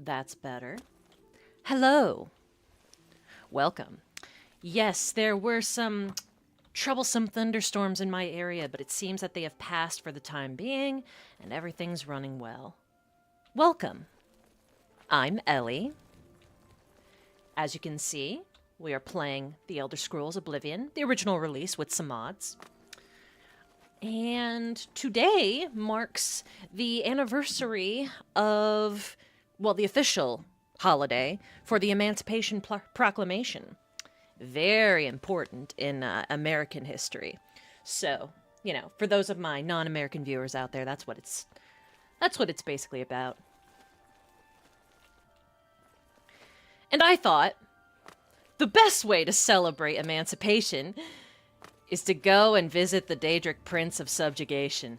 That's better. Hello. Welcome. Yes, there were some troublesome thunderstorms in my area, but it seems that they have passed for the time being, and everything's running well. Welcome. I'm Ellie. As you can see, we are playing The Elder Scrolls Oblivion, the original release with some mods. And today marks the anniversary of, well, the official holiday for the Emancipation Proclamation. Very important in American history. So, you know, for those of my non-American viewers out there, that's what it's basically about. And I thought the best way to celebrate emancipation is to go and visit the Daedric Prince of Subjugation.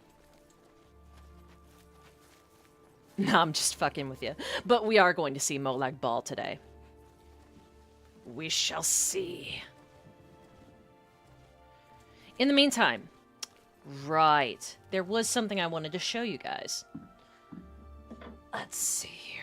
No, I'm just fucking with you. But we are going to see Molag Bal today. We shall see. In the meantime, right, there was something I wanted to show you guys. Let's see here.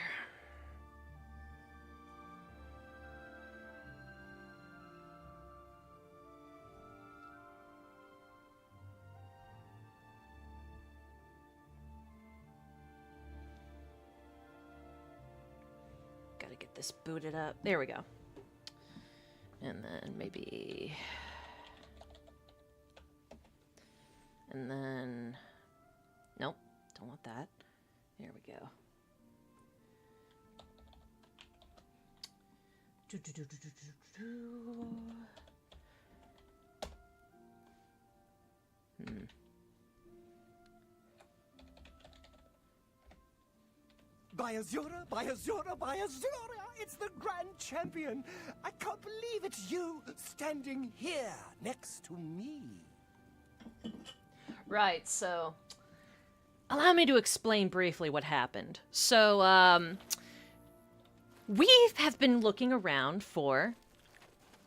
Gotta get this booted up. There we go. And then maybe... And then... Nope, don't want that. There we go. By Azura, by Azura, by Azura! It's the Grand Champion! I can't believe it's you standing here next to me. Right, so... Allow me to explain briefly what happened. So, we have been looking around for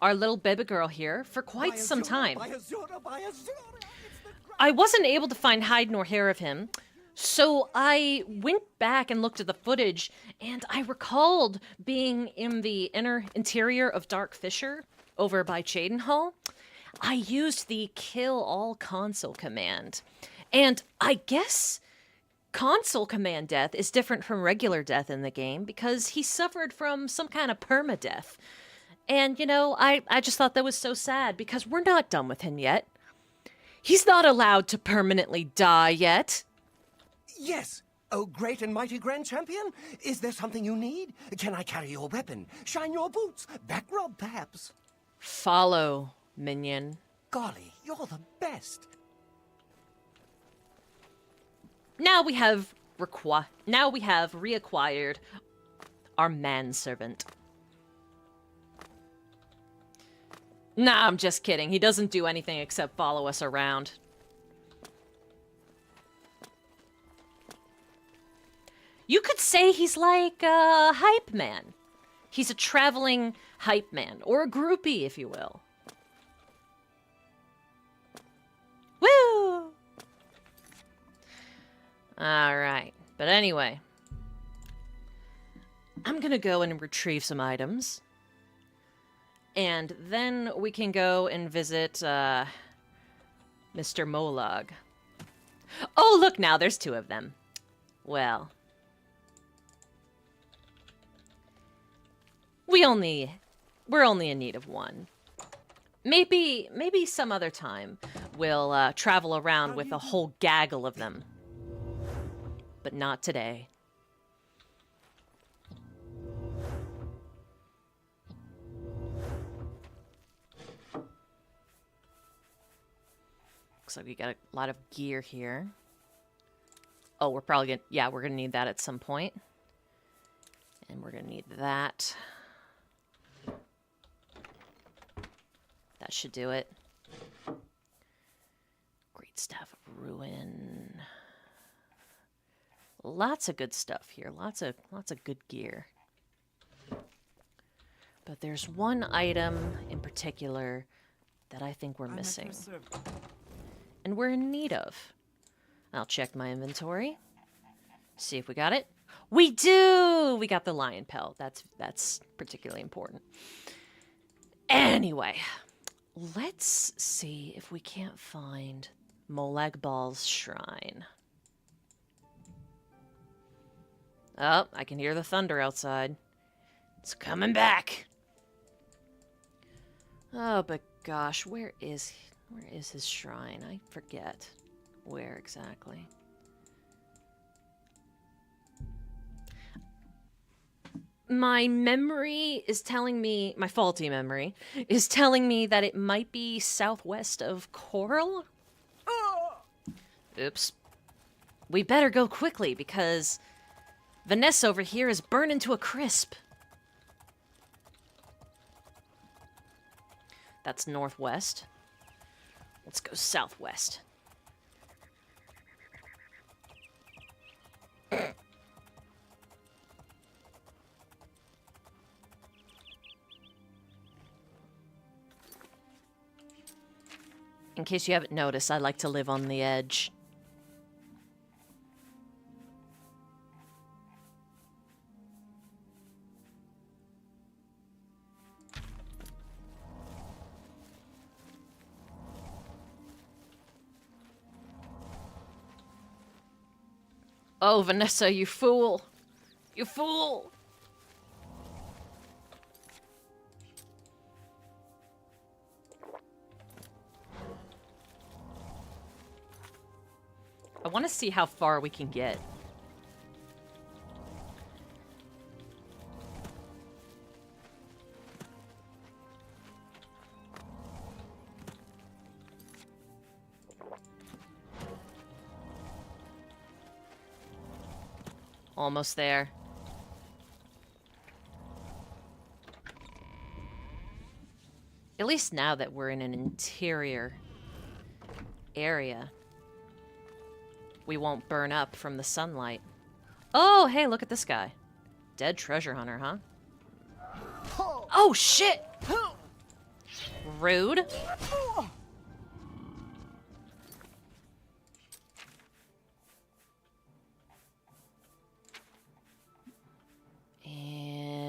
our little baby girl here for quite some time. By Azura, by Azura! I wasn't able to find hide nor hair of him, so I went back and looked at the footage, and I recalled being in the interior of Dark Fissure over by Cheydinhal. I used the kill all console command, and I guess console command death is different from regular death in the game because he suffered from some kind of permadeath. And, you know, I just thought that was so sad because we're not done with him yet. He's not allowed to permanently die yet. Yes! Oh, great and mighty Grand Champion! Is there something you need? Can I carry your weapon? Shine your boots? Back rub, perhaps? Follow, minion. Golly, you're the best! Now we have reacquired our manservant. Nah, I'm just kidding. He doesn't do anything except follow us around. You could say he's like a hype man. He's a traveling hype man, or a groupie, if you will. Woo! Alright, but anyway. I'm gonna go and retrieve some items. And then we can go and visit, Mr. Molag. Oh, look now, there's two of them. Well... We're only in need of one. Maybe some other time we'll travel around with a whole gaggle of them. But not today. Looks like we got a lot of gear here. Oh, we're probably gonna, yeah, we're gonna need that at some point. And we're gonna need that. That should do it. Great Staff of Ruin. Lots of good stuff here. Lots of good gear. But there's one item in particular that I think we're missing. And we're in need of. I'll check my inventory. See if we got it. We do! We got the lion pelt. That's particularly important. Anyway, let's see if we can't find Molag Bal's shrine. Oh, I can hear the thunder outside. It's coming back. Oh, but gosh, where is his shrine? I forget where exactly. My memory is telling me, my faulty memory, is telling me that it might be southwest of Coral. Oops. We better go quickly because Vanessa over here is burning to a crisp. That's northwest. Let's go southwest. In case you haven't noticed, I like to live on the edge. Oh, Vanessa, you fool! You fool! I want to see how far we can get. Almost there. At least now that we're in an interior area, we won't burn up from the sunlight. Oh, hey, look at this guy. Dead treasure hunter, huh? Oh, shit! Rude.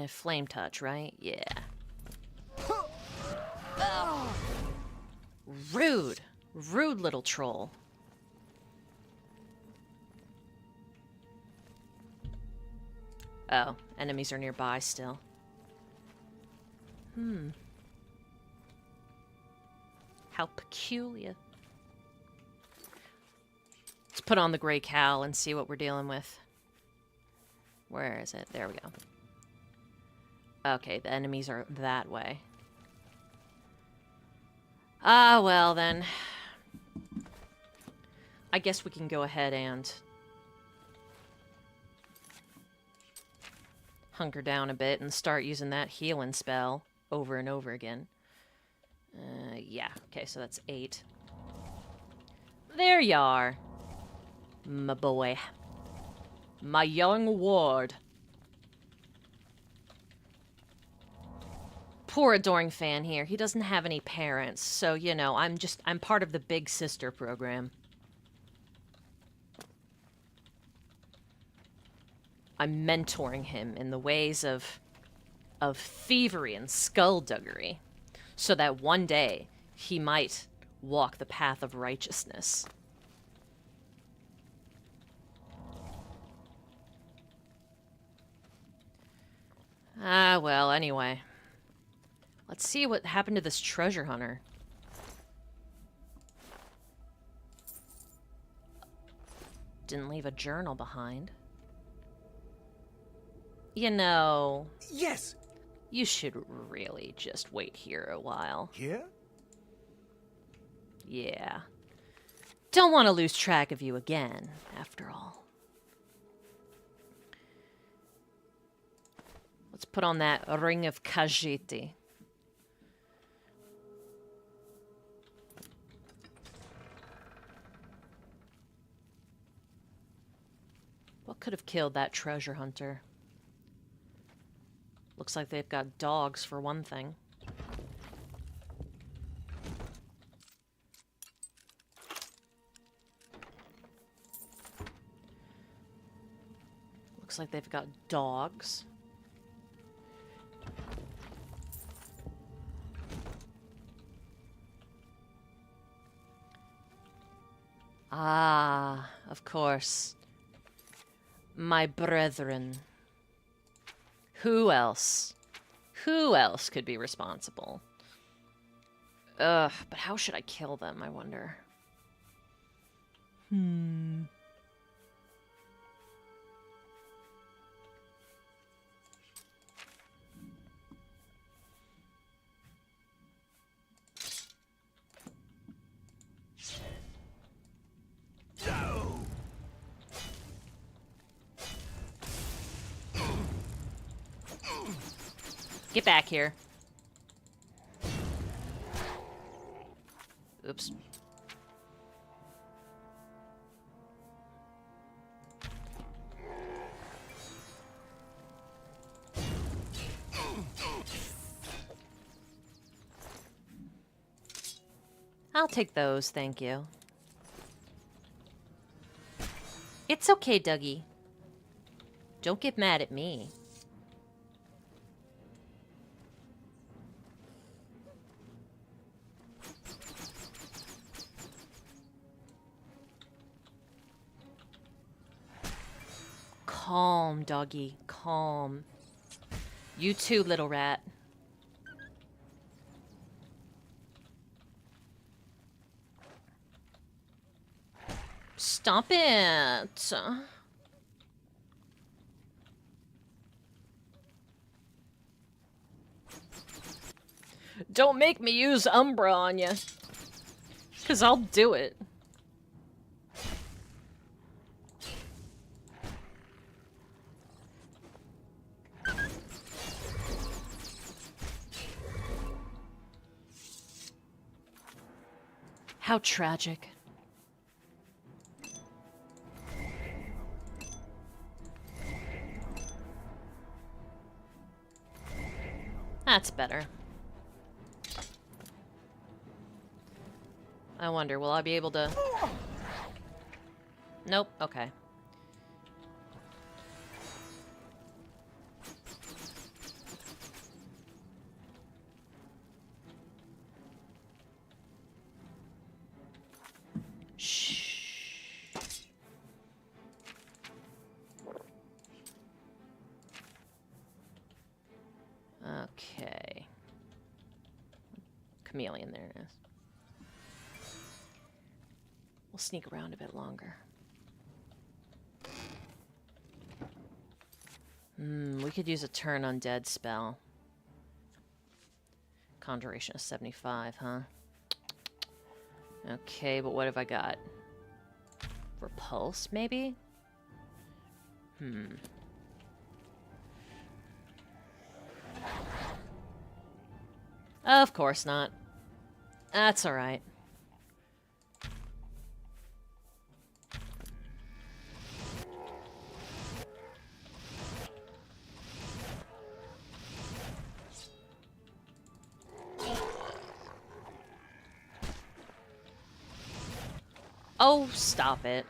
Flame touch, right? Yeah. Rude. Rude little troll. Oh, enemies are nearby still. How peculiar. Let's put on the gray cowl and see what we're dealing with. Where is it? There we go. Okay, the enemies are that way. Ah, well then. I guess we can go ahead and hunker down a bit and start using that healing spell over and over again. Yeah, okay, so that's 8. There you are, my boy. My young ward. Poor adoring fan here. He doesn't have any parents, so, you know, I'm part of the big sister program. I'm mentoring him in the ways of thievery and skullduggery, so that one day he might walk the path of righteousness. Ah, well, anyway. Let's see what happened to this treasure hunter. Didn't leave a journal behind. You know... Yes! You should really just wait here a while. Here? Yeah. Don't want to lose track of you again, after all. Let's put on that Ring of Khajiit. What could have killed that treasure hunter? Looks like they've got dogs, for one thing. Looks like they've got dogs. Ah, of course. My brethren. Who else? Who else could be responsible? Ugh, but how should I kill them, I wonder? Get back here. Oops. I'll take those, thank you. It's okay, Dougie. Don't get mad at me. Calm, doggy. Calm. You too, little rat. Stop it. Don't make me use Umbra on you. 'Cause I'll do it. How tragic. That's better. I wonder, will I be able to... Nope, okay. Okay. Chameleon, there it is. We'll sneak around a bit longer. We could use a turn undead spell. Conjuration is 75, huh? Okay, but what have I got? Repulse, maybe? Of course not. That's alright. Oh, stop it.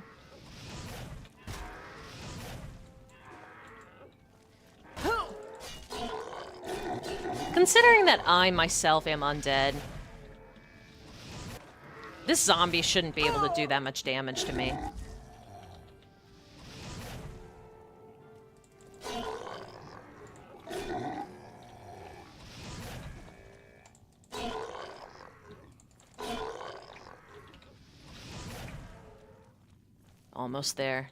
Considering that I myself am undead, this zombie shouldn't be able to do that much damage to me. Almost there.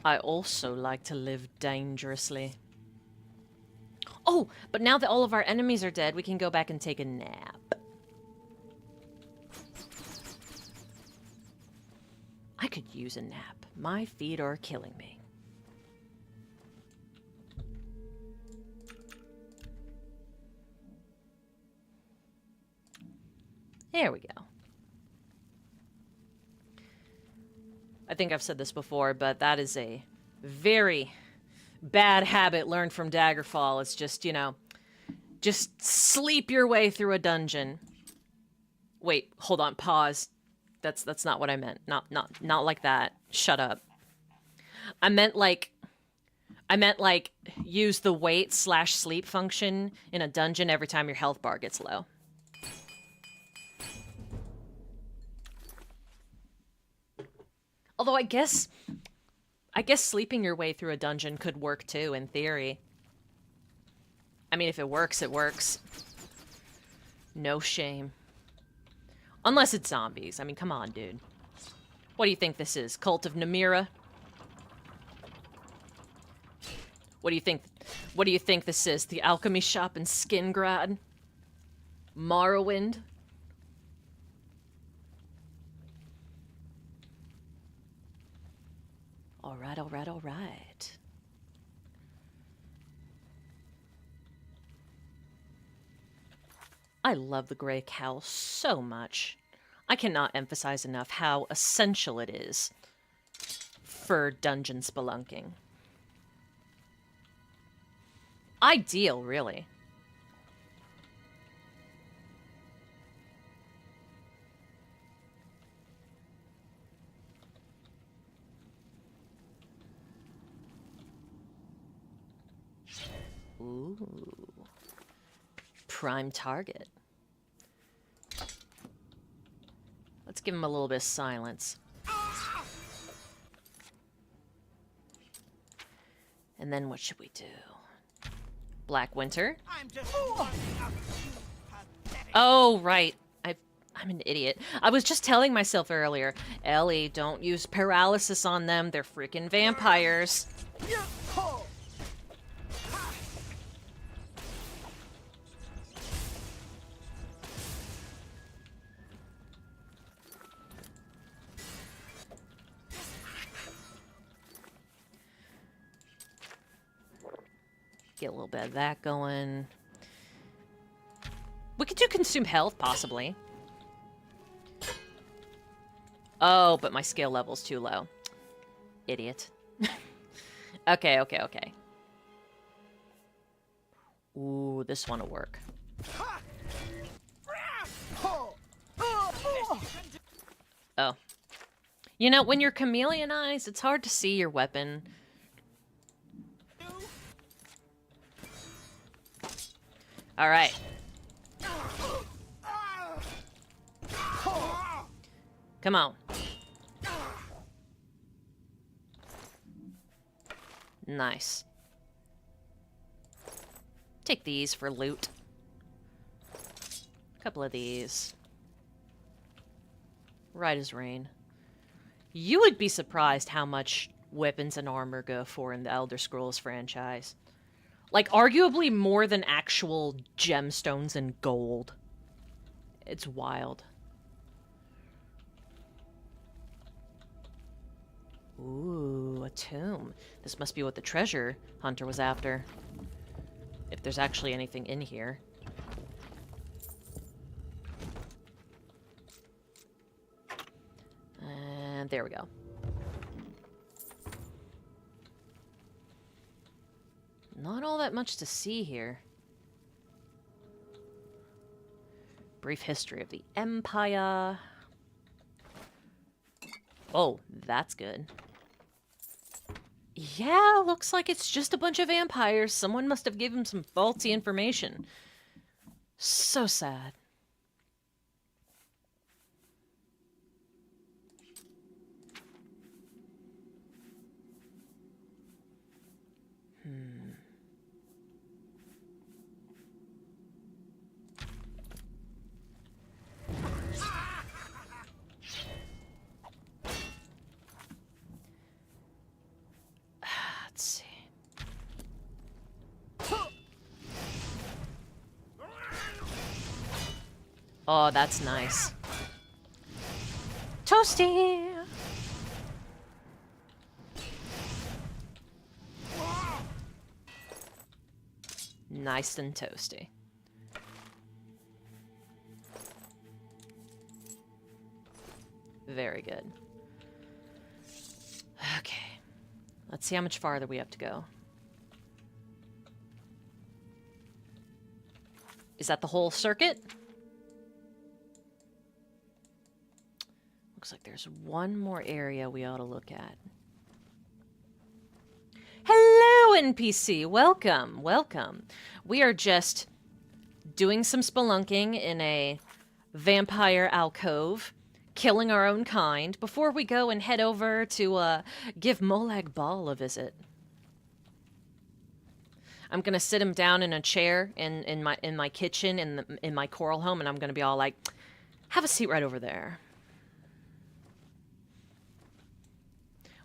I also like to live dangerously. Oh, but now that all of our enemies are dead, we can go back and take a nap. I could use a nap. My feet are killing me. There we go. I think I've said this before, but that is a very bad habit learned from Daggerfall. It's just, you know, just sleep your way through a dungeon. Wait, hold on, pause. That's not what I meant. Not like that. Shut up. I meant like use the wait/sleep function in a dungeon every time your health bar gets low. Although I guess sleeping your way through a dungeon could work too, in theory. I mean, if it works, it works. No shame. Unless it's zombies. I mean, come on, dude. What do you think this is? Cult of Namira? What do you think this is? The alchemy shop in Skingrad? Morrowind? Alright, alright, alright. I love the Grey Cowl so much. I cannot emphasize enough how essential it is for dungeon spelunking. Ideal, really. Ooh. Prime target. Let's give him a little bit of silence. And then what should we do? Black Winter? Oh, right. I'm an idiot. I was just telling myself earlier, Ellie, don't use paralysis on them. They're freaking vampires. Get a little bit of that going. We could do consume health, possibly. Oh, but my skill level's too low. Idiot. Okay. Ooh, this one will work. Oh. You know, when you're chameleon eyes, it's hard to see your weapon. All right. Come on. Nice. Take these for loot. A couple of these. Right as rain. You would be surprised how much weapons and armor go for in the Elder Scrolls franchise. Like, arguably more than actual gemstones and gold. It's wild. Ooh, a tomb. This must be what the treasure hunter was after. If there's actually anything in here. And there we go. Not all that much to see here. Brief history of the Empire. Oh, that's good. Yeah, looks like it's just a bunch of vampires. Someone must have given him some faulty information. So sad. Let's see. Oh, that's nice. Toasty! Nice and toasty. Very good. Okay. Let's see how much farther we have to go. Is that the whole circuit? Looks like there's one more area we ought to look at. Hello, NPC. Welcome, welcome. We are just doing some spelunking in a vampire alcove, killing our own kind, before we go and head over to give Molag Bal a visit. I'm gonna sit him down in a chair in my kitchen in my coral home, and I'm gonna be all like, "Have a seat right over there."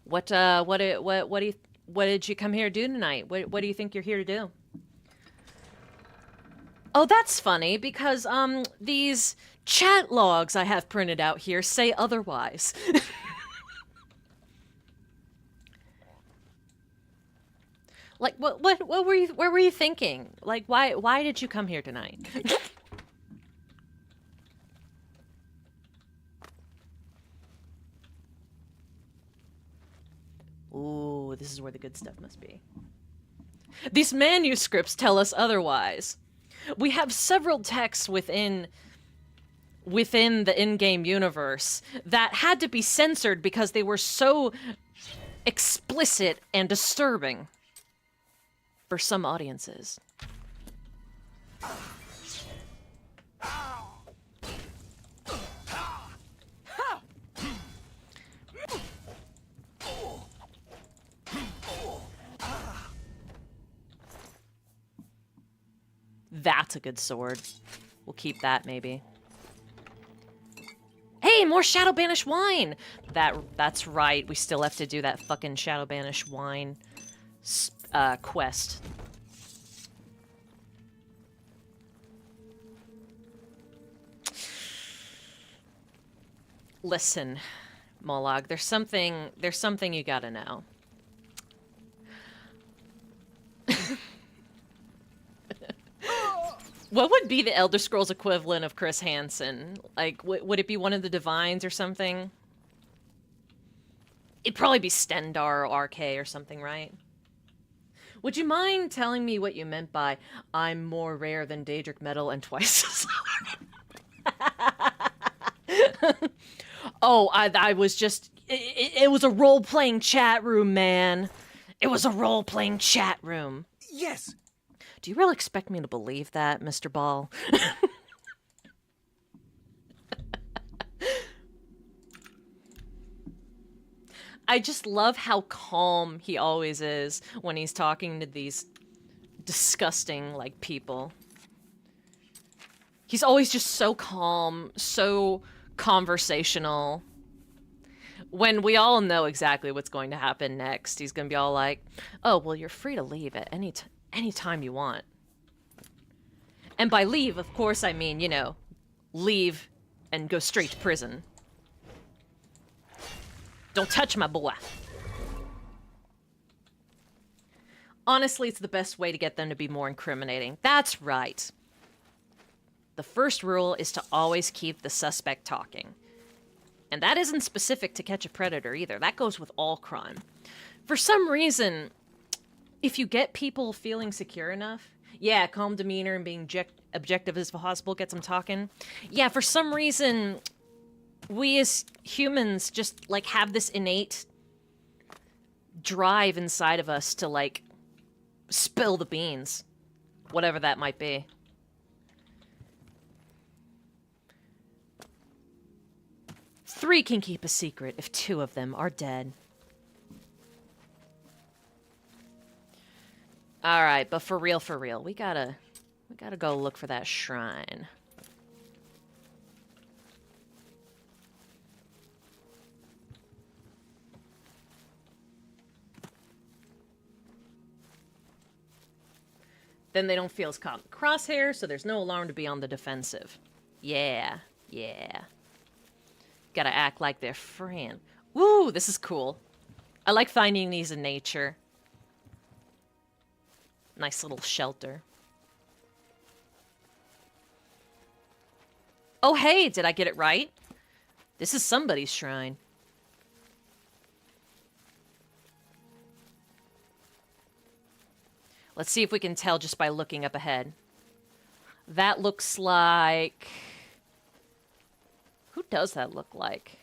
What did you come here to do tonight? What do you think you're here to do? Oh, that's funny, because these chat logs I have printed out here say otherwise. Like, what were you thinking? Like, why did you come here tonight? Ooh, this is where the good stuff must be. These manuscripts tell us otherwise. We have several texts within the in-game universe that had to be censored because they were so explicit and disturbing for some audiences. That's a good sword. We'll keep that, maybe. Hey, more Shadow Banish wine! That's right. We still have to do that fucking Shadow Banish wine quest. Listen, Molag, there's something you gotta know. What would be the Elder Scrolls equivalent of Chris Hansen? Like, would it be one of the Divines or something? It'd probably be Stendar or RK or something, right? Would you mind telling me what you meant by, "I'm more rare than Daedric metal and twice as hard"? Oh, I was just... It was a role-playing chat room, man. It was a role-playing chat room. Yes. Do you really expect me to believe that, Mr. Ball? I just love how calm he always is when he's talking to these disgusting, like, people. He's always just so calm, so conversational. When we all know exactly what's going to happen next, he's gonna be all like, "Oh, well, you're free to leave at any time you want." And by leave, of course, I mean, you know, leave and go straight to prison. Don't touch my boy. Honestly, it's the best way to get them to be more incriminating. That's right. The first rule is to always keep the suspect talking. And that isn't specific to Catch a Predator either. That goes with all crime. For some reason, if you get people feeling secure enough, yeah, calm demeanor and being objective as possible gets them talking. Yeah, for some reason, we as humans just, like, have this innate drive inside of us to, like, spill the beans. Whatever that might be. Three can keep a secret if two of them are dead. Alright, but for real, we gotta go look for that shrine. Then they don't feel as caught in the crosshair, so there's no alarm to be on the defensive. Yeah. Gotta act like their friend. Ooh, this is cool. I like finding these in nature. Nice little shelter. Oh, hey, did I get it right? This is somebody's shrine. Let's see if we can tell just by looking up ahead. That looks like... Who does that look like?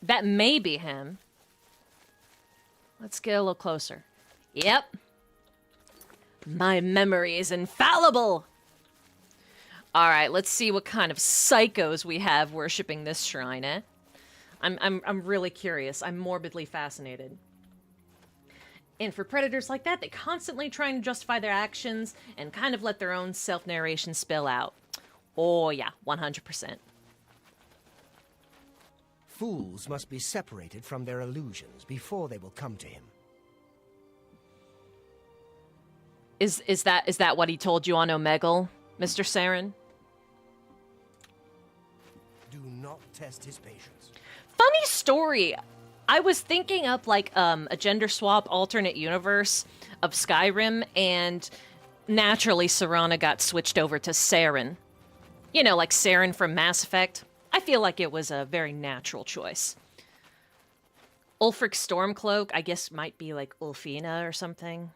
That may be him. Let's get a little closer. Yep. My memory is infallible. All right, let's see what kind of psychos we have worshipping this shrine, eh? I'm really curious. I'm morbidly fascinated. And for predators like that, they constantly trying to justify their actions and kind of let their own self-narration spill out. Oh yeah, 100%. Fools must be separated from their illusions before they will come to him. Is that what he told you on Omegle, Mr. Saren? Do not test his patience. Funny story. I was thinking up like a gender swap alternate universe of Skyrim, and naturally Serana got switched over to Saren. You know, like Saren from Mass Effect. I feel like it was a very natural choice. Ulfric Stormcloak, I guess, might be like Ulfina or something.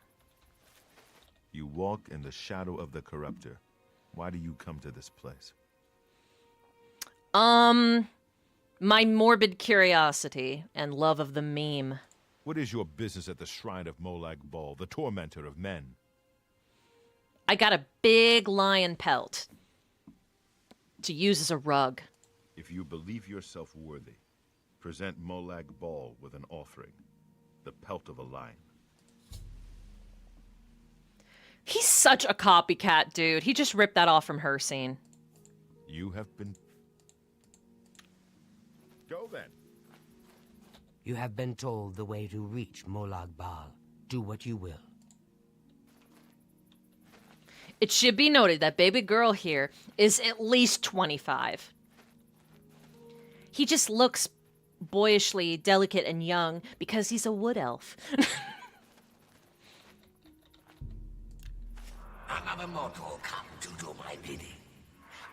You walk in the shadow of the Corruptor. Why do you come to this place? My morbid curiosity and love of the meme. What is your business at the shrine of Molag Bal, the tormentor of men? I got a big lion pelt to use as a rug. If you believe yourself worthy, present Molag Bal with an offering, the pelt of a lion. He's such a copycat, dude. He just ripped that off from her scene. You have been... Go then. You have been told the way to reach Molag Bal. Do what you will. It should be noted that baby girl here is at least 25. He just looks boyishly delicate and young because he's a wood elf. Another mortal come to do my bidding.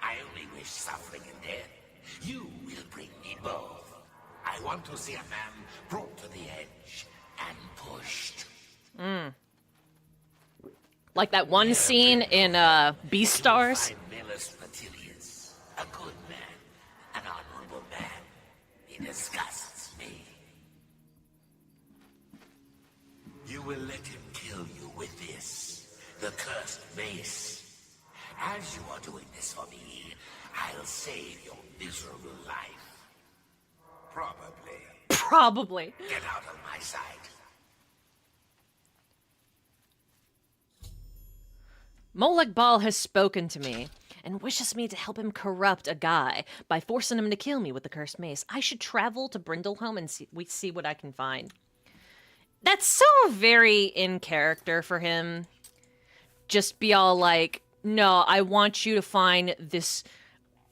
I only wish suffering and death. You will bring me both. I want to see a man brought to the edge and pushed. Like that one scene in Beastars. Miller's Matilius, a good man, an honorable man. He disgusts me. You will let him kill you with this, the cursed mace. As you are doing this for me, I'll save your miserable life. Probably. Probably. Get out of my sight. Molag Bal has spoken to me and wishes me to help him corrupt a guy by forcing him to kill me with the cursed mace. I should travel to Brindleholm and see what I can find. That's so very in character for him. Just be all like, no, I want you to find this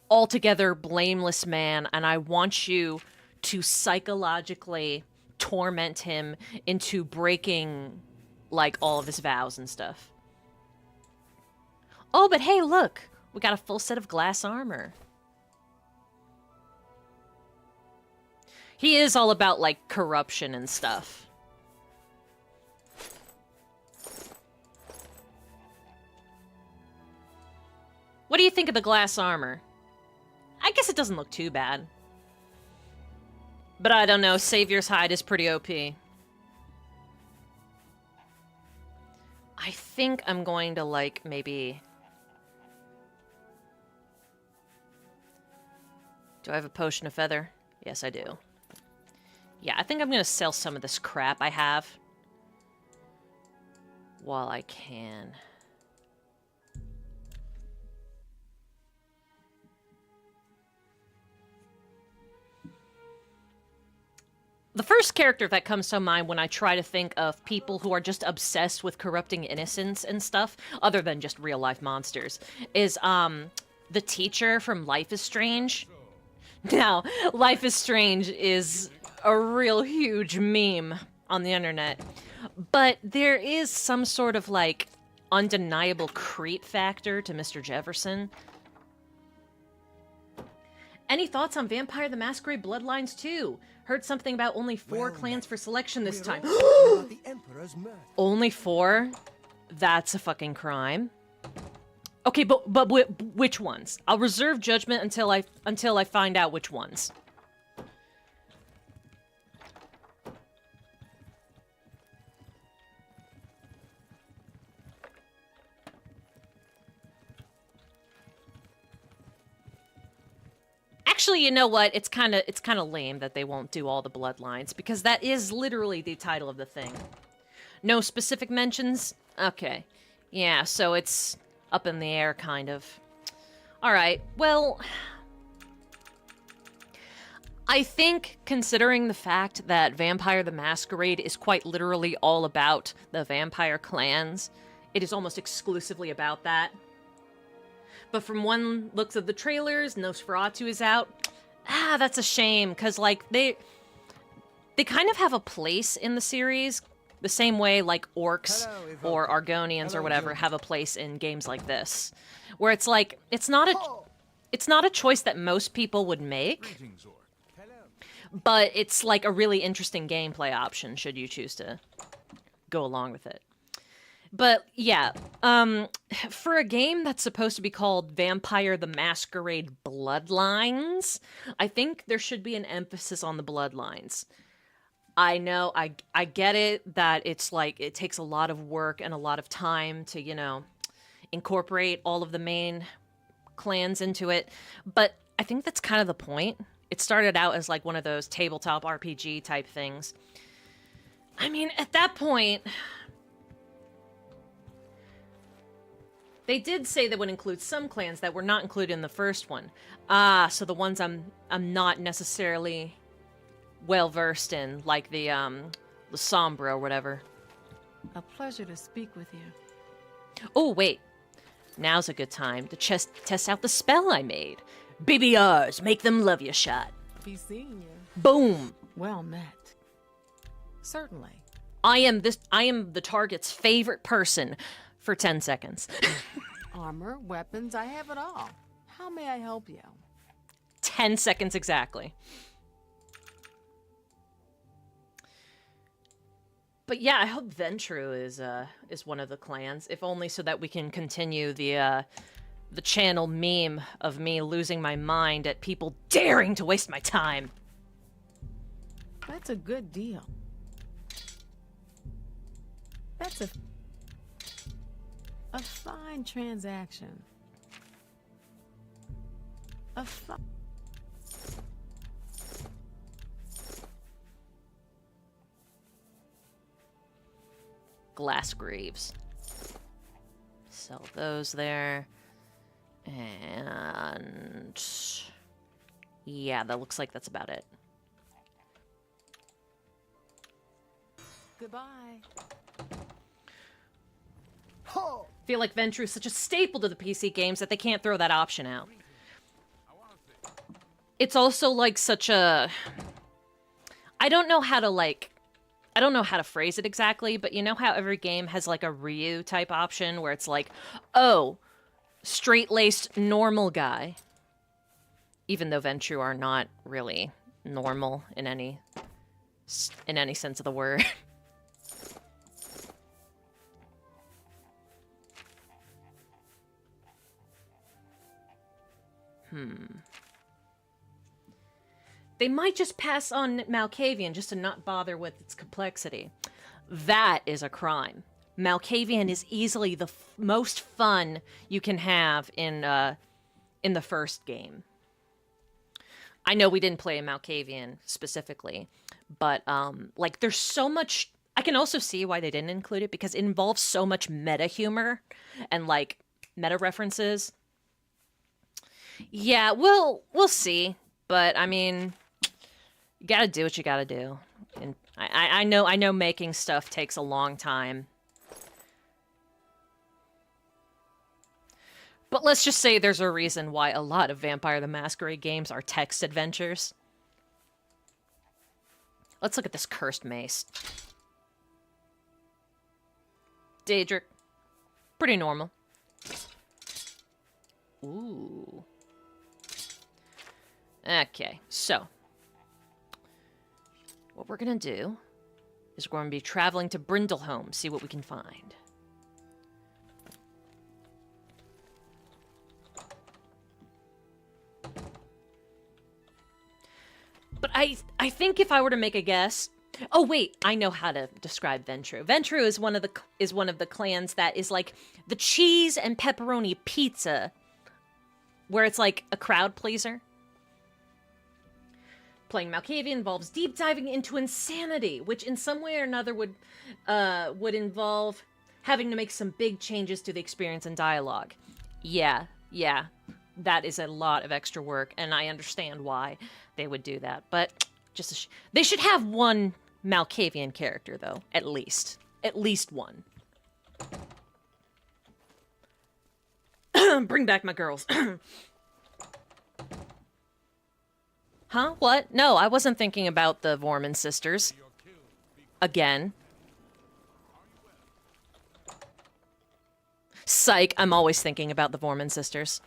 altogether blameless man, and I want you to psychologically torment him into breaking, like, all of his vows and stuff. Oh, but hey, look! We got a full set of glass armor. He is all about, like, corruption and stuff. What do you think of the glass armor? I guess it doesn't look too bad. But I don't know, Savior's Hide is pretty OP. I think I'm going to, like, maybe... Do I have a potion of feather? Yes, I do. Yeah, I think I'm going to sell some of this crap I have. While I can. The first character that comes to mind when I try to think of people who are just obsessed with corrupting innocence and stuff, other than just real-life monsters, is, the teacher from Life is Strange. Now, Life is Strange is a real huge meme on the internet, but there is some sort of, like, undeniable creep factor to Mr. Jefferson. Any thoughts on Vampire the Masquerade Bloodlines 2? Heard something about only 4 clans for selection this time. The Emperor's murder. Only 4? That's a fucking crime. Okay, but which ones? I'll reserve judgment until I find out which ones. Actually, you know what? It's kind of lame that they won't do all the bloodlines, because that is literally the title of the thing. No specific mentions? Okay. Yeah, so it's up in the air, kind of. Alright, well... I think, considering the fact that Vampire the Masquerade is quite literally all about the vampire clans, it is almost exclusively about that. But from one looks of the trailers, Nosferatu is out. Ah, that's a shame, because, like, they kind of have a place in the series, the same way, like, orcs or Argonians or whatever have a place in games like this. Where it's like, it's not a choice that most people would make, but it's, like, a really interesting gameplay option, should you choose to go along with it. But, yeah, for a game that's supposed to be called Vampire the Masquerade Bloodlines, I think there should be an emphasis on the bloodlines. I know, I get it, that it's like, it takes a lot of work and a lot of time to, you know, incorporate all of the main clans into it, but I think that's kind of the point. It started out as, like, one of those tabletop RPG type things. I mean, at that point... They did say they would include some clans that were not included in the first one. Ah, so the ones I'm not necessarily well-versed in, like the Sombra or whatever. A pleasure to speak with you. Oh, wait. Now's a good time to test out the spell I made. BBRs, make them love you shot. Be seeing you. Boom. Well met. Certainly. I am the target's favorite person for 10 seconds. Armor, weapons, I have it all. How may I help you? 10 seconds exactly. But yeah, I hope Ventru is one of the clans, if only so that we can continue the channel meme of me losing my mind at people daring to waste my time. That's a good deal. That's a fine transaction. Glass greaves. Sell those there. And... yeah, that looks like that's about it. Goodbye. Feel like Ventru is such a staple to the PC games that they can't throw that option out. It's also like such a... I don't know how to phrase it exactly, but you know how every game has like a Ryu type option where it's like, oh, straight-laced normal guy. Even though Ventru are not really normal in any sense of the word. They might just pass on Malkavian just to not bother with its complexity. That is a crime. Malkavian is easily the most fun you can have in the first game. I know we didn't play Malkavian specifically, but like there's so much. I can also see why they didn't include it because it involves so much meta humor and like meta references. Yeah, we'll see, but I mean, you gotta do what you gotta do, and I know making stuff takes a long time. But let's just say there's a reason why a lot of Vampire the Masquerade games are text adventures. Let's look at this cursed mace. Daedric. Pretty normal. Ooh. Okay, so. What we're gonna do is we're gonna be traveling to Brindleholm, see what we can find. But I think if I were to make a guess... Oh, wait, I know how to describe Ventru. Ventru is one of the clans that is like the cheese and pepperoni pizza, where it's like a crowd pleaser. Playing Malkavian involves deep diving into insanity, which in some way or another would involve having to make some big changes to the experience and dialogue. Yeah, that is a lot of extra work, and I understand why they would do that. But they should have one Malkavian character, though, at least one. Bring back my girls. Huh? What? No, I wasn't thinking about the Vorman sisters. Again. Psych, I'm always thinking about the Vorman sisters.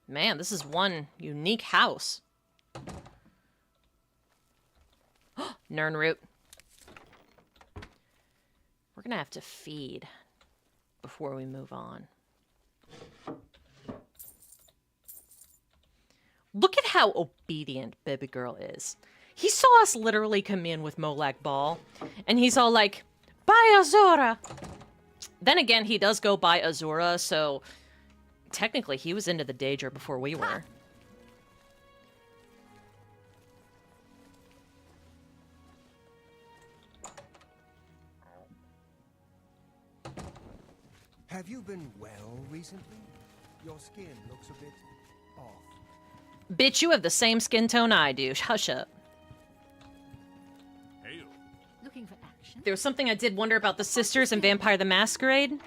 Man, this is one unique house. Nernroot. We're gonna have to feed before we move on. Look at how obedient Baby Girl is. He saw us literally come in with Molag Ball, and he's all like, "Bye, Azura!" Then again, he does go by Azura, so technically he was into the Daedra before we were. Have you been well recently? Your skin looks a bit off. Bitch, you have the same skin tone I do. Hush up. Looking for action? There was something I did wonder about the sisters in Vampire the Masquerade.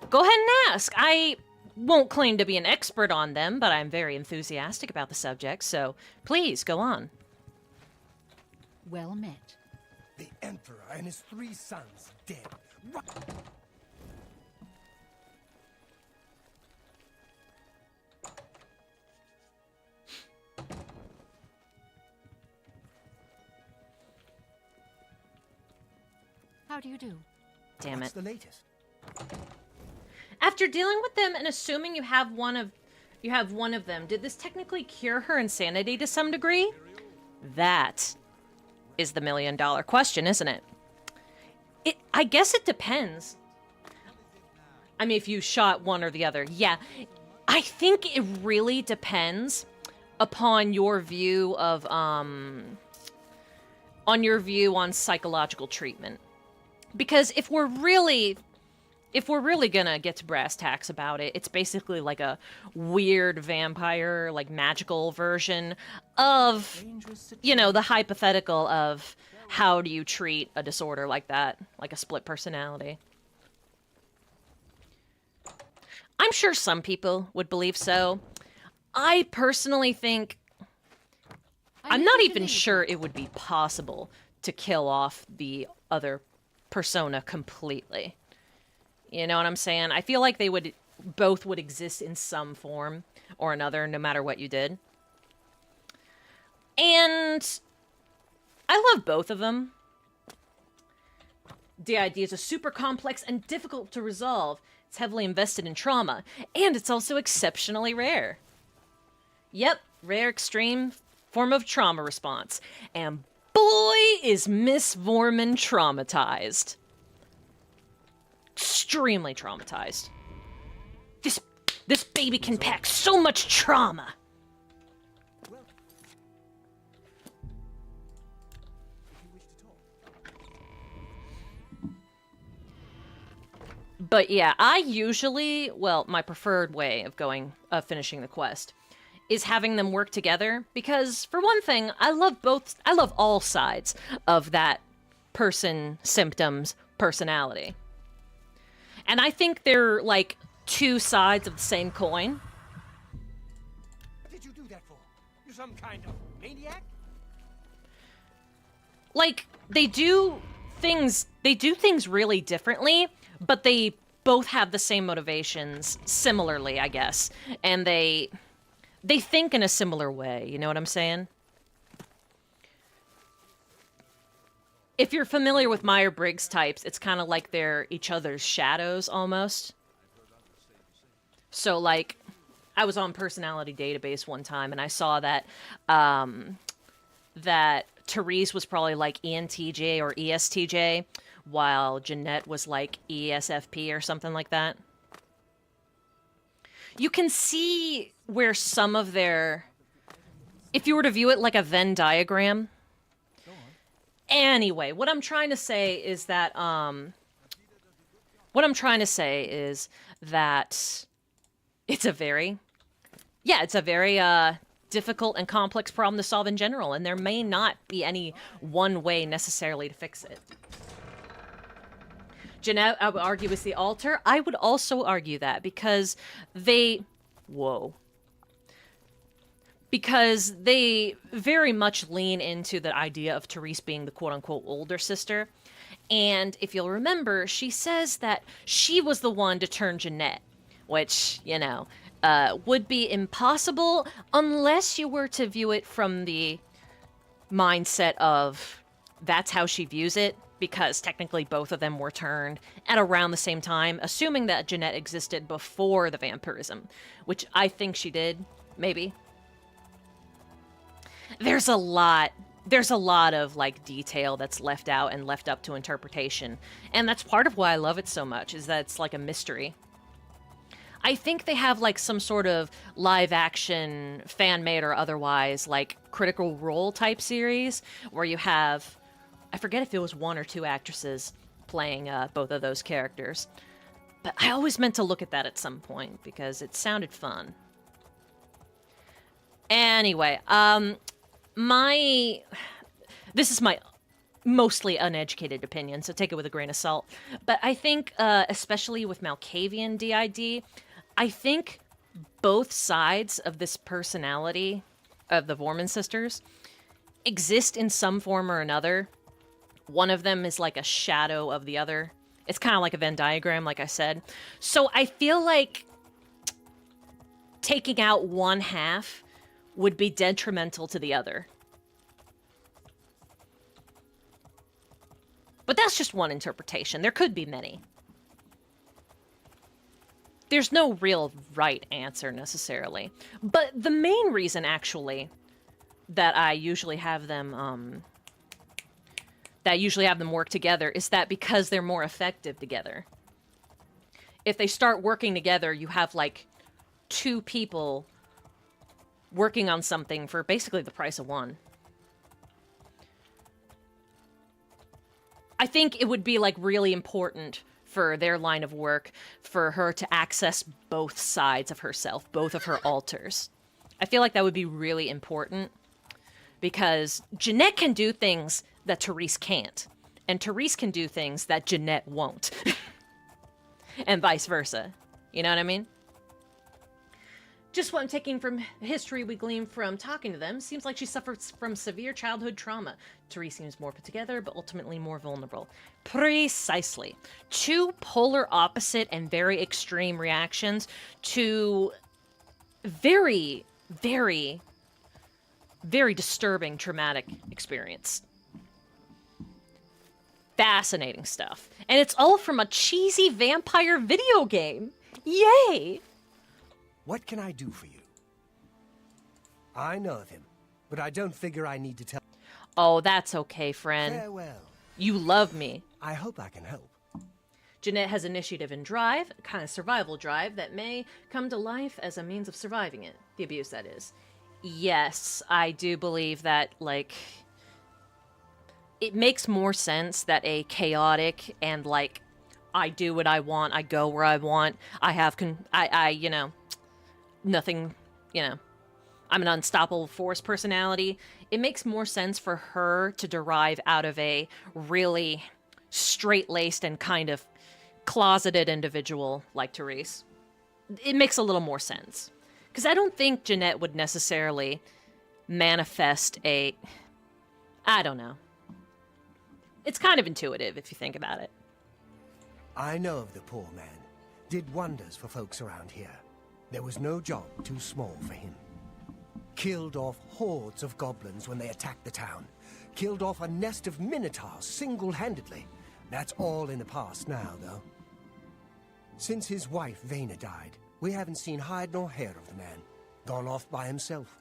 Go ahead and ask. I won't claim to be an expert on them, but I'm very enthusiastic about the subject, so please, go on. Well met. The Emperor and his 3 sons dead. How do you do? Damn What's it. the latest? After dealing with them and assuming you have one of them, did this technically cure her insanity to some degree? That is the $1 million question, isn't it? I guess it depends. I mean, if you shot one or the other, yeah. I think it really depends upon your view of on psychological treatment. Because if we're really gonna get to brass tacks about it, it's basically like a weird vampire, like magical version of, you know, the hypothetical of how do you treat a disorder like that, like a split personality. I'm sure some people would believe so. I personally think I'm not even sure it would be possible to kill off the other persona completely. You know what I'm saying? I feel like they would both would exist in some form or another, no matter what you did. And I love both of them. The idea is super complex and difficult to resolve. It's heavily invested in trauma, and it's also exceptionally rare. Yep, rare extreme form of trauma response. And boy, is Miss Vorman traumatized. Extremely traumatized. This baby can pack so much trauma. But yeah, I usually, well, my preferred way of finishing the quest is having them work together, because for one thing, I love all sides of that person, symptoms, personality. And I think they're like 2 sides of the same coin. What did you do that for? You some kind of maniac? Like, they do things really differently, but they both have the same motivations similarly, I guess. And they think in a similar way, you know what I'm saying? If you're familiar with Myers-Briggs types, it's kind of like they're each other's shadows, almost. So, like, I was on Personality Database one time, and I saw that, that Therese was probably like ENTJ or ESTJ, while Jeanette was like ESFP or something like that. You can see where some of their... If you were to view it like a Venn diagram... Anyway, what I'm trying to say is that... it's a very... Yeah, it's a very difficult and complex problem to solve in general, and there may not be any one way necessarily to fix it. Jeanette, I would argue, is the altar. I would also argue that because they... Whoa. Because they very much lean into the idea of Therese being the quote-unquote older sister. And if you'll remember, she says that she was the one to turn Jeanette, which, you know... would be impossible unless you were to view it from the mindset of that's how she views it, because technically both of them were turned at around the same time, assuming that Jeanette existed before the vampirism, which I think she did, maybe. There's a lot of, like, detail that's left out and left up to interpretation, and that's part of why I love it so much, is that it's like a mystery. I think they have, like, some sort of live-action, fan-made or otherwise, like, Critical Role type series, where you have, I forget if it was 1 or 2 actresses playing both of those characters. But I always meant to look at that at some point, because it sounded fun. Anyway, this is my mostly uneducated opinion, so take it with a grain of salt. But I think, especially with Malkavian DID, I think both sides of this personality of the Vorman sisters exist in some form or another. One of them is like a shadow of the other. It's kind of like a Venn diagram, like I said. So I feel like taking out one half would be detrimental to the other. But that's just one interpretation. There could be many. There's no real right answer, necessarily. But the main reason, actually, that I usually have them, work together is that because they're more effective together. If they start working together, you have, like, 2 people working on something for basically the price of 1. I think it would be, like, really important for their line of work for her to access both sides of herself, both of her alters. I feel like that would be really important because Jeanette can do things that Therese can't, and Therese can do things that Jeanette won't. And vice versa. You know what I mean? Just what I'm taking from history we glean from talking to them, seems like she suffers from severe childhood trauma. Therese seems more put together, but ultimately more vulnerable. Precisely. 2 polar opposite and very extreme reactions to very, very, very disturbing traumatic experience. Fascinating stuff. And it's all from a cheesy vampire video game. Yay! What can I do for you? I know of him, but I don't figure I need to tell... Oh, that's okay, friend. Farewell. You love me. I hope I can help. Jeanette has initiative and drive, a kind of survival drive that may come to life as a means of surviving it. The abuse, that is. Yes, I do believe that, like... It makes more sense that a chaotic and, like, I do what I want, I go where I want, I have, you know... Nothing, you know, I'm an unstoppable force personality. It makes more sense for her to derive out of a really straight-laced and kind of closeted individual like Therese. It makes a little more sense. Because I don't think Jeanette would necessarily manifest a... I don't know. It's kind of intuitive if you think about it. I know of the poor man. Did wonders for folks around here. There was no job too small for him. Killed off hordes of goblins when they attacked the town. Killed off a nest of minotaurs single-handedly. That's all in the past now, though. Since his wife, Vena, died, we haven't seen hide nor hair of the man. Gone off by himself.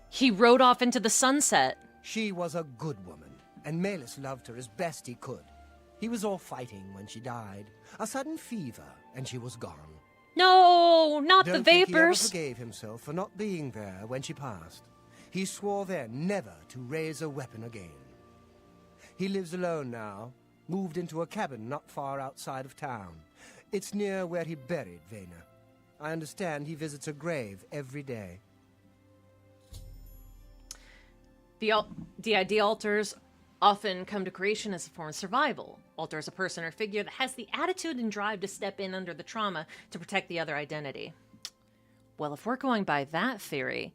He rode off into the sunset. She was a good woman, and Melis loved her as best he could. He was off fighting when she died. A sudden fever, and she was gone. No, not the Don't think he ever vapors. forgave himself for not being there when she passed. He swore then never to raise a weapon again. He lives alone now, moved into a cabin not far outside of town. It's near where he buried Vena. I understand he visits her grave every day. The idea altars often come to creation as a form of survival. Alter is a person or figure that has the attitude and drive to step in under the trauma to protect the other identity. Well, if we're going by that theory,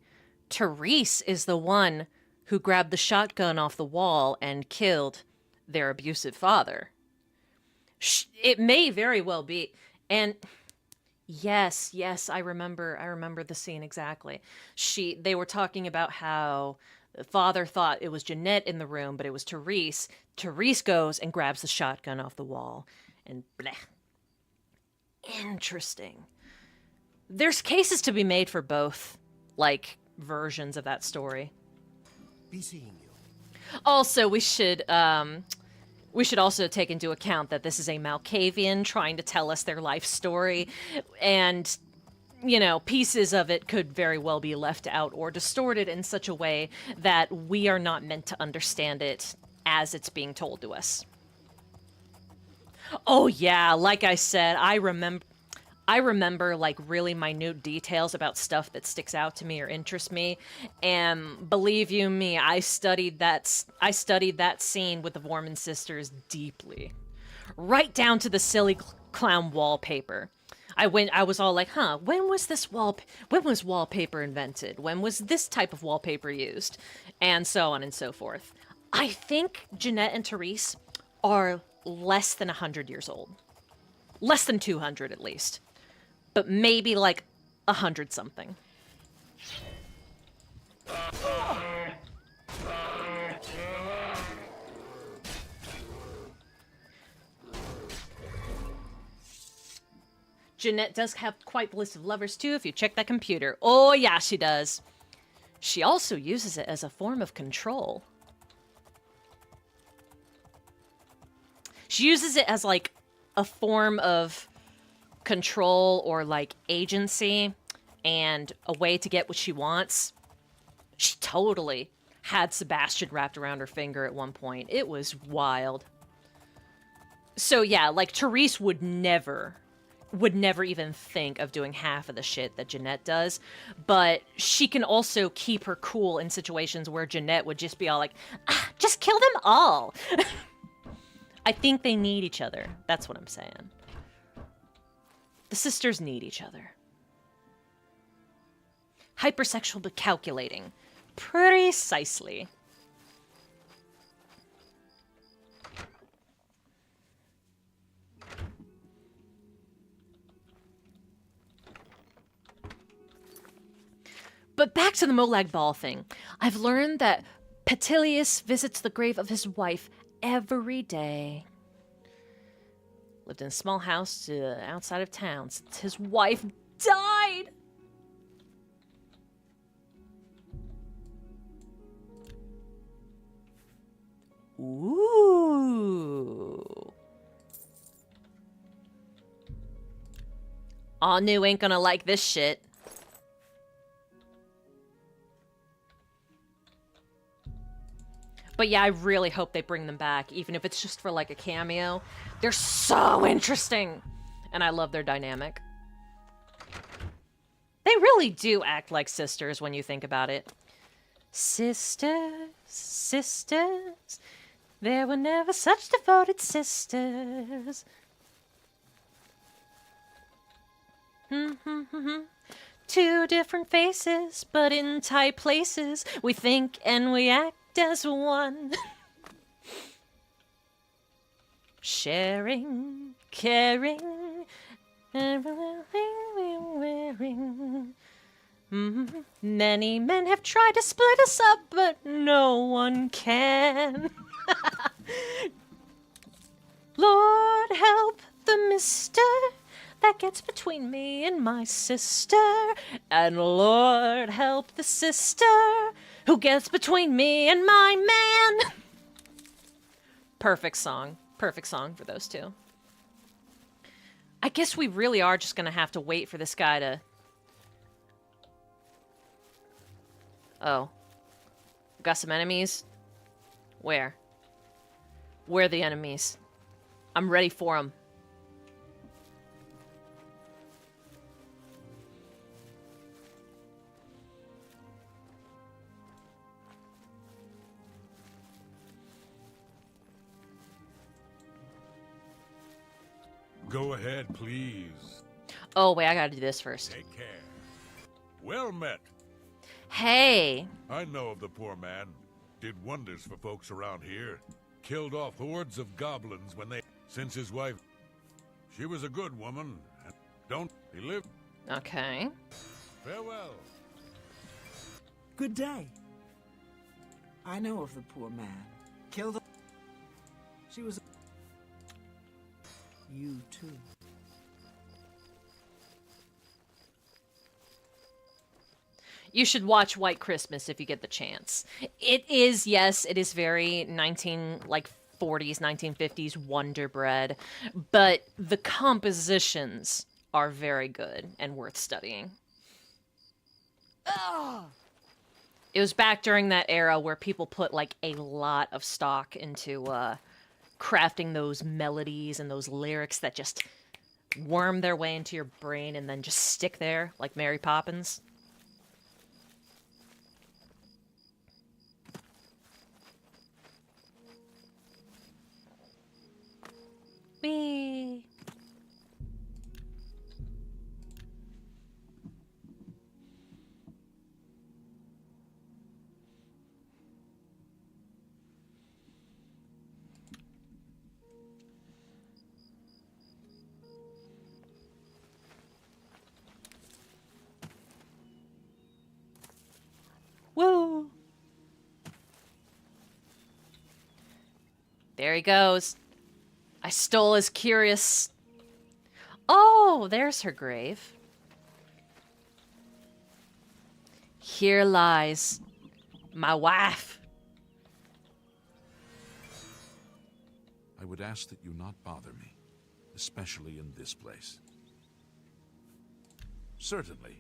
Therese is the one who grabbed the shotgun off the wall and killed their abusive father. It may very well be. And yes, I remember the scene exactly. They were talking about how the father thought it was Jeanette in the room, but it was Therese. Therese goes and grabs the shotgun off the wall. And bleh. Interesting. There's cases to be made for both, like, versions of that story. Be seeing you. Also, we should also take into account that this is a Malkavian trying to tell us their life story, and pieces of it could very well be left out or distorted in such a way that we are not meant to understand it as it's being told to us. Oh yeah, like I said, I remember like really minute details about stuff that sticks out to me or interests me, and believe you me, I studied that scene with the Vorman sisters deeply, right down to the silly clown wallpaper. I was all like, when was wallpaper invented? When was this type of wallpaper used? And so on and so forth. I think Jeanette and Therese are less than 100 years old. Less than 200 at least. But maybe like 100 something. Jeanette does have quite the list of lovers too, if you check that computer. Oh yeah, she does. She also uses it as a form of control. She uses it as like a form of control or like agency and a way to get what she wants. She totally had Sebastian wrapped around her finger at one point. It was wild. So yeah, like Therese would never even think of doing half of the shit that Jeanette does, but she can also keep her cool in situations where Jeanette would just be all like, just kill them all. I think they need each other. That's what I'm saying. The sisters need each other. Hypersexual but calculating. Precisely. But back to the Molag Bal thing. I've learned that Petilius visits the grave of his wife every day. Lived in a small house outside of town since his wife died. Ooh. Anu ain't gonna like this shit. But yeah, I really hope they bring them back, even if it's just for like a cameo. They're so interesting, and I love their dynamic. They really do act like sisters when you think about it. Sisters, sisters, there were never such devoted sisters. Two different faces, but in tight places. We think and we act as one. Sharing, caring, everything we're wearing. Many men have tried to split us up, but no one can. Lord help the mister that gets between me and my sister, and Lord help the sister who gets between me and my man. Perfect song. Perfect song for those two. I guess we really are just gonna have to wait for this guy to... Oh. Got some enemies? Where? Where are the enemies? I'm ready for them. Go ahead, please. Oh, wait, I gotta do this first. Take care. Well met. Hey! I know of the poor man. Did wonders for folks around here. Killed off hordes of goblins when they... Since his wife... She was a good woman. He lived... Okay. Farewell. Good day. I know of the poor man. Killed... She was... You too. You should watch White Christmas if you get the chance. It is, yes, it is very 40s, 1950s Wonder Bread, but the compositions are very good and worth studying. It was back during that era where people put, like, a lot of stock into, crafting those melodies and those lyrics that just worm their way into your brain and then just stick there, like Mary Poppins. Whee! Woo! There he goes. I stole his curious... Oh, there's her grave. Here lies my wife. I would ask that you not bother me, especially in this place. Certainly.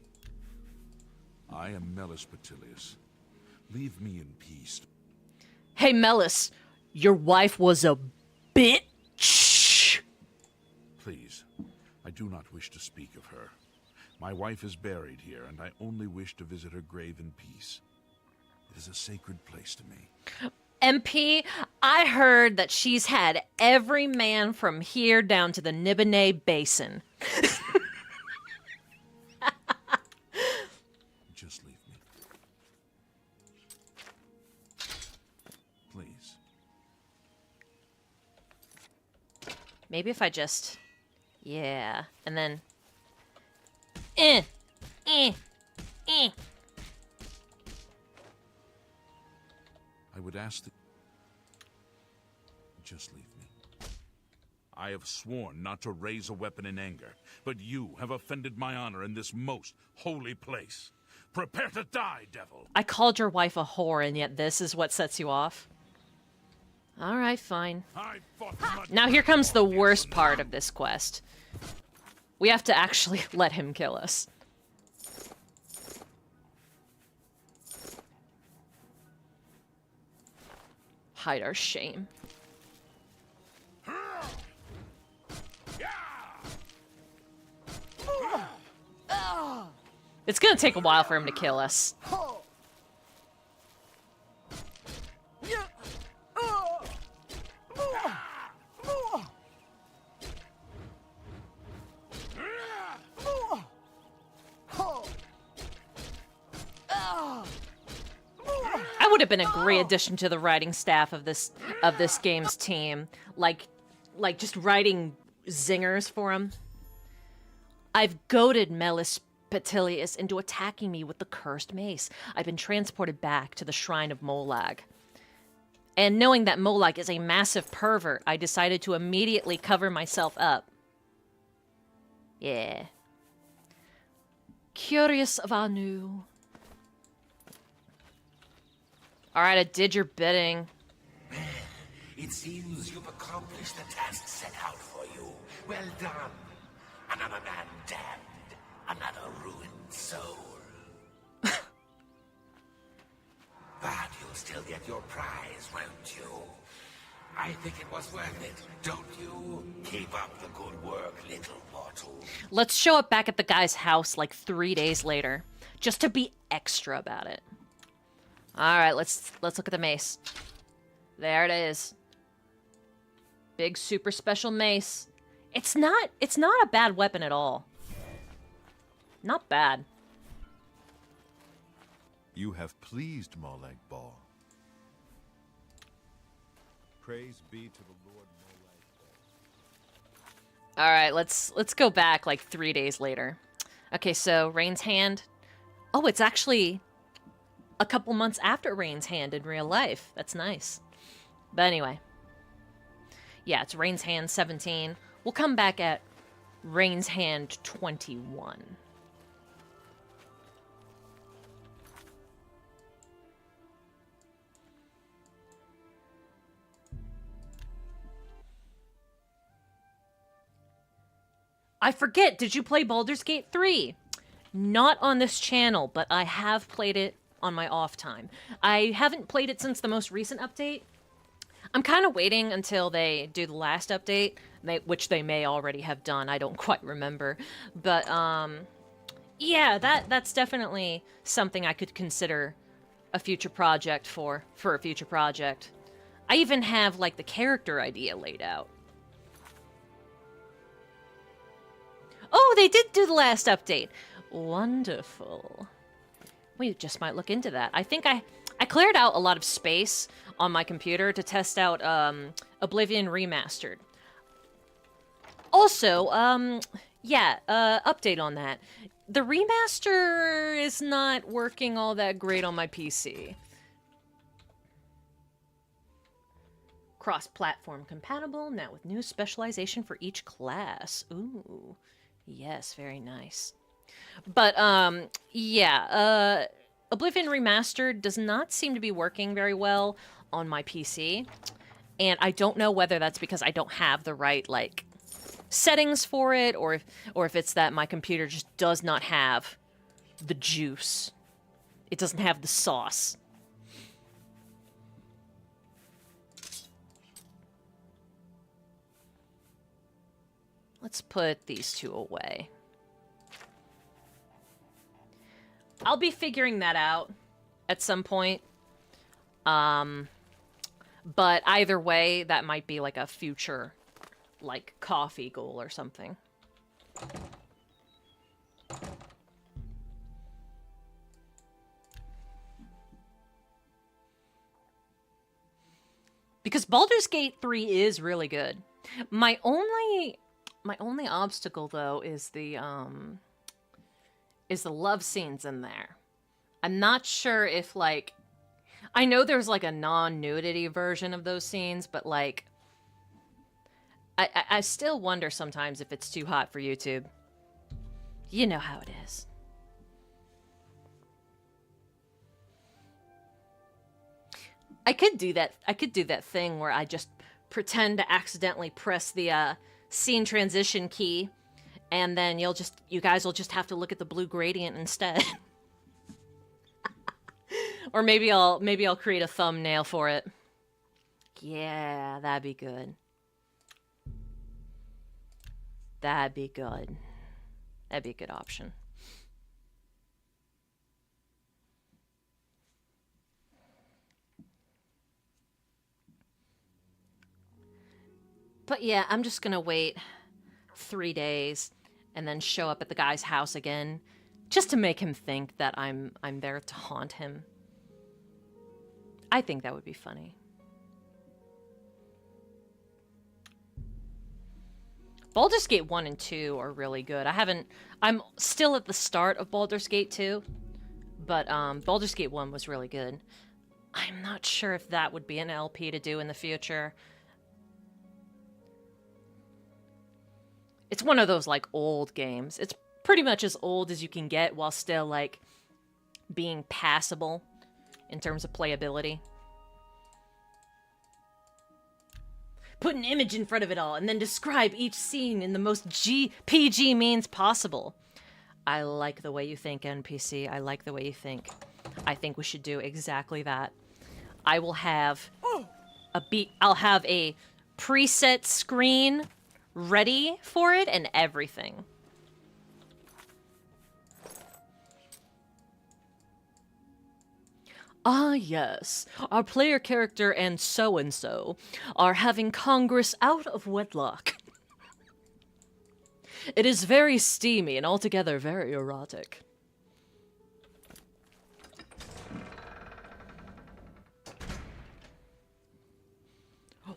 I am Mellus Petilius. Leave me in peace. Hey, Mellus, your wife was a bitch. Please, I do not wish to speak of her. My wife is buried here, and I only wish to visit her grave in peace. It is a sacred place to me. MP, I heard that she's had every man from here down to the Nibonay Basin. Just leave me. Please. Maybe if I just... Yeah, and then... I would ask that... Just leave me. I have sworn not to raise a weapon in anger, but you have offended my honor in this most holy place. Prepare to die, devil! I called your wife a whore, and yet this is what sets you off? Alright, fine. Now here comes the worst part of this quest. We have to actually let him kill us. Hide our shame. It's gonna take a while for him to kill us. I would have been a great addition to the writing staff of this game's team. Like just writing zingers for him. I've goaded Mellus Petilius into attacking me with the cursed mace. I've been transported back to the shrine of Molag. And knowing that Molag is a massive pervert, I decided to immediately cover myself up. Yeah. Curious of Anu. Alright, I did your bidding. It seems you've accomplished the task set out for you. Well done. Another man damned. Another ruined soul. But you'll still get your prize, won't you? I think it was worth it, don't you? Keep up the good work, little mortal. Let's show up back at the guy's house like 3 days later, just to be extra about it. All right, let's look at the mace. There it is. Big super special mace. It's not a bad weapon at all. Not bad. You have pleased Molag Bal. Praise be to the Lord Molag Bal. All right, let's go back like 3 days later. Okay, so Rain's Hand. Oh, it's actually a couple months after Rain's Hand in real life. That's nice. But anyway. Yeah, it's Rain's Hand 17. We'll come back at Rain's Hand 21. I forget, did you play Baldur's Gate 3? Not on this channel, but I have played it on my off time. I haven't played it since the most recent update. I'm kind of waiting until they do the last update, which they may already have done. I don't quite remember. But, yeah, that's definitely something I could consider a future project for a future project. I even have, like, the character idea laid out. Oh, they did do the last update. Wonderful. We just might look into that. I think I cleared out a lot of space on my computer to test out Oblivion Remastered. Also, yeah, update on that. The remaster is not working all that great on my PC. Cross-platform compatible, now with new specialization for each class. Ooh. Yes, very nice. But, yeah, Oblivion Remastered does not seem to be working very well on my PC. And I don't know whether that's because I don't have the right, like, settings for it, or if it's that my computer just does not have the juice. It doesn't have the sauce. Let's put these two away. I'll be figuring that out at some point. But either way, that might be like a future, like, coffee goal or something. Because Baldur's Gate 3 is really good. My only obstacle, though, is the love scenes in there. I'm not sure if, like... I know there's, like, a non-nudity version of those scenes, but, like... I still wonder sometimes if it's too hot for YouTube. You know how it is. I could do that thing where I just pretend to accidentally press the, scene transition key, and then you guys will just have to look at the blue gradient instead. Or maybe I'll create a thumbnail for it. Yeah, that'd be good. That'd be good. That'd be a good option. But yeah, I'm just gonna wait 3 days and then show up at the guy's house again, just to make him think that I'm there to haunt him. I think that would be funny. Baldur's Gate 1 and 2 are really good. I'm still at the start of Baldur's Gate 2, but Baldur's Gate 1 was really good. I'm not sure if that would be an LP to do in the future. It's one of those, like, old games. It's pretty much as old as you can get while still, like, being passable in terms of playability. put an image in front of it all, and then describe each scene in the most PG means possible. I like the way you think, NPC. I like the way you think. I think we should do exactly that. I will have I'll have a preset screen ready for it and everything. Ah, yes. Our player character and so are having Congress out of wedlock. It is very steamy and altogether very erotic.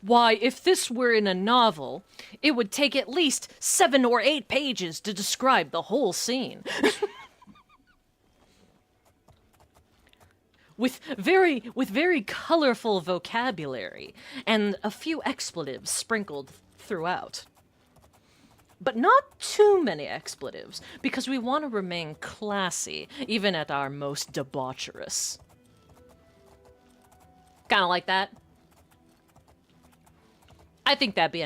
Why, if this were in a novel, it would take at least 7 or 8 pages to describe the whole scene. with very colorful vocabulary and a few expletives sprinkled throughout. But not too many expletives, because we want to remain classy, even at our most debaucherous. Kinda like that. I think that'd be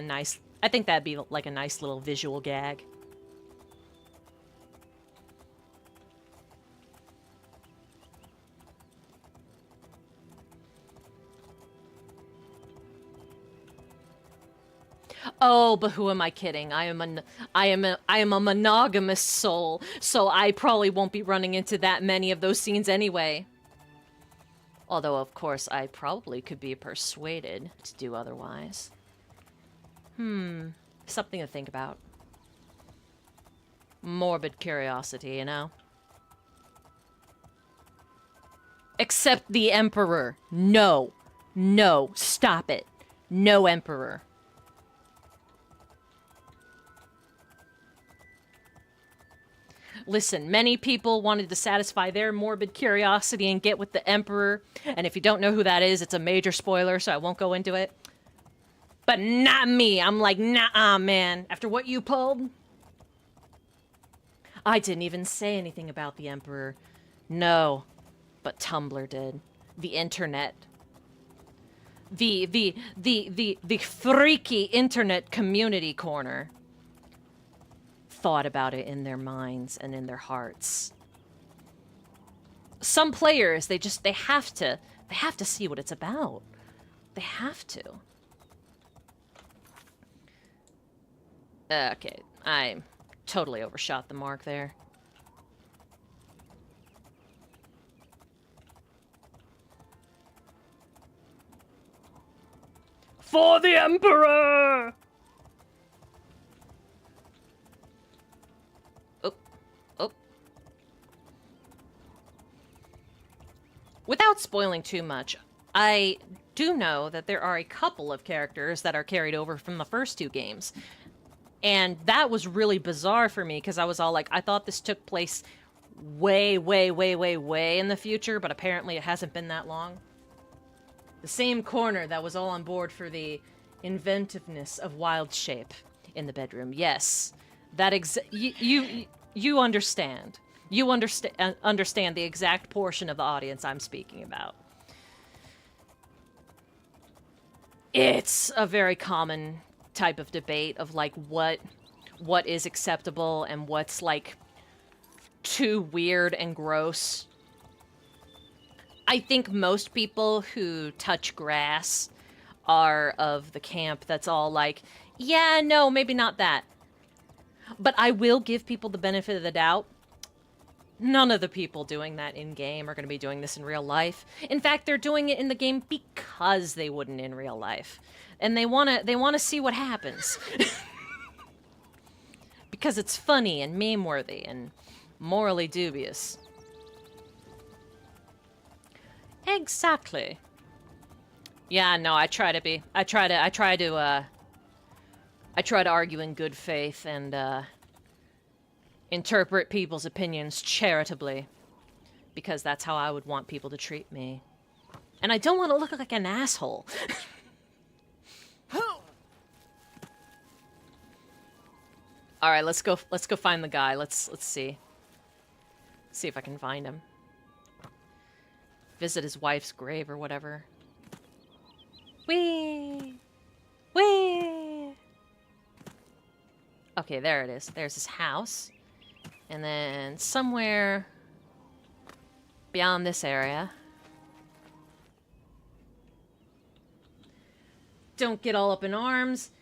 like a nice little visual gag. Oh, but who am I kidding? I am a monogamous soul, so I probably won't be running into that many of those scenes anyway. Although, of course, I probably could be persuaded to do otherwise. Something to think about. Morbid curiosity, you know? Except the Emperor. No. No. Stop it. No Emperor. Listen, many people wanted to satisfy their morbid curiosity and get with the Emperor. And if you don't know who that is, it's a major spoiler, so I won't go into it. But not me. I'm like, nah, man. After what you pulled, I didn't even say anything about the Emperor. No, but Tumblr did. The internet. The freaky internet community corner thought about it in their minds and in their hearts. Some players, they have to see what it's about. They have to. Okay, I totally overshot the mark there. For the Emperor! Oh. Without spoiling too much, I do know that there are a couple of characters that are carried over from the first 2 games. And that was really bizarre for me, because I was all like, I thought this took place way in the future, but apparently it hasn't been that long. The same corner that was all on board for the inventiveness of Wild Shape in the bedroom. Yes, that you understand. You understand the exact portion of the audience I'm speaking about. It's a very common type of debate of like what is acceptable and what's like too weird and gross. I think most people who touch grass are of the camp that's all like, yeah, no, maybe not that. But I will give people the benefit of the doubt. None of the people doing that in-game are going to be doing this in real life. In fact, they're doing it in the game because they wouldn't in real life. And they wanna see what happens. Because it's funny and meme-worthy and morally dubious. Exactly. Yeah, no, I try to argue in good faith and interpret people's opinions charitably, because that's how I would want people to treat me. And I don't want to look like an asshole. All right, let's go find the guy. Let's see. See if I can find him. Visit his wife's grave or whatever. Whee! Whee! Okay, there it is. There's his house. And then somewhere beyond this area. Don't get all up in arms.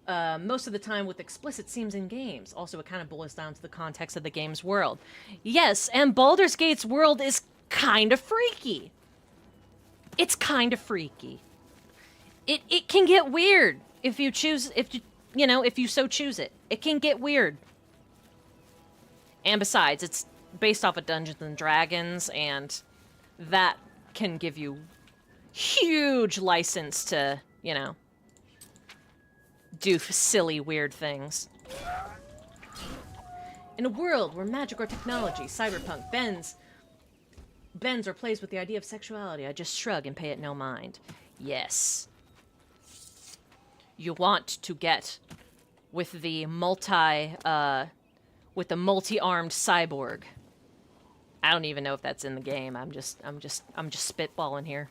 Most of the time with explicit scenes in games. Also, it kind of boils down to the context of the game's world. Yes, and Baldur's Gate's world is kind of freaky. It's kind of freaky. It can get weird if you choose, if you so choose it. It can get weird. And besides, it's based off of Dungeons and Dragons, and that can give you huge license to, do silly, weird things. In a world where magic or technology, cyberpunk, bends or plays with the idea of sexuality, I just shrug and pay it no mind. Yes. You want to get with the multi-armed cyborg. I don't even know if that's in the game. I'm just spitballing here.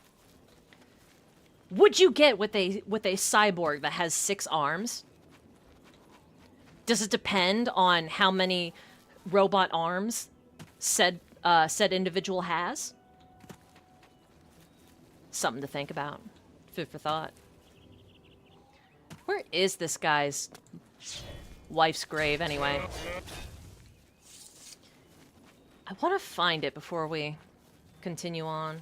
Would you get with a cyborg that has 6 arms? Does it depend on how many robot arms said individual has? Something to think about. Food for thought. Where is this guy's wife's grave, anyway? I want to find it before we continue on.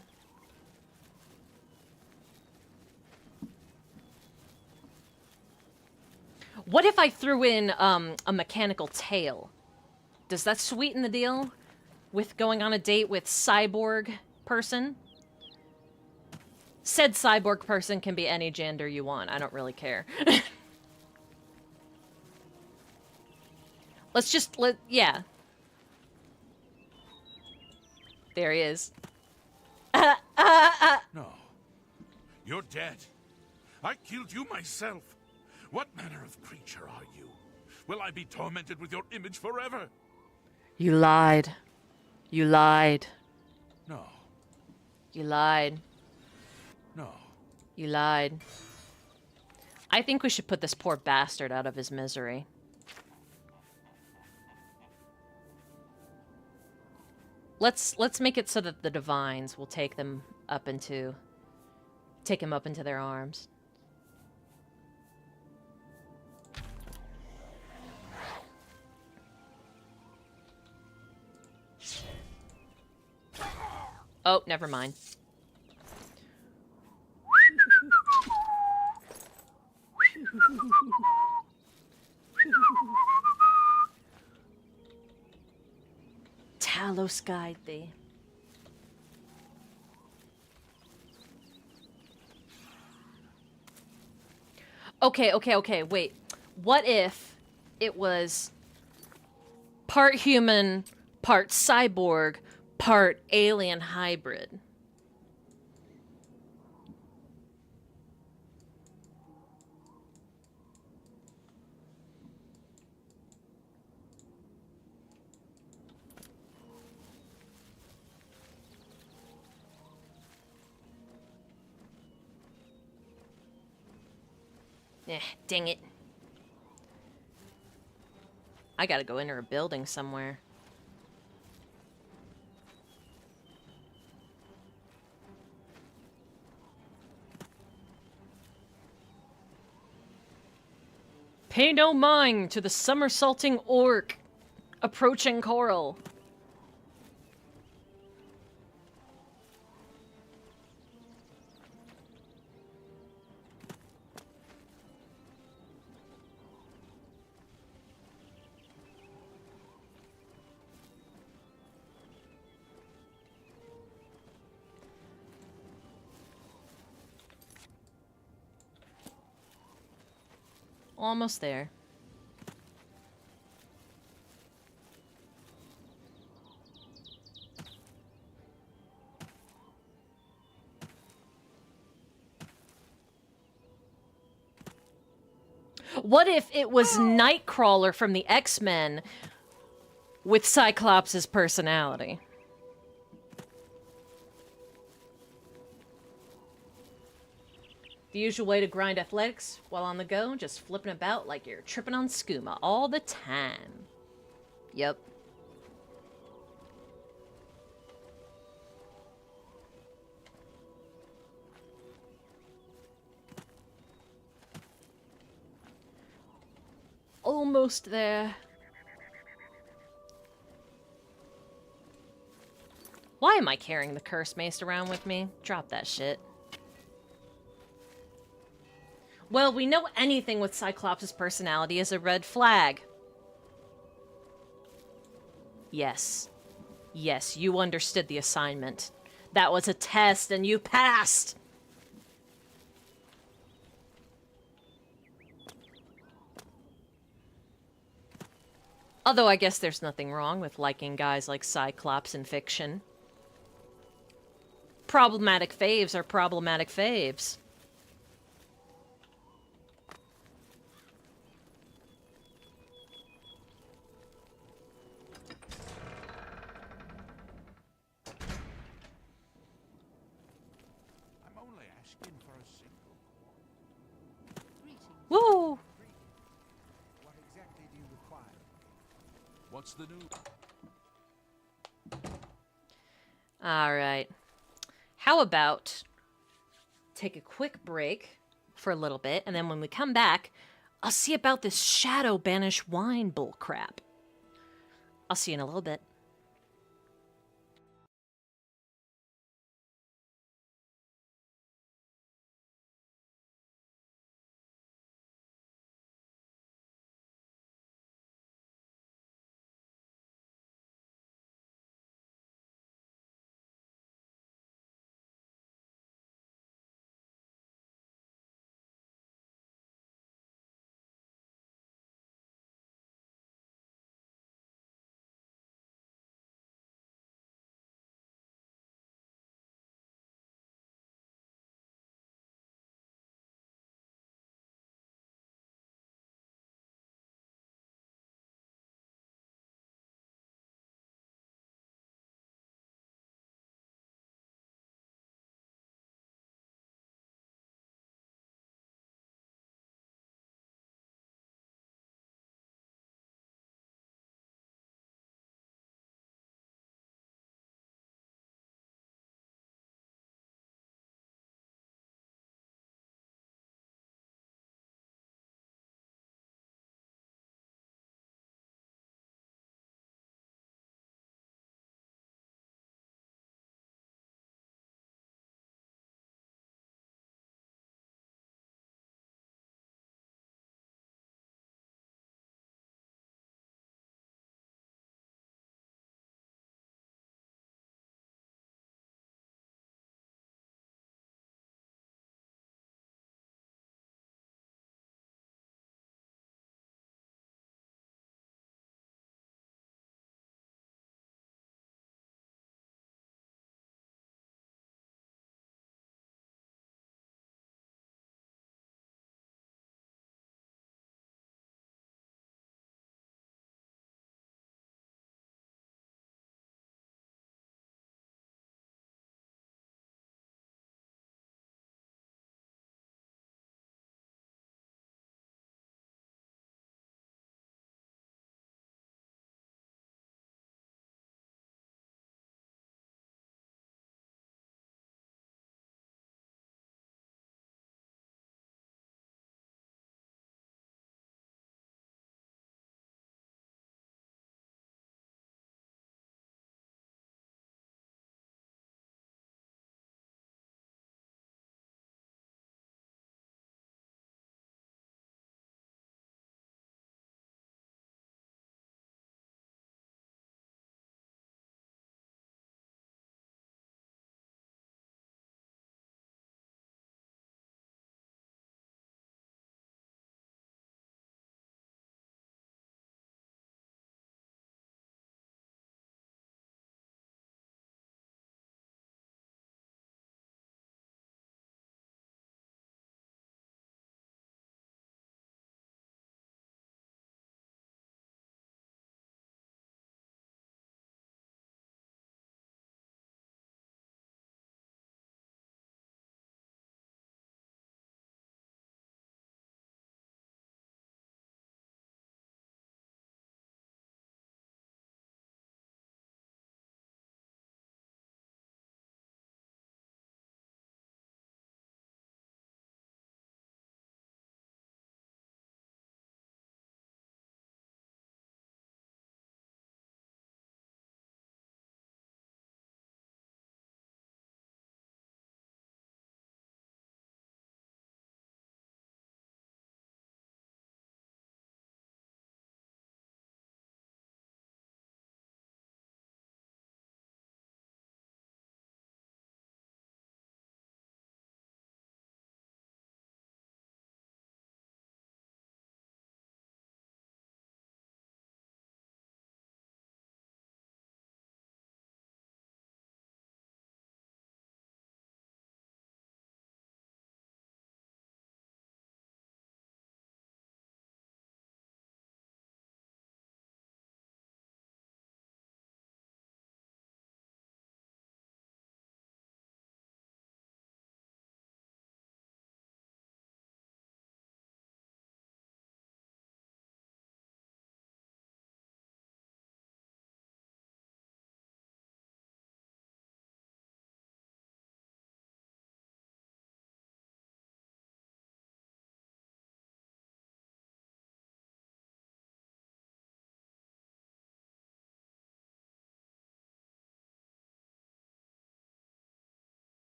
What if I threw in a mechanical tail? Does that sweeten the deal with going on a date with cyborg person? Said cyborg person can be any gender you want. I don't really care. Yeah. There he is. No. You're dead. I killed you myself. What manner of creature are you? Will I be tormented with your image forever? You lied. You lied. No. You lied. No. You lied. I think we should put this poor bastard out of his misery. Let's make it so that the divines will take him up into their arms. Oh, never mind. Talos guide thee. Okay, wait. What if it was part human, part cyborg, part alien hybrid? Dang it. I gotta go enter a building somewhere. Pay no mind to the somersaulting orc approaching Coral. Almost there. What if it was Nightcrawler from the X-Men with Cyclops' personality? The usual way to grind athletics while on the go, just flipping about like you're tripping on skooma all the time. Yep. Almost there. Why am I carrying the cursed mace around with me? Drop that shit. Well, we know anything with Cyclops' personality is a red flag. Yes. Yes, you understood the assignment. That was a test and you passed! Although I guess there's nothing wrong with liking guys like Cyclops in fiction. Problematic faves are problematic faves. I'm only asking for a single. Woo! What exactly do you require? What's the new? Alright. How about take a quick break for a little bit, and then when we come back, I'll see about this shadow banish wine bullcrap. I'll see you in a little bit.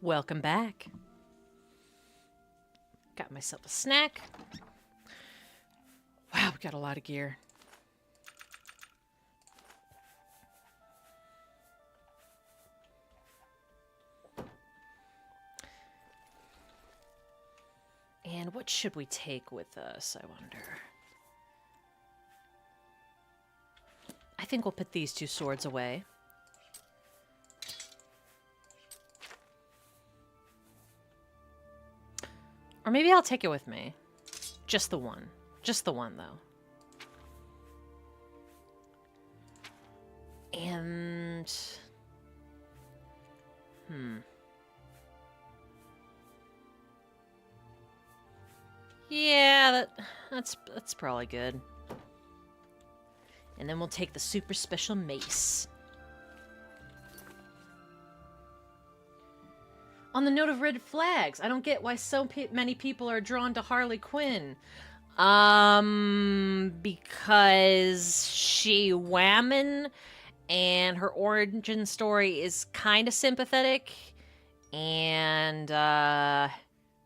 Welcome back. Got myself a snack. Wow, we got a lot of gear. And what should we take with us, I wonder? I think we'll put these two swords away. Or maybe I'll take it with me. Just the one. Just the one, though. And... Yeah, that's probably good. And then we'll take the super special mace. On the note of red flags, I don't get why so many people are drawn to Harley Quinn. Because she whammon, and her origin story is kind of sympathetic, and,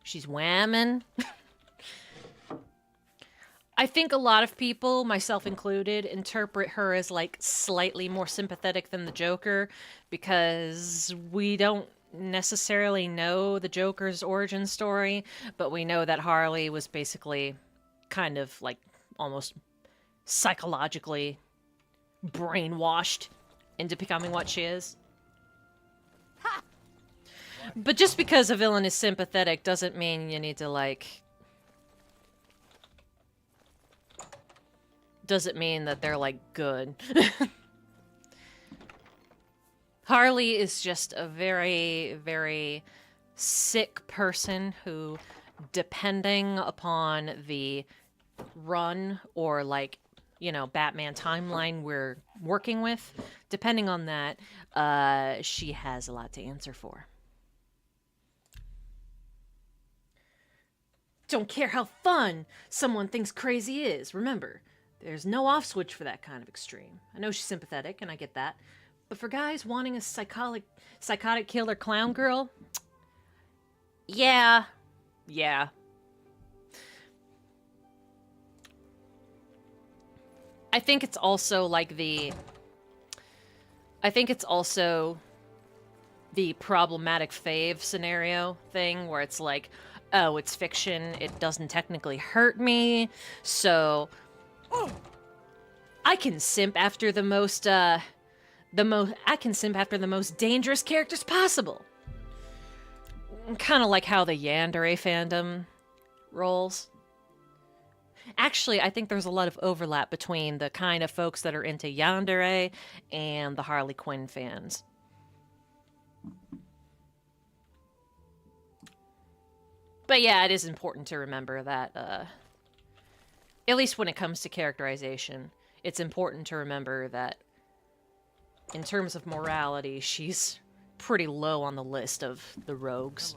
she's whammon. I think a lot of people, myself included, interpret her as, like, slightly more sympathetic than the Joker, because we don't necessarily know the Joker's origin story, but we know that Harley was basically kind of, like, almost psychologically brainwashed into becoming what she is. Ha! But just because a villain is sympathetic doesn't mean you need to, like... doesn't mean that they're, like, good. Harley is just a very, very sick person who, depending upon the run or, like, you know, Batman timeline we're working with, depending on that, she has a lot to answer for. Don't care how fun someone thinks crazy is. Remember, there's no off switch for that kind of extreme. I know she's sympathetic, and I get that. But for guys wanting a psychotic killer clown girl, yeah. I think it's also like the problematic fave scenario thing where it's like, oh, it's fiction, it doesn't technically hurt me, so I can simp after the most dangerous characters possible. Kind of like how the Yandere fandom rolls. Actually, I think there's a lot of overlap between the kind of folks that are into Yandere and the Harley Quinn fans. But yeah, it is important to remember that, at least when it comes to characterization, it's important to remember that in terms of morality, she's pretty low on the list of the rogues.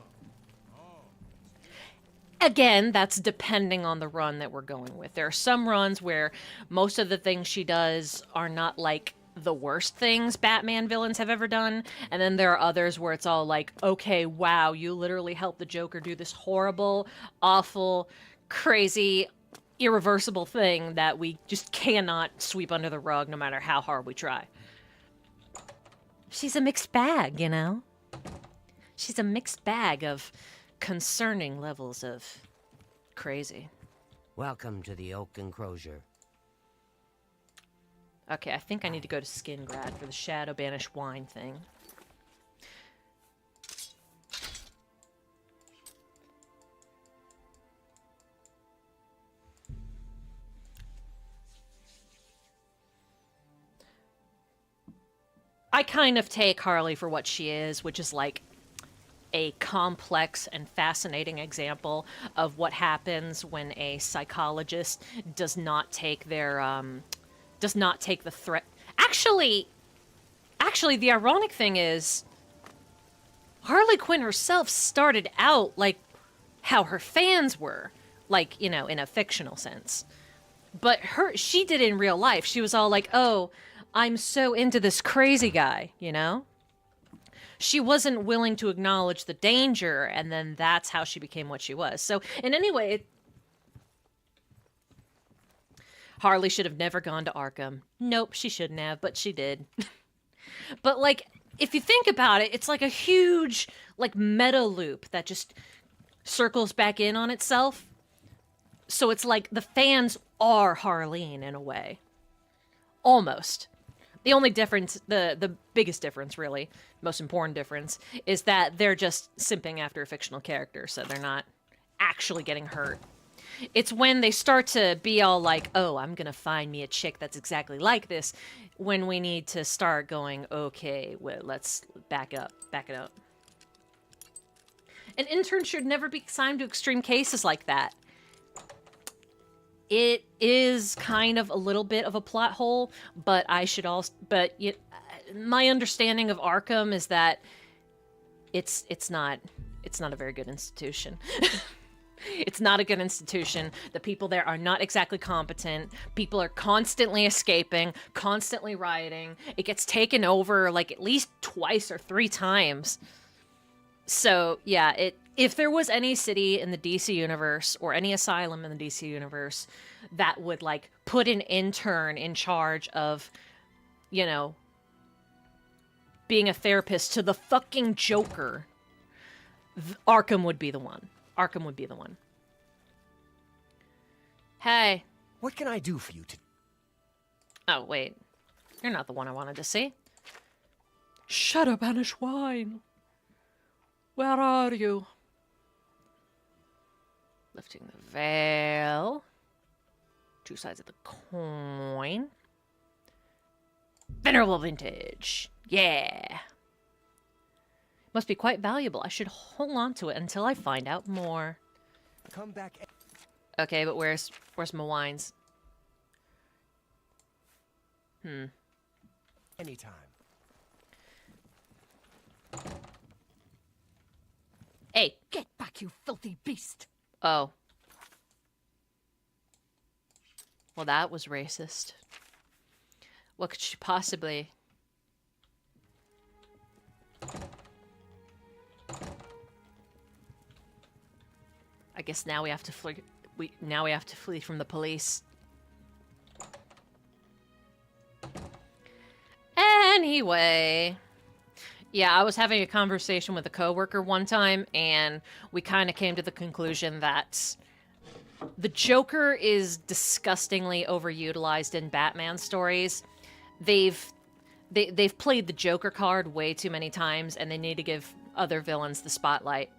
Again, that's depending on the run that we're going with. There are some runs where most of the things she does are not, like, the worst things Batman villains have ever done, and then there are others where it's all like, okay, wow, you literally helped the Joker do this horrible, awful, crazy, irreversible thing that we just cannot sweep under the rug no matter how hard we try. She's a mixed bag, you know? She's a mixed bag of concerning levels of crazy. Welcome to the Oak Enclosure. Okay, I think I need to go to Skingrad for the Shadow Banish wine thing. I kind of take Harley for what she is, which is like a complex and fascinating example of what happens when a psychologist does not take their, does not take the threat. Actually, the ironic thing is, Harley Quinn herself started out like how her fans were, like, you know, in a fictional sense. But she did it in real life. She was all like, oh, I'm so into this crazy guy, you know? She wasn't willing to acknowledge the danger, and then that's how she became what she was. So, in any way, Harley should have never gone to Arkham. Nope, she shouldn't have, but she did. But, like, if you think about it, it's like a huge, like, meta loop that just circles back in on itself. So it's like the fans are Harleen in a way. Almost. The only difference, the biggest difference, really, most important difference, is that they're just simping after a fictional character, so they're not actually getting hurt. It's when they start to be all like, oh, I'm gonna find me a chick that's exactly like this, when we need to start going, okay, well, let's back it up. An intern should never be assigned to extreme cases like that. It is kind of a little bit of a plot hole, but my understanding of Arkham is that it's not a very good institution. It's not a good institution. The people there are not exactly competent. People are constantly escaping, constantly rioting. It gets taken over like at least twice or 3 times. So, yeah, if there was any city in the DC universe or any asylum in the DC universe that would, like, put an intern in charge of, you know, being a therapist to the fucking Joker, Arkham would be the one. Arkham would be the one. Hey. What can I do for you to... Oh, wait. You're not the one I wanted to see. Shut up, Banish Wine. Where are you? Lifting the veil. 2 sides of the coin. Venerable vintage. Yeah. Must be quite valuable. I should hold on to it until I find out more. Come back... Okay, but where's my wines? Anytime. Hey. Get back, you filthy beast! Oh. Well, that was racist. What could she possibly... I guess now we have to flee. Now we have to flee from the police. Anyway, yeah, I was having a conversation with a coworker one time, and we kind of came to the conclusion that the Joker is disgustingly overutilized in Batman stories. They've played the Joker card way too many times, and they need to give other villains the spotlight.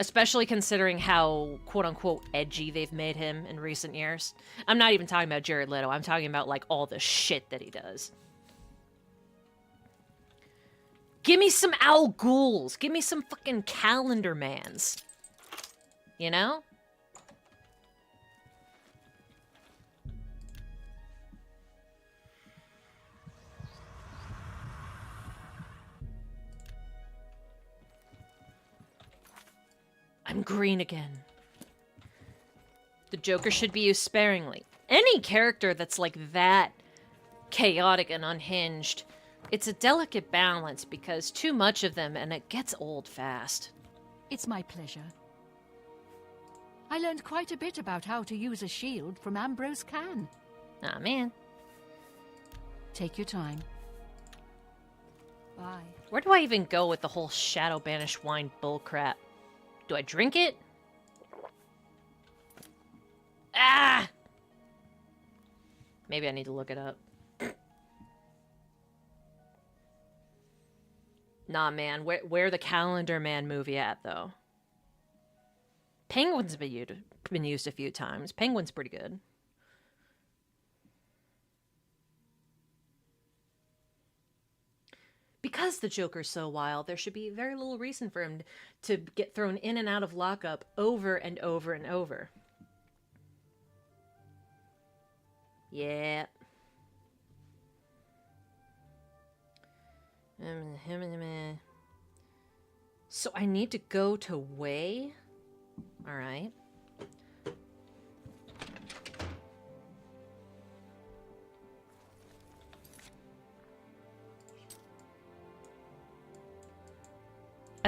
Especially considering how, quote-unquote, edgy they've made him in recent years. I'm not even talking about Jared Leto. I'm talking about, like, all the shit that he does. Give me some Al Ghouls. Give me some fucking Calendar Mans. You know? I'm green again. The Joker should be used sparingly. Any character that's like that chaotic and unhinged, it's a delicate balance because too much of them and it gets old fast. It's my pleasure. I learned quite a bit about how to use a shield from Ambrose Khan. Aw, man. Take your time. Bye. Where do I even go with the whole Shadow Banished Wine bullcrap? Do I drink it? Ah! Maybe I need to look it up. Nah, man. Where the Calendar Man movie at, though? Penguin's been used a few times. Penguin's pretty good. Because the Joker's so wild, there should be very little reason for him to get thrown in and out of lockup over and over and over. Yeah. So I need to go to Way? Alright.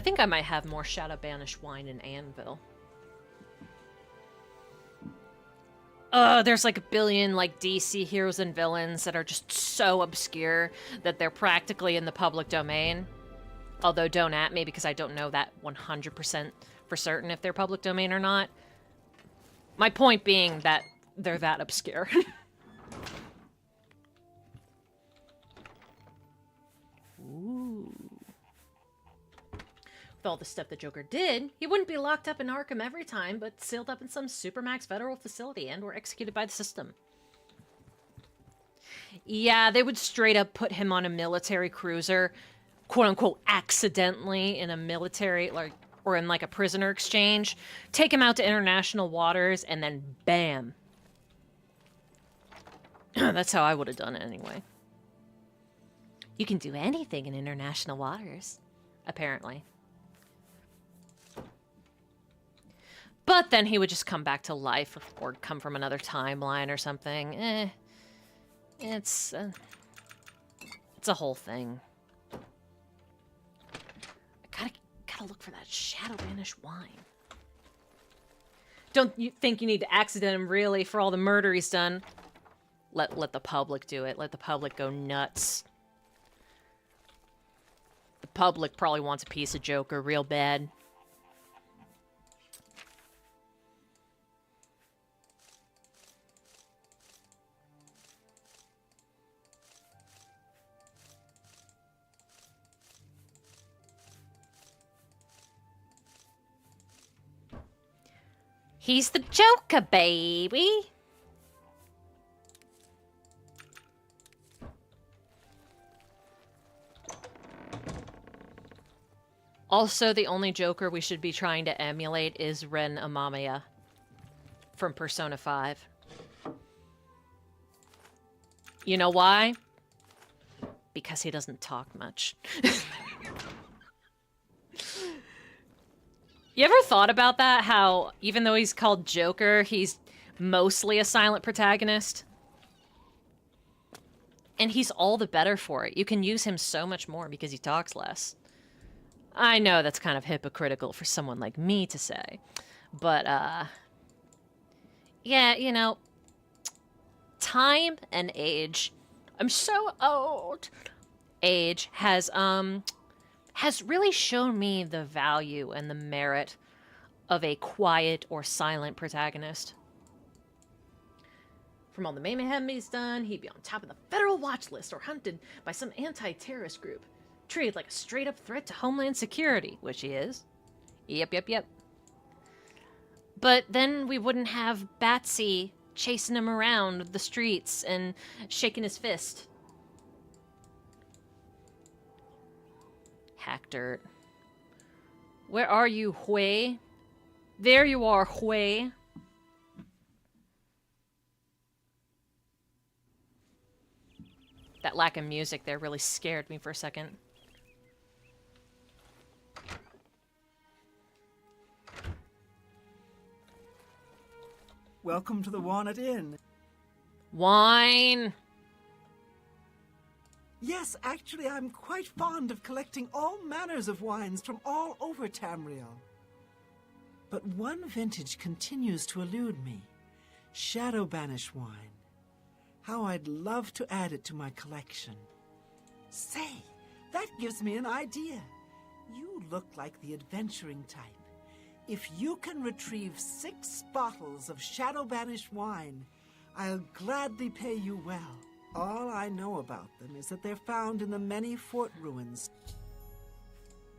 I think I might have more Shadow Banished wine in Anvil. There's like a billion like DC heroes and villains that are just so obscure that they're practically in the public domain. Although don't at me because I don't know that 100% for certain if they're public domain or not. My point being that they're that obscure. Ooh. With all the stuff the Joker did, he wouldn't be locked up in Arkham every time, but sealed up in some supermax federal facility and or executed by the system. Yeah, they would straight up put him on a military cruiser, quote-unquote accidentally in a military, like, or in like a prisoner exchange, take him out to international waters, and then bam. That's how I would have done it anyway. You can do anything in international waters, apparently. But then he would just come back to life or come from another timeline or something. It's a whole thing. I gotta look for that Shadow Banished wine. Don't you think you need to accident him, really, for all the murder he's done? Let the public do it. Let the public go nuts. The public probably wants a piece of Joker real bad. He's the Joker, baby! Also, the only Joker we should be trying to emulate is Ren Amamiya from Persona 5. You know why? Because he doesn't talk much. You ever thought about that? How, even though he's called Joker, he's mostly a silent protagonist? And he's all the better for it. You can use him so much more because he talks less. I know that's kind of hypocritical for someone like me to say. But, yeah, you know, time and age. I'm so old. Age has really shown me the value and the merit of a quiet or silent protagonist. From all the mayhem he's done, he'd be on top of the federal watch list or hunted by some anti-terrorist group. Treated like a straight-up threat to Homeland Security, which he is. Yep. But then we wouldn't have Batsy chasing him around the streets and shaking his fist. Hack dirt. Where are you, Hui? There you are, Hui. That lack of music there really scared me for a second. Welcome to the Walnut Inn. Wine! Yes, actually, I'm quite fond of collecting all manners of wines from all over Tamriel. But one vintage continues to elude me. Shadow Banished wine. How I'd love to add it to my collection. Say, that gives me an idea. You look like the adventuring type. If you can retrieve 6 bottles of Shadow Banished wine, I'll gladly pay you well. All I know about them is that they're found in the many fort ruins.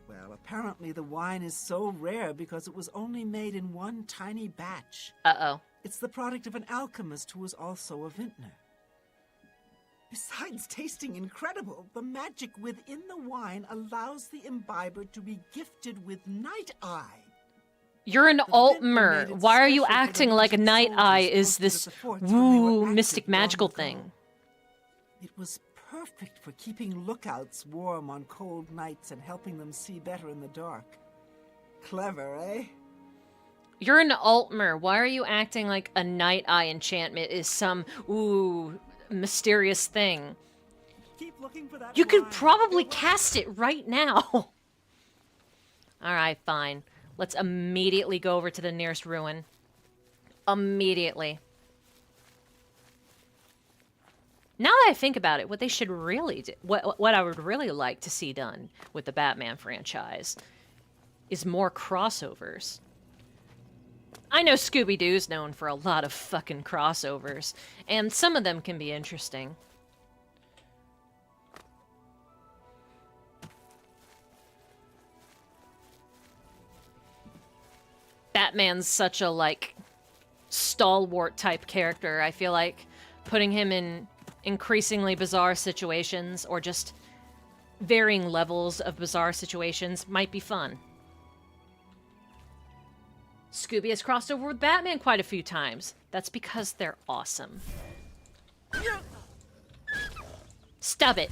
Well, apparently the wine is so rare because it was only made in one tiny batch. Uh-oh. It's the product of an alchemist who was also a vintner. Besides tasting incredible, the magic within the wine allows the imbiber to be gifted with Night Eye. You're an Altmer. Why are you acting like a Night Eye is this woo mystic magical thing? It was perfect for keeping lookouts warm on cold nights and helping them see better in the dark. Clever, eh? You're an Altmer. Why are you acting like a Night Eye enchantment is some, ooh, mysterious thing? Keep looking for that You could wine. probably cast it right now. Alright, fine. Let's immediately go over to the nearest ruin. Immediately. Now that I think about it, what they should really do, what I would really like to see done with the Batman franchise is more crossovers. I know Scooby-Doo's known for a lot of fucking crossovers, and some of them can be interesting. Batman's such a, like, stalwart type character. I feel like putting him in increasingly bizarre situations, or just varying levels of bizarre situations, might be fun. Scooby has crossed over with Batman quite a few times. That's because they're awesome. Stub it!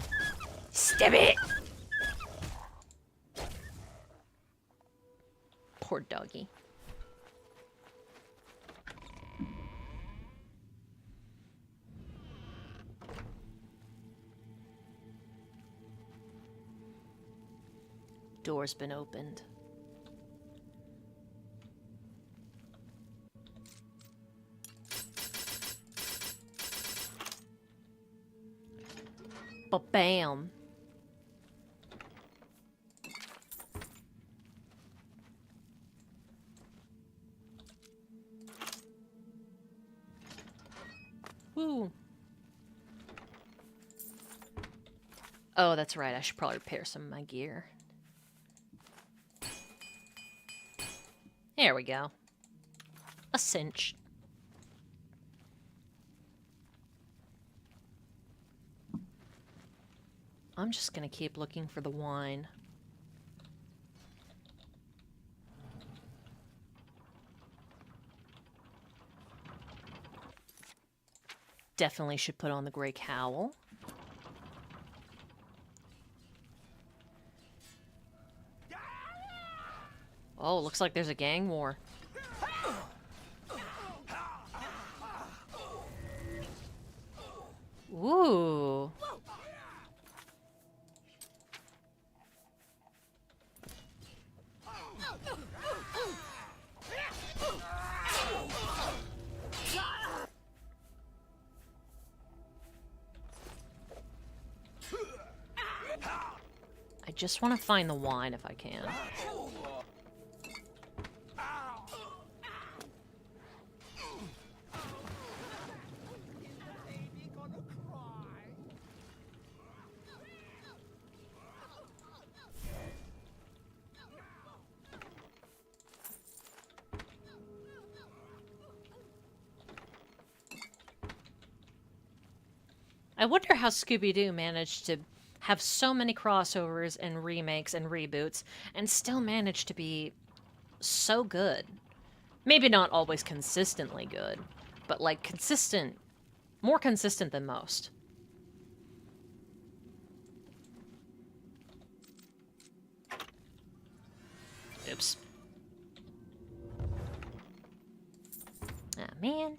Stub it! Poor doggy. Door's been opened. Ba-bam. Woo. Oh, that's right. I should probably repair some of my gear. There we go. A cinch. I'm just gonna keep looking for the wine. Definitely should put on the gray cowl. Oh, looks like there's a gang war. Ooh. I just want to find the wine if I can. I wonder how Scooby-Doo managed to have so many crossovers and remakes and reboots and still manage to be so good. Maybe not always consistently good, but like consistent, more consistent than most. Oops. Ah, man.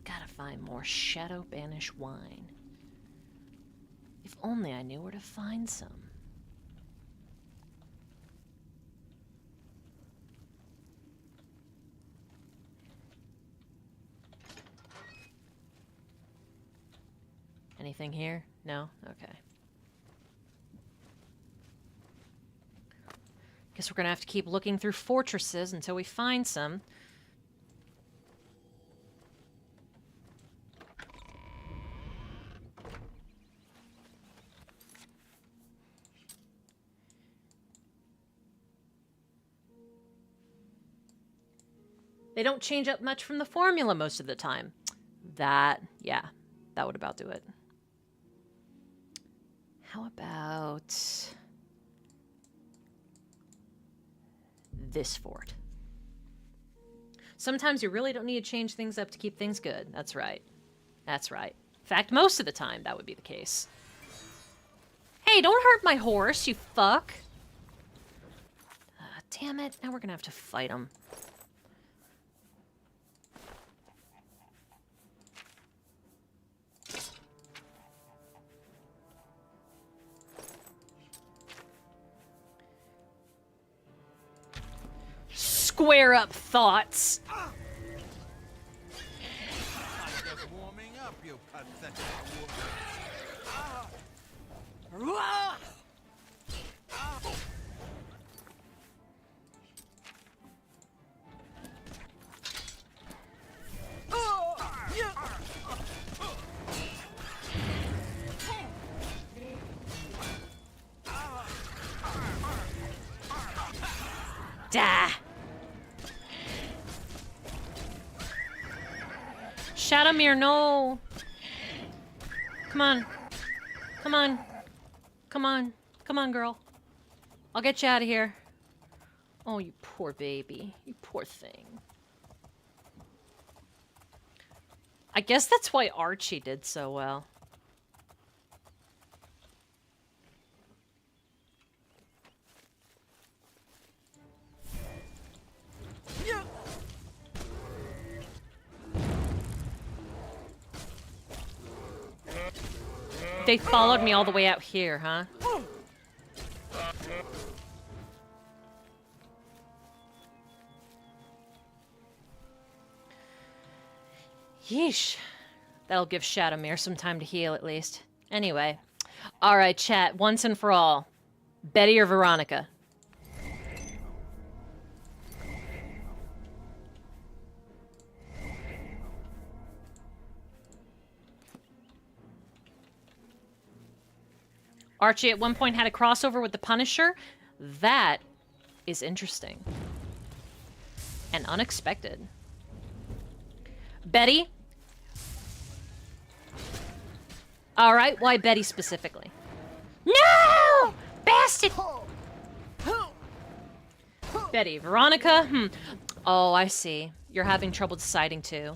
Gotta find more Shadow Banish wine. If only I knew where to find some. Anything here? No? Okay. Guess we're gonna have to keep looking through fortresses until we find some. They don't change up much from the formula most of the time. That would about do it. How about this fort? Sometimes you really don't need to change things up to keep things good. That's right. That's right. In fact, most of the time, that would be the case. Hey, don't hurt my horse, you fuck! Damn it, now we're gonna have to fight him. square up thoughts. Just warming up, you pathetic Da. Shadowmere, no. Come on. Come on. Come on. Come on, girl. I'll get you out of here. Oh, you poor baby. You poor thing. I guess that's why Archie did so well. They followed me all the way out here, huh? Yeesh. That'll give Shadowmere some time to heal, at least. Anyway. Alright, chat. Once and for all. Betty or Veronica? Archie at one point had a crossover with the Punisher. That is interesting. And unexpected. Betty? Alright, why Betty specifically? No! Bastard! Betty. Veronica? Oh, I see. You're having trouble deciding too.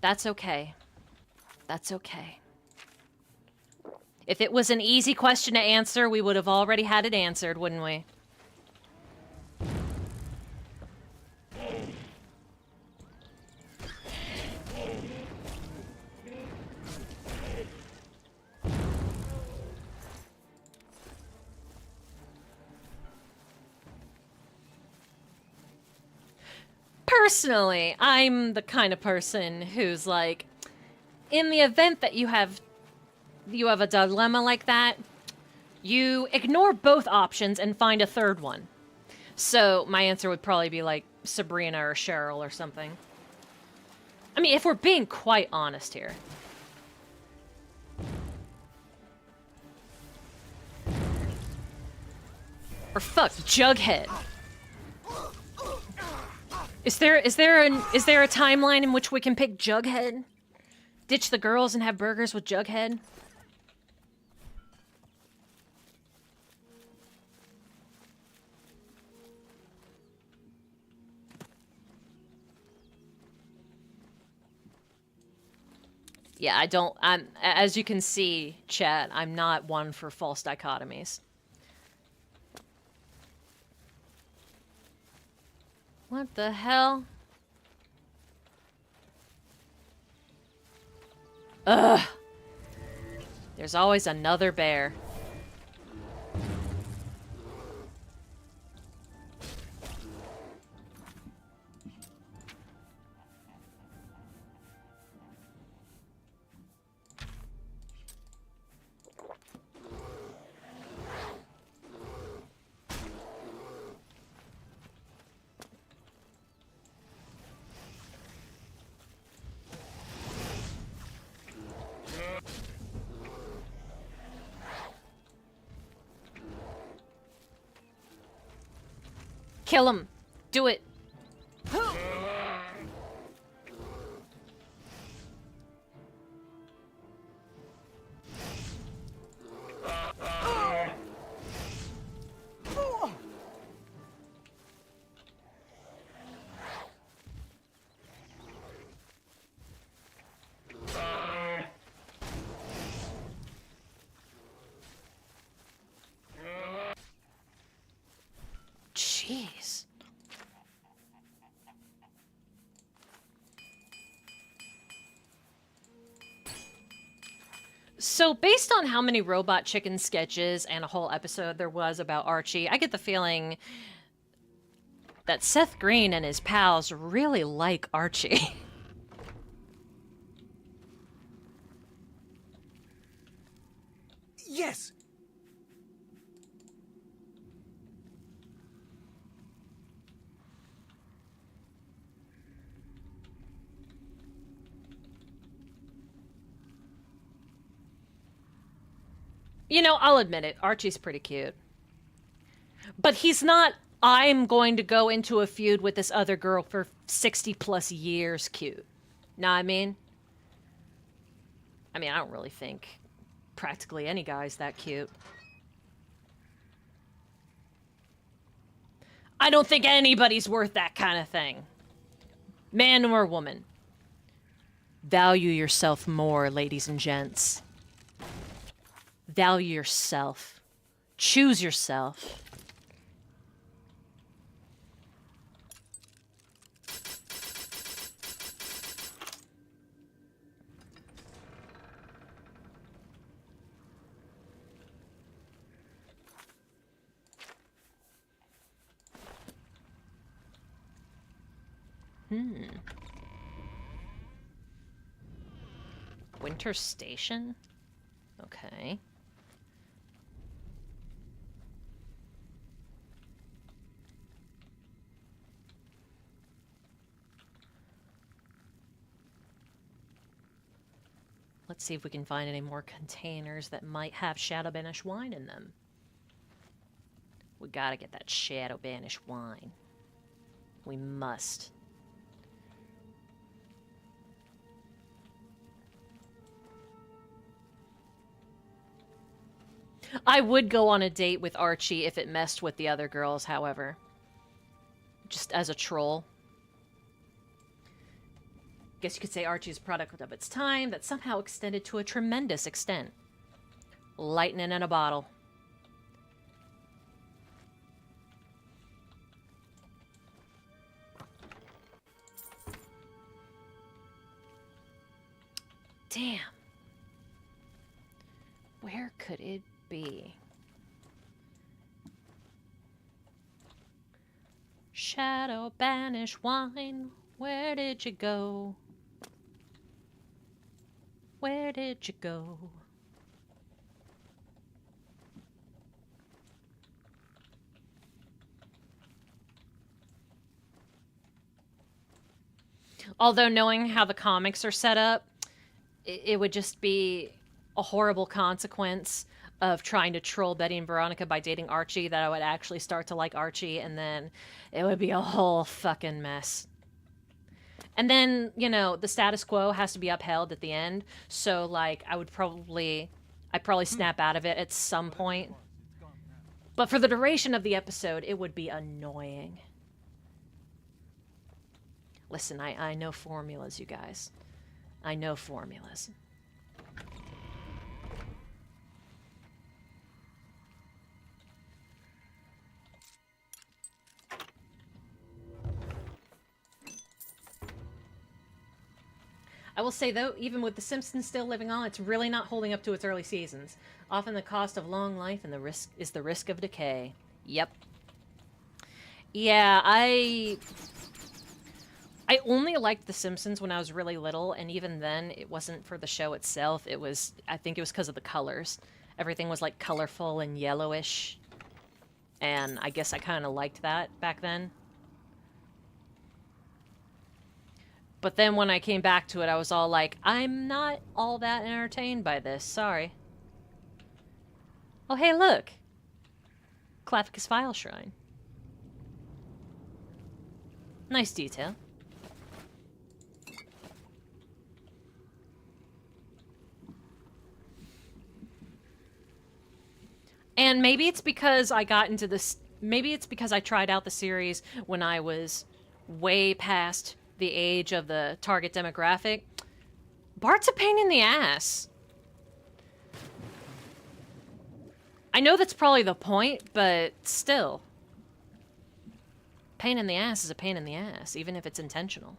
That's okay. That's okay. If it was an easy question to answer, we would have already had it answered, wouldn't we? Personally, I'm the kind of person who's like, in the event that you have a dilemma like that, you ignore both options and find a third one. So my answer would probably be like Sabrina or Cheryl or something. I mean, if we're being quite honest here. Or fuck, Jughead. Is there a timeline in which we can pick Jughead? Ditch the girls and have burgers with Jughead? Yeah, as you can see, chat, I'm not one for false dichotomies. What the hell? Ugh. There's always another bear. Kill him. Do it. Jeez. So based on how many Robot Chicken sketches and a whole episode there was about Archie, I get the feeling that Seth Green and his pals really like Archie. Yes! You know, I'll admit it, Archie's pretty cute. But he's not, I'm going to go into a feud with this other girl for 60 plus years cute. Know what I mean? I don't really think practically any guy's that cute. I don't think anybody's worth that kind of thing. Man or woman. Value yourself more, ladies and gents. Value yourself. Choose yourself. Winter Station? Okay. Let's see if we can find any more containers that might have Shadow Banished wine in them. We gotta get that Shadow Banished wine. We must. I would go on a date with Archie if it messed with the other girls, however. Just as a troll. Guess you could say Archie's a product of its time that somehow extended to a tremendous extent. Lightning in a bottle. Damn. Where could it be? Shadow Banished wine, where did you go? Where did you go? Although knowing how the comics are set up, it would just be a horrible consequence of trying to troll Betty and Veronica by dating Archie that I would actually start to like Archie, and then it would be a whole fucking mess. And then, you know, the status quo has to be upheld at the end, so, like, I'd probably snap out of it at some point. But for the duration of the episode, it would be annoying. Listen, I know formulas, you guys. I know formulas. I will say, though, even with The Simpsons still living on, it's really not holding up to its early seasons. Often the cost of long life and the risk of decay. Yep. Yeah, I only liked The Simpsons when I was really little, and even then, it wasn't for the show itself. I think it was because of the colors. Everything was, like, colorful and yellowish. And I guess I kind of liked that back then. But then when I came back to it, I was all like, I'm not all that entertained by this. Sorry. Oh, hey, look. Clavicus File Shrine. Nice detail. And maybe it's because I got into this... Maybe it's because I tried out the series when I was way past the age of the target demographic. Bart's a pain in the ass. I know that's probably the point, but still. Pain in the ass is a pain in the ass, even if it's intentional.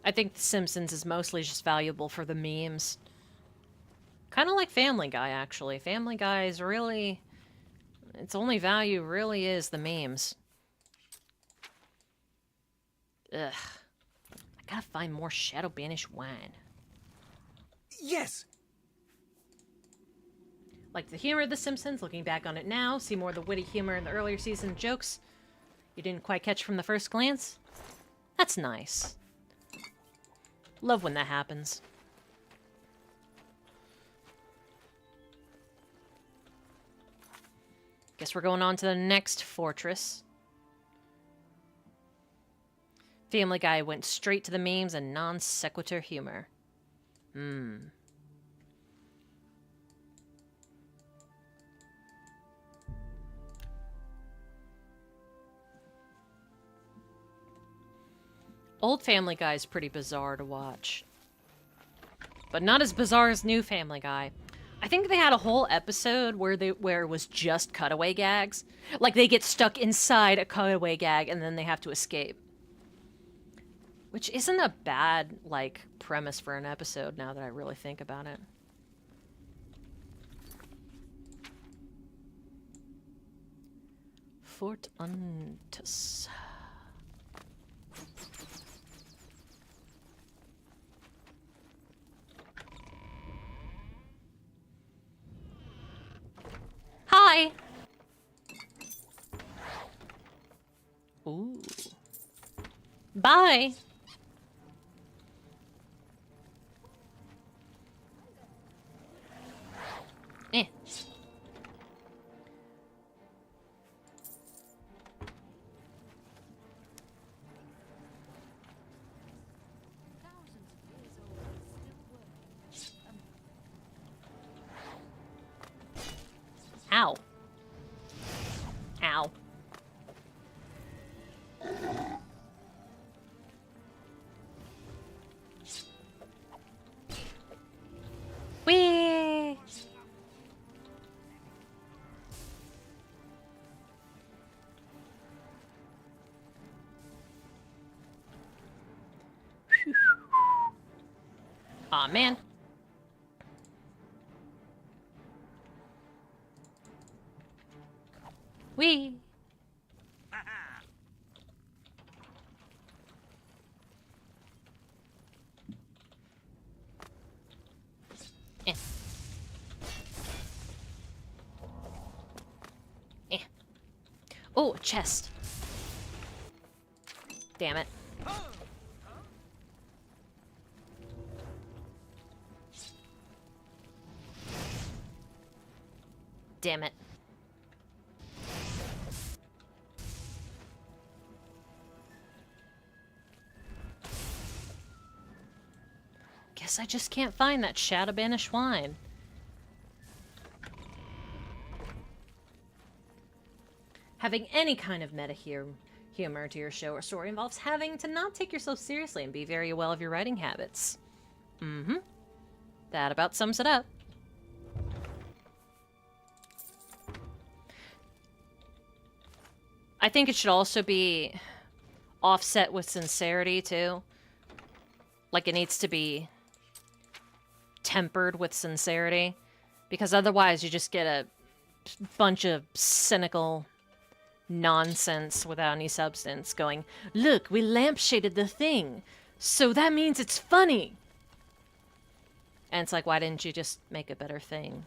I think The Simpsons is mostly just valuable for the memes. Kind of like Family Guy, actually. Family Guy is really... its only value really is the memes. Ugh. I gotta find more Shadow Banished wine. Yes! Like the humor of The Simpsons, looking back on it now, see more of the witty humor in the earlier season jokes you didn't quite catch from the first glance. That's nice. Love when that happens. Guess we're going on to the next fortress. Family Guy went straight to the memes and non sequitur humor. Old Family Guy is pretty bizarre to watch. But not as bizarre as new Family Guy. I think they had a whole episode where it was just cutaway gags. Like they get stuck inside a cutaway gag and then they have to escape. Which isn't a bad, like, premise for an episode now that I really think about it. Fort Untus. Hi! Ooh. Bye! Eh. Ow. Ow. Whee! Aw, man. Whee! Eh. Eh. Oh, a chest. Damn it. Damn it. Guess I just can't find that Shadow Banished wine. Having any kind of meta humor to your show or story involves having to not take yourself seriously and be very aware of your writing habits. Mm-hmm. That about sums it up. I think it should also be offset with sincerity, too. Like, it needs to be tempered with sincerity. Because otherwise you just get a bunch of cynical nonsense without any substance going, look, we lampshaded the thing, so that means it's funny. And it's like, why didn't you just make a better thing?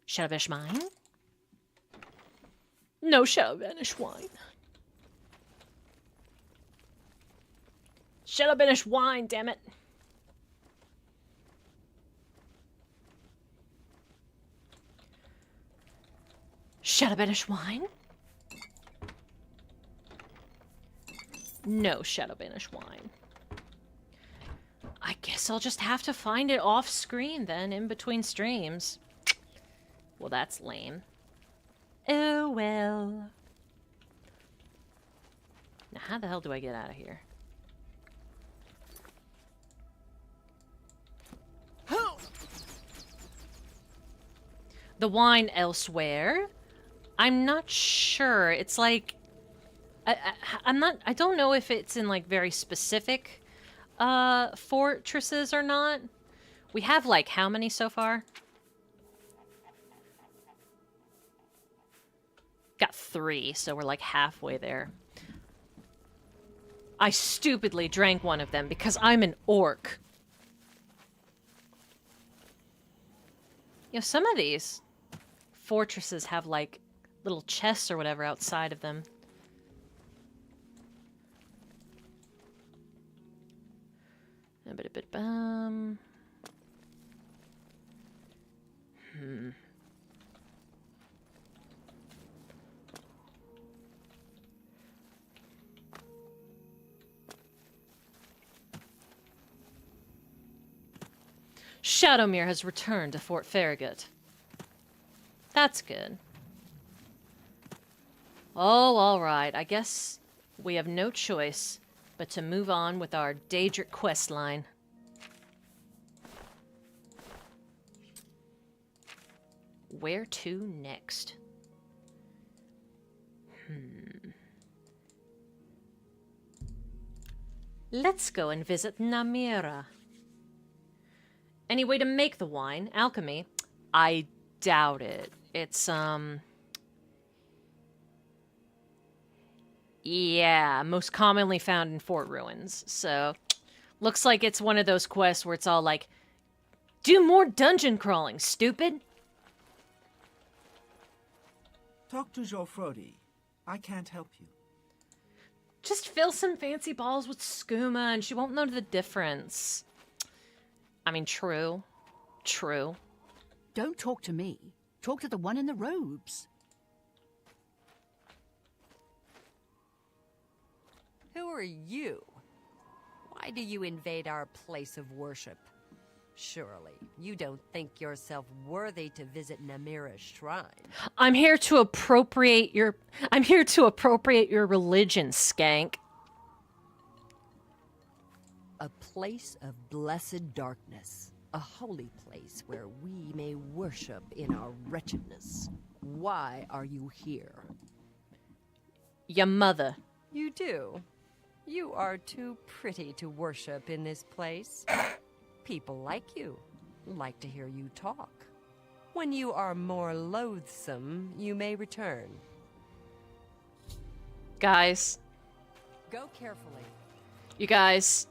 Shadow Banished wine? No Shadow Banished wine. Shadow Banished wine, damn it. Shadow Banished wine? No Shadow Banished wine. I guess I'll just have to find it off screen then, in between streams. Well, that's lame. Oh, well. Now, how the hell do I get out of here? the wine elsewhere. I'm not sure. It's like I don't know if it's in like very specific fortresses or not. We have like how many so far? Got 3, so we're like halfway there. I stupidly drank one of them because I'm an orc. You know, some of these fortresses have like little chests or whatever outside of them. Shadowmere has returned to Fort Farragut. That's good. Oh, alright. I guess we have no choice but to move on with our Daedric quest line. Where to next? Let's go and visit Namira. Any way to make the wine? Alchemy? I doubt it. It's, yeah, most commonly found in fort ruins. So, looks like it's one of those quests where it's all like, do more dungeon crawling, stupid! Talk to Jofrodi. I can't help you. Just fill some fancy balls with skooma and she won't know the difference. I mean, true. True. Don't talk to me. Talk to the one in the robes. Who are you? Why do you invade our place of worship? Surely, you don't think yourself worthy to visit Namira's shrine. I'm here to appropriate your religion, skank. A place of blessed darkness. A holy place where we may worship in our wretchedness. Why are you here? Your mother. You do. You are too pretty to worship in this place. People like you, like to hear you talk. When you are more loathsome, you may return. Guys. Go carefully. You guys.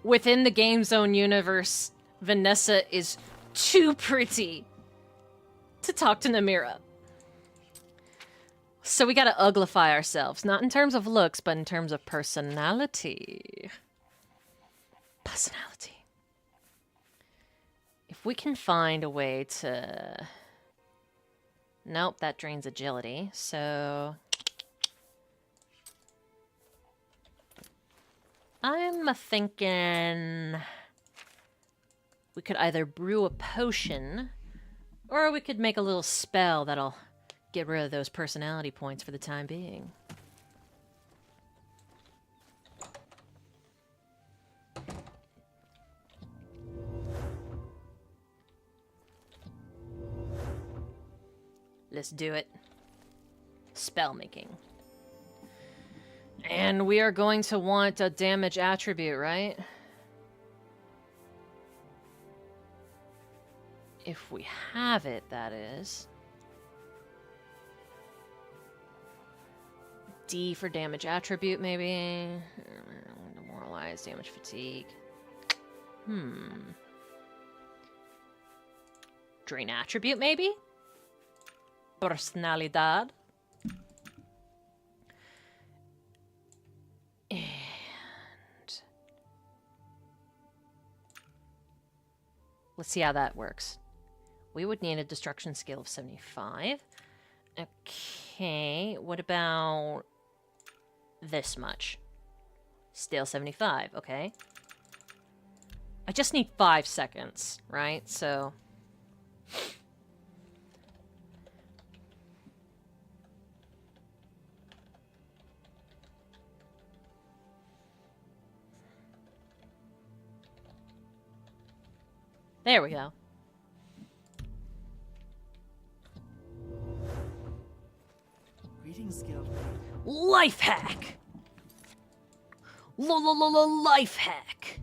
Within the Game Zone universe, Vanessa is too pretty to talk to Namira. So we gotta uglify ourselves. Not in terms of looks, but in terms of personality. Personality. If we can find a way to... Nope, that drains agility, so... I'm thinking... We could either brew a potion, or we could make a little spell that'll get rid of those personality points for the time being. Let's do it. Spell making. And we are going to want a damage attribute, right? If we have it, that is. D for damage attribute, maybe. Demoralize, damage fatigue. Drain attribute, maybe? Personalidad. And... let's see how that works. We would need a destruction skill of 75. Okay, what about this much? Still 75, okay. I just need 5 seconds, right? So... there we go. Life hack! Life hack!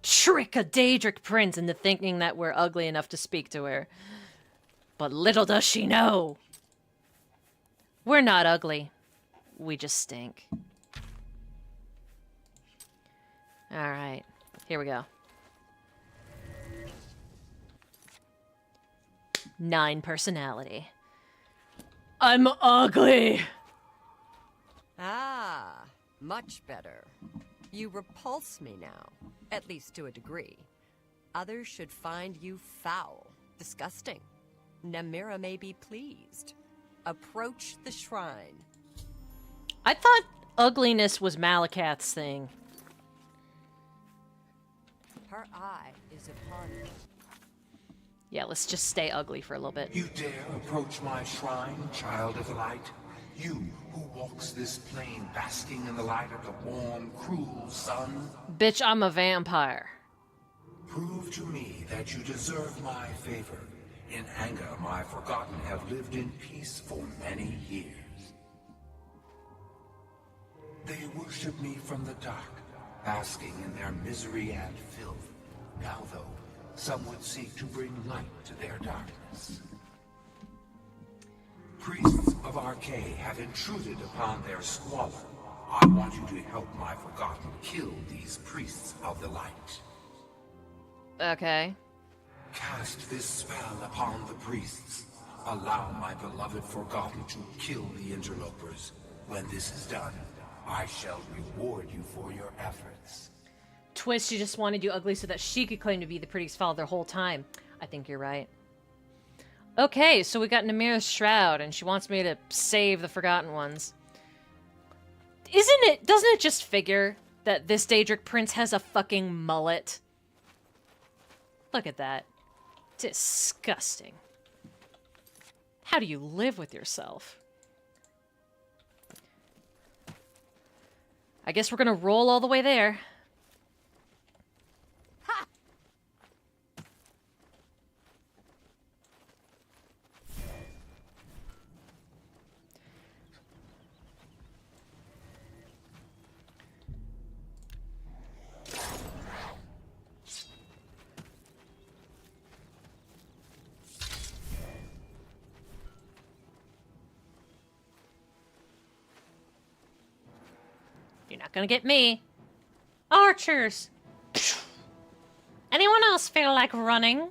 Trick a Daedric Prince into thinking that we're ugly enough to speak to her. But little does she know. We're not ugly. We just stink. Alright, here we go. 9 personality. I'm ugly! Ah, much better. You repulse me now, at least to a degree. Others should find you foul, disgusting. Namira may be pleased. Approach the shrine. I thought ugliness was Malakath's thing. Her eye is upon you. Yeah, let's just stay ugly for a little bit. You dare approach my shrine, child of light? You who walks this plain basking in the light of the warm, cruel sun? Bitch, I'm a vampire. Prove to me that you deserve my favor. In anger, my forgotten have lived in peace for many years. They worship me from the dark, basking in their misery and filth. Now, though, some would seek to bring light to their darkness. Priests of Arcade have intruded upon their squalor. I want you to help my forgotten kill these priests of the light. Okay. Cast this spell upon the priests. Allow my beloved forgotten to kill the interlopers. When this is done, I shall reward you for your efforts. Twist, she just wanted you ugly so that she could claim to be the prettiest foul the whole time. I think you're right. Okay, so we got Namira's Shroud, and she wants me to save the Forgotten Ones. Doesn't it just figure that this Daedric Prince has a fucking mullet? Look at that. Disgusting. How do you live with yourself? I guess we're gonna roll all the way there. Ha! You're not gonna get me. Archers! Anyone else feel like running?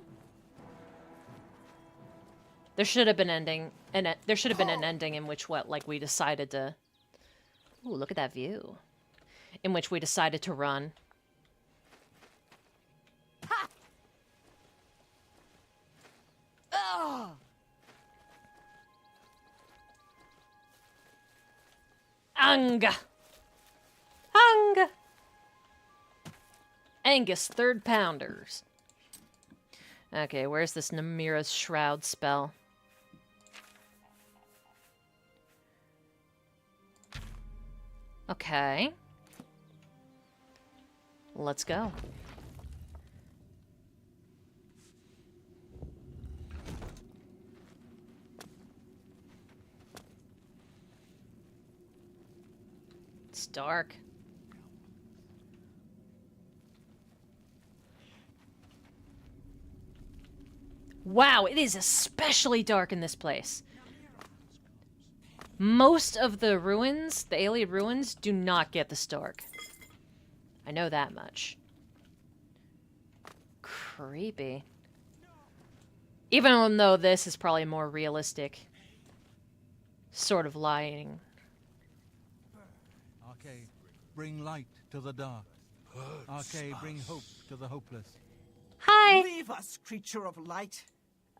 There should have been there should have been an ending in which we decided to... Ooh, look at that view. In which we decided to run. Ha! Oh! Anga! Anga! Angus, third pounders. Okay, where's this Namira's Shroud spell? Okay. Let's go. It's dark. Wow, it is especially dark in this place. Most of the ruins, the alien ruins, do not get this dark. I know that much. Creepy. Even though this is probably more realistic sort of lighting. Arcade, bring light to the dark. Arcade, bring hope to the hopeless. Hi! Leave us, creature of light.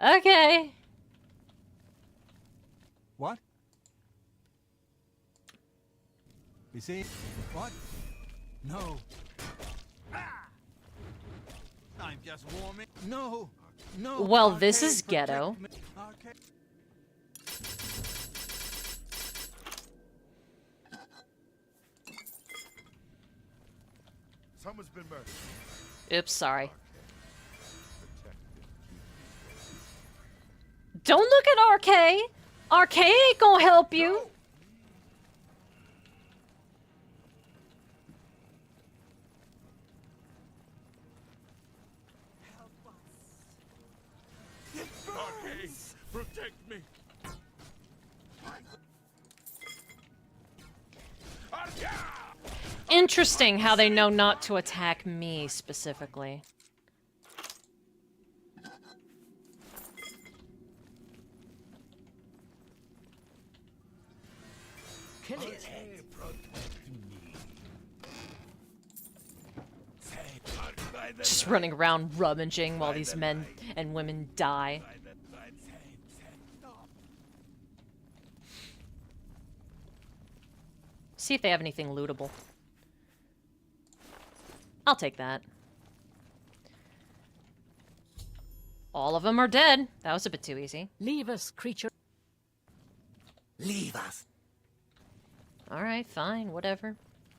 Okay. What? You see? What? No. Ah! I'm just warming. No. No. Well, this Arcade, is ghetto. Arcade. Someone's been murdered. Oops, sorry. Don't look at RK! RK ain't gonna help you! Interesting how they know not to attack me specifically. Just running around rummaging while these men and women die. See if they have anything lootable. I'll take that. All of them are dead. That was a bit too easy. Leave us, creature. Leave us. Alright, fine, whatever.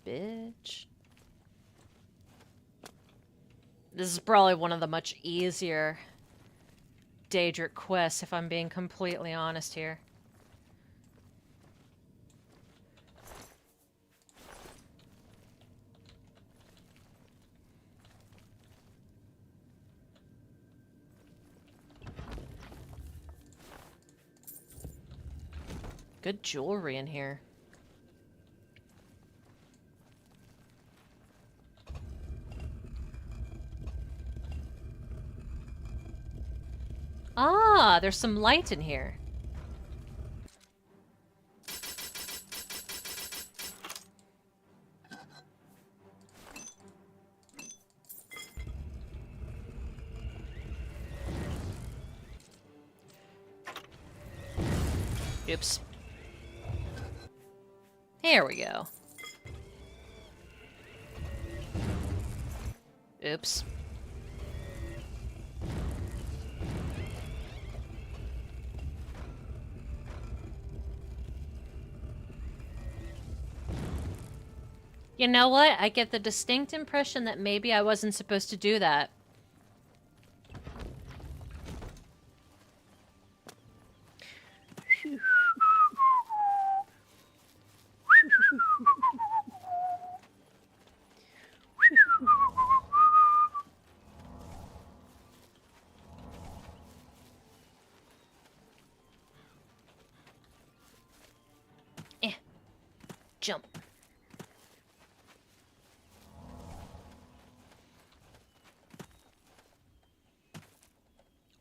Bitch. This is probably one of the much easier Daedric quests, if I'm being completely honest here. Good jewelry in here. Ah, there's some light in here. Oops. Here we go. Oops. You know what? I get the distinct impression that maybe I wasn't supposed to do that. Jump.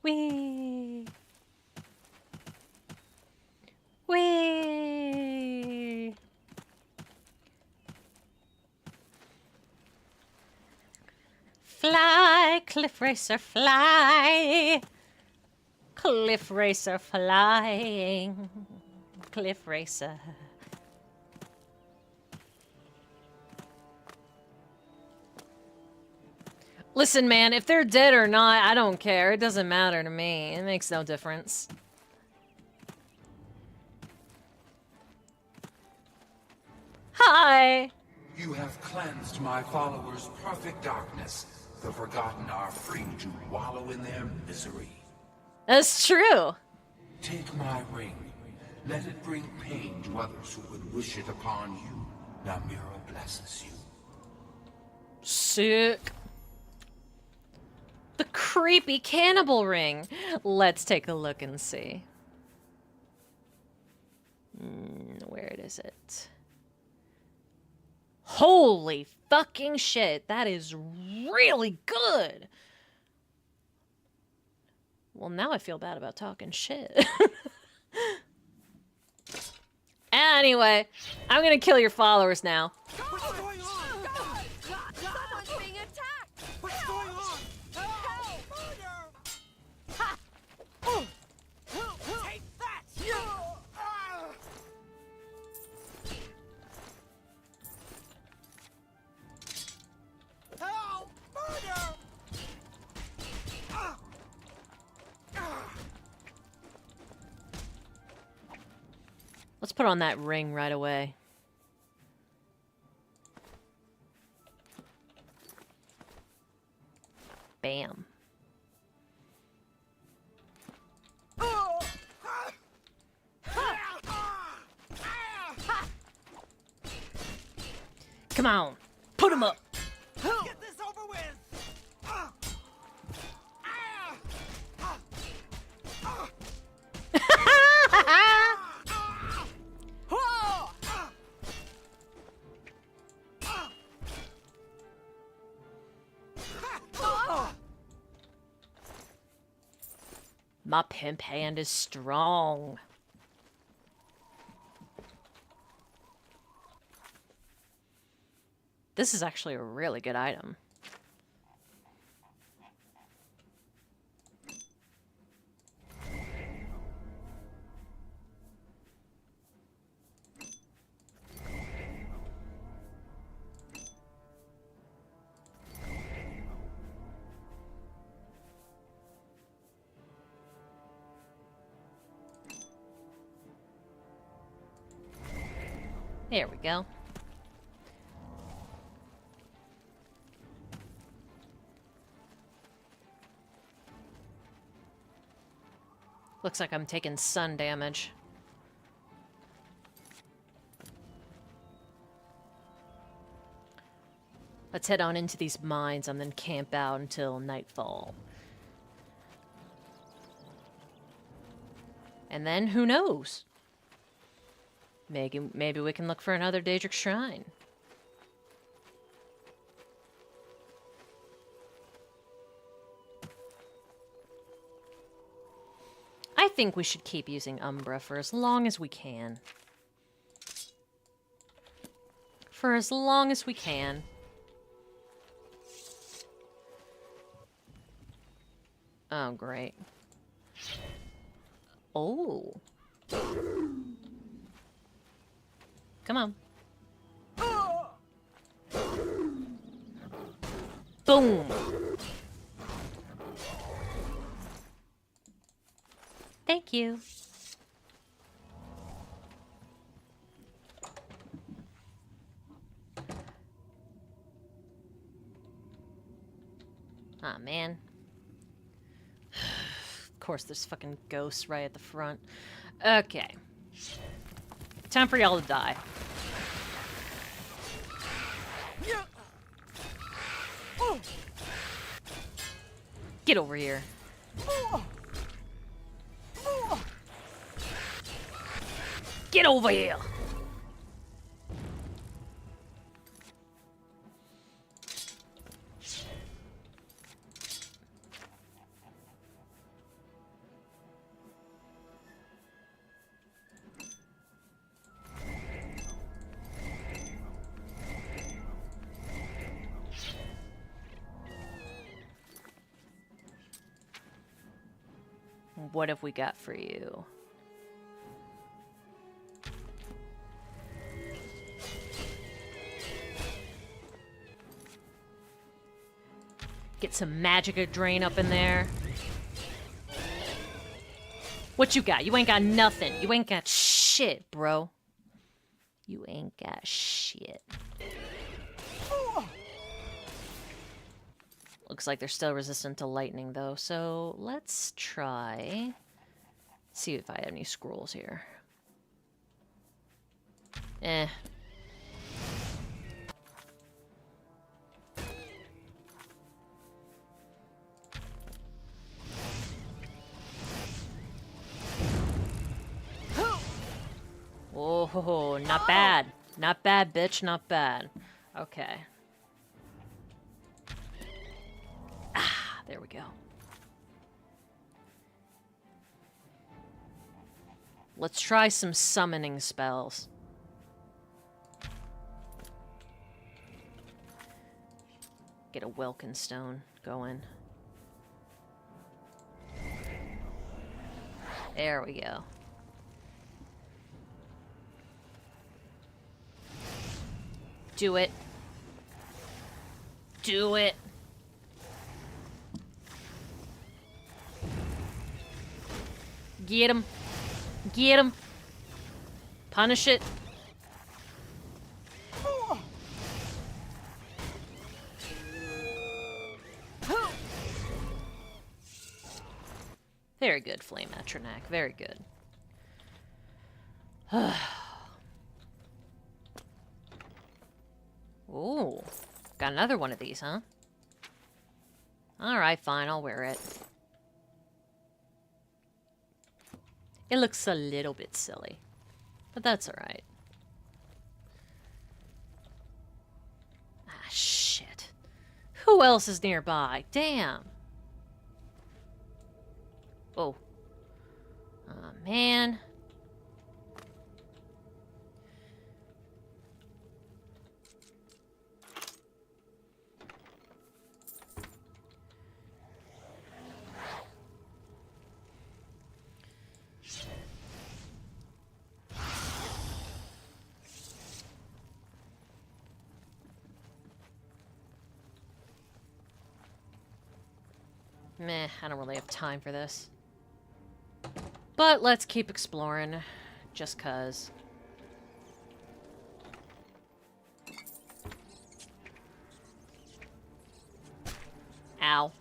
Whee! Whee! Fly, Cliff Racer, fly! Cliff Racer flying. Cliff Racer. Listen, man, if they're dead or not, I don't care. It doesn't matter to me. It makes no difference. Hi! You have cleansed my followers' perfect darkness. The forgotten are free to wallow in their misery. That's true. Take my ring. Let it bring pain to others who would wish it upon you. Namira blesses you. Sick. The creepy cannibal ring. Let's take a look and see. Where is it? Holy fucking shit. That is really good. Well, now I feel bad about talking shit. Anyway, I'm gonna kill your followers now. What's going on? Someone's being attacked! What's going on? Help! Ha! Oh! Take that! Help! Murder! Let's put on that ring right away. Bam. Come on, put him up. Get this over with! My pimp hand is strong. This is actually a really good item. There we go. Looks like I'm taking sun damage. Let's head on into these mines and then camp out until nightfall. And then, who knows? Maybe we can look for another Daedric shrine. I think we should keep using Umbra for as long as we can. For as long as we can. Oh, great. Oh. Come on. Boom. Thank you. Aw, man. Of course, there's fucking ghosts right at the front. Okay. Time for y'all to die. Get over here. Get over here. What have we got for you? Get some magic drain up in there. What you got? You ain't got nothing. You ain't got shit, bro. You ain't got shit. Looks like they're still resistant to lightning, though, so let's try... see if I have any scrolls here. Eh. Oh, not bad. Not bad, bitch, not bad. Okay. Ah, there we go. Let's try some summoning spells. Get a Welkin Stone going. There we go. Do it. Do it. Get him. Get him. Punish it. Very good, Flame Atronac. Very good. Ooh. Got another one of these, huh? Alright, fine. I'll wear it. It looks a little bit silly. But that's alright. Ah, shit. Who else is nearby? Damn. Oh, man. Meh, I don't really have time for this. But let's keep exploring, just 'cause. Ow.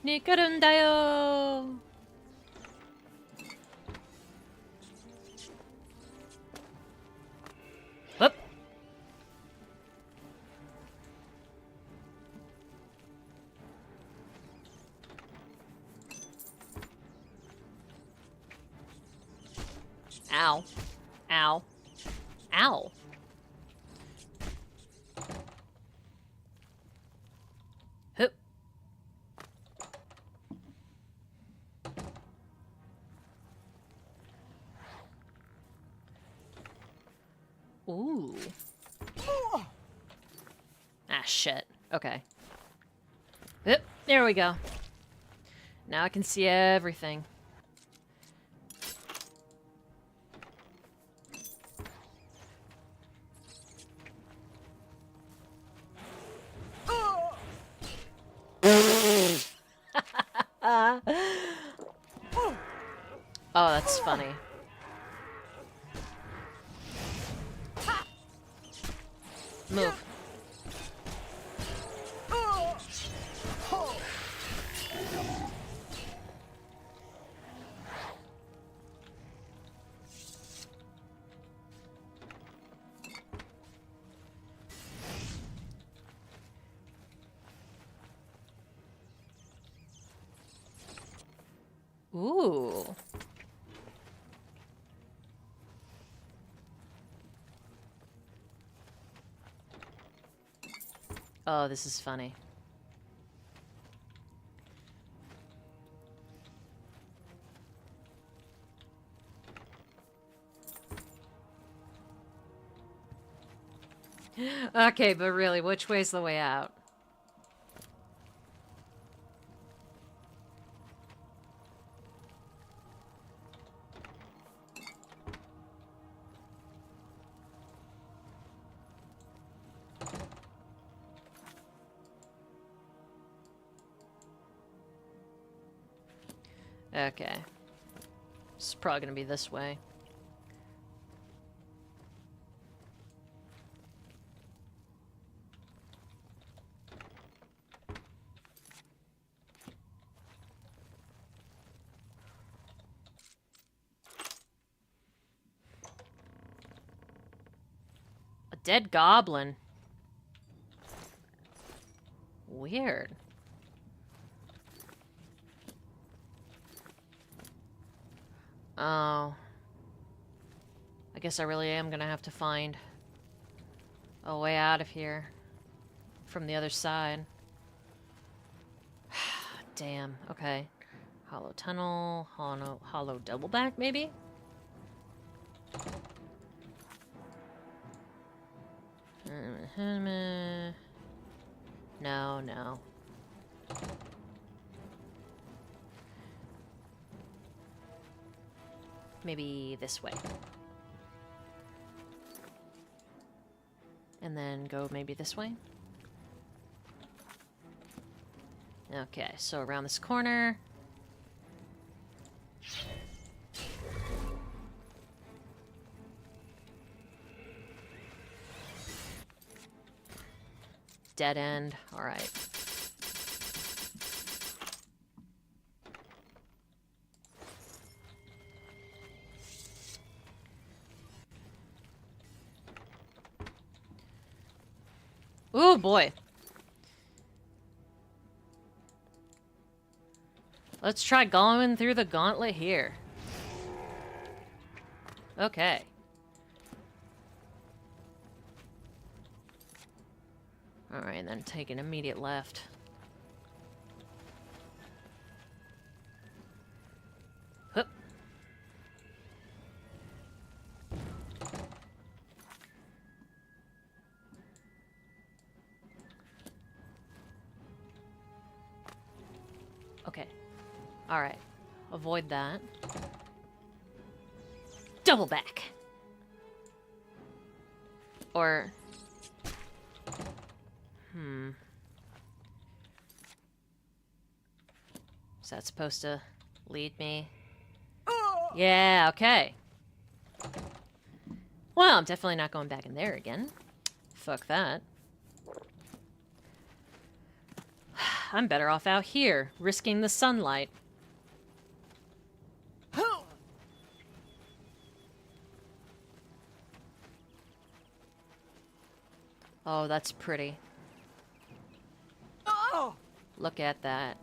니까른다요. Up. Ow. Ow. Ow. Hup. Ooh. Ah, shit. Okay. Yep, there we go. Now I can see everything. Oh, that's funny. Move. Ooh. Oh, this is funny. Okay, but really, which way's the way out? Okay. It's probably gonna be this way. A dead goblin. Weird. Oh. I guess I really am gonna have to find a way out of here from the other side. Damn, okay. Hollow tunnel, hollow double back, maybe? No, no. Maybe this way. And then go maybe this way. Okay, so around this corner. Dead end. All right. Oh boy. Let's try going through the gauntlet here. Okay. Alright, then take an immediate left. Hup. Okay. Alright. Avoid that. Double back! Or... Is that supposed to lead me? Yeah, okay. Well, I'm definitely not going back in there again. Fuck that. I'm better off out here, risking the sunlight. Oh, that's pretty. Look at that.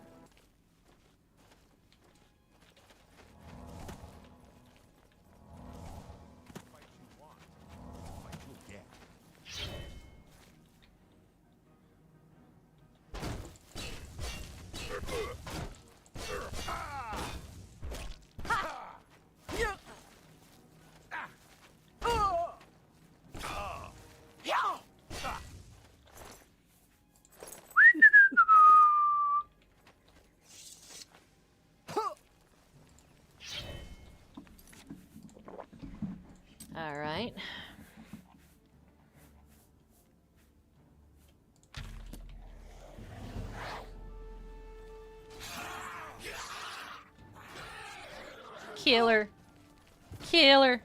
Alright. Killer. Killer.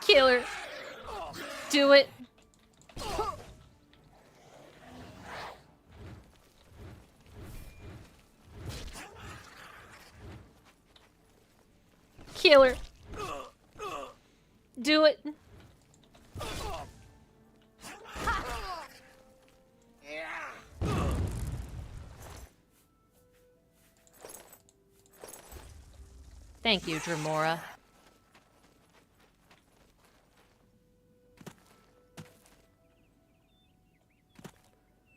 Killer. Do it. Killer. Do it. Thank you, Dremora.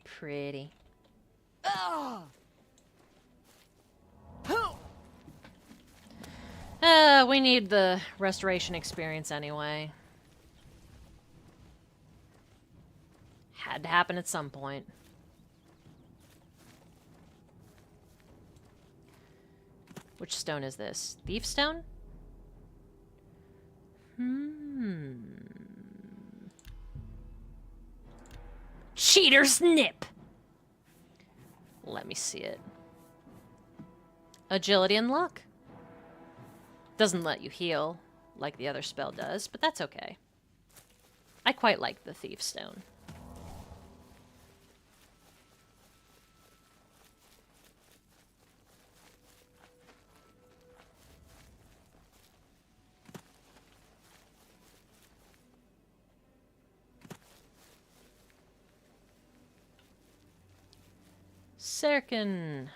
Pretty. We need the restoration experience anyway. Had to happen at some point. Which stone is this? Thief stone? Cheater's nip! Let me see it. Agility and luck. Doesn't let you heal like the other spell does, but that's okay. I quite like the Thief Stone. Serkin.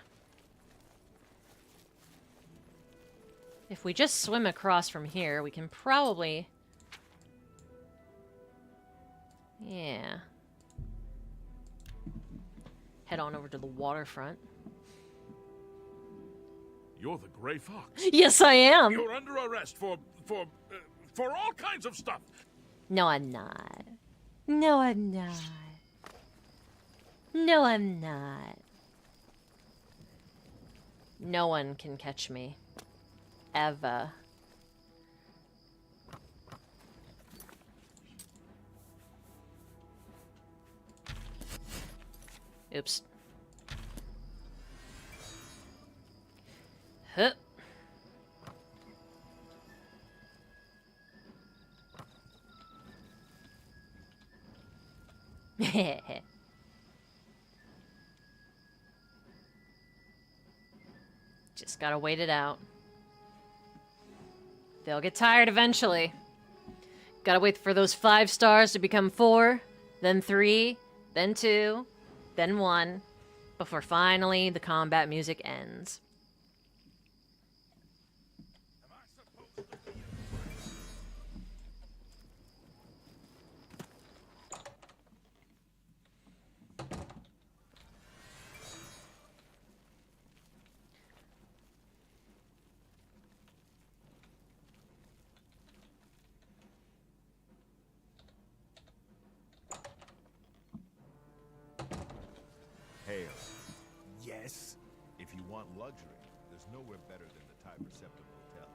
If we just swim across from here, we can probably... Yeah. Head on over to the waterfront. You're the Grey Fox. Yes, I am. You're under arrest for all kinds of stuff. No, I'm not. No, I'm not. No, I'm not. No one can catch me. Ever. Oops. Huh. Just gotta wait it out. They'll get tired eventually. Gotta wait for those 5 stars to become 4, then 3, then 2, then 1, before finally the combat music ends. Hail. Yes? If you want luxury, there's nowhere better than the Time Perceptive Hotel.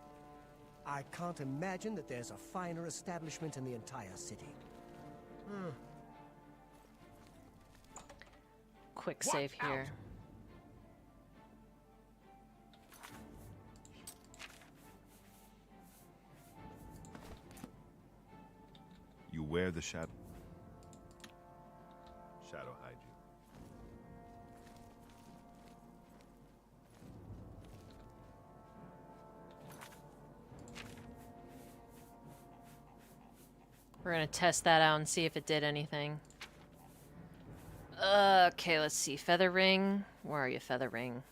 I can't imagine that there's a finer establishment in the entire city. Quick save here. You wear the shadow. Shadow hide you. We're gonna test that out and see if it did anything. Okay, let's see. Feather ring. Where are you, feather ring?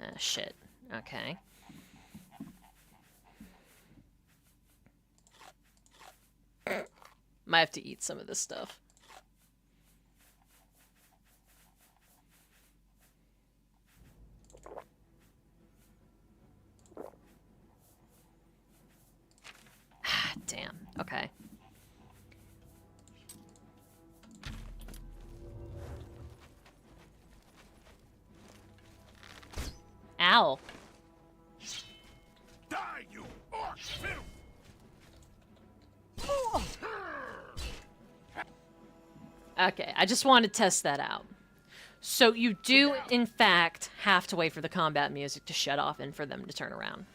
Ah, shit. Okay. Might have to eat some of this stuff. Damn. Okay. Ow. Die, you orc filth! Okay, I just wanted to test that out. So you do, in fact, have to wait for the combat music to shut off and for them to turn around.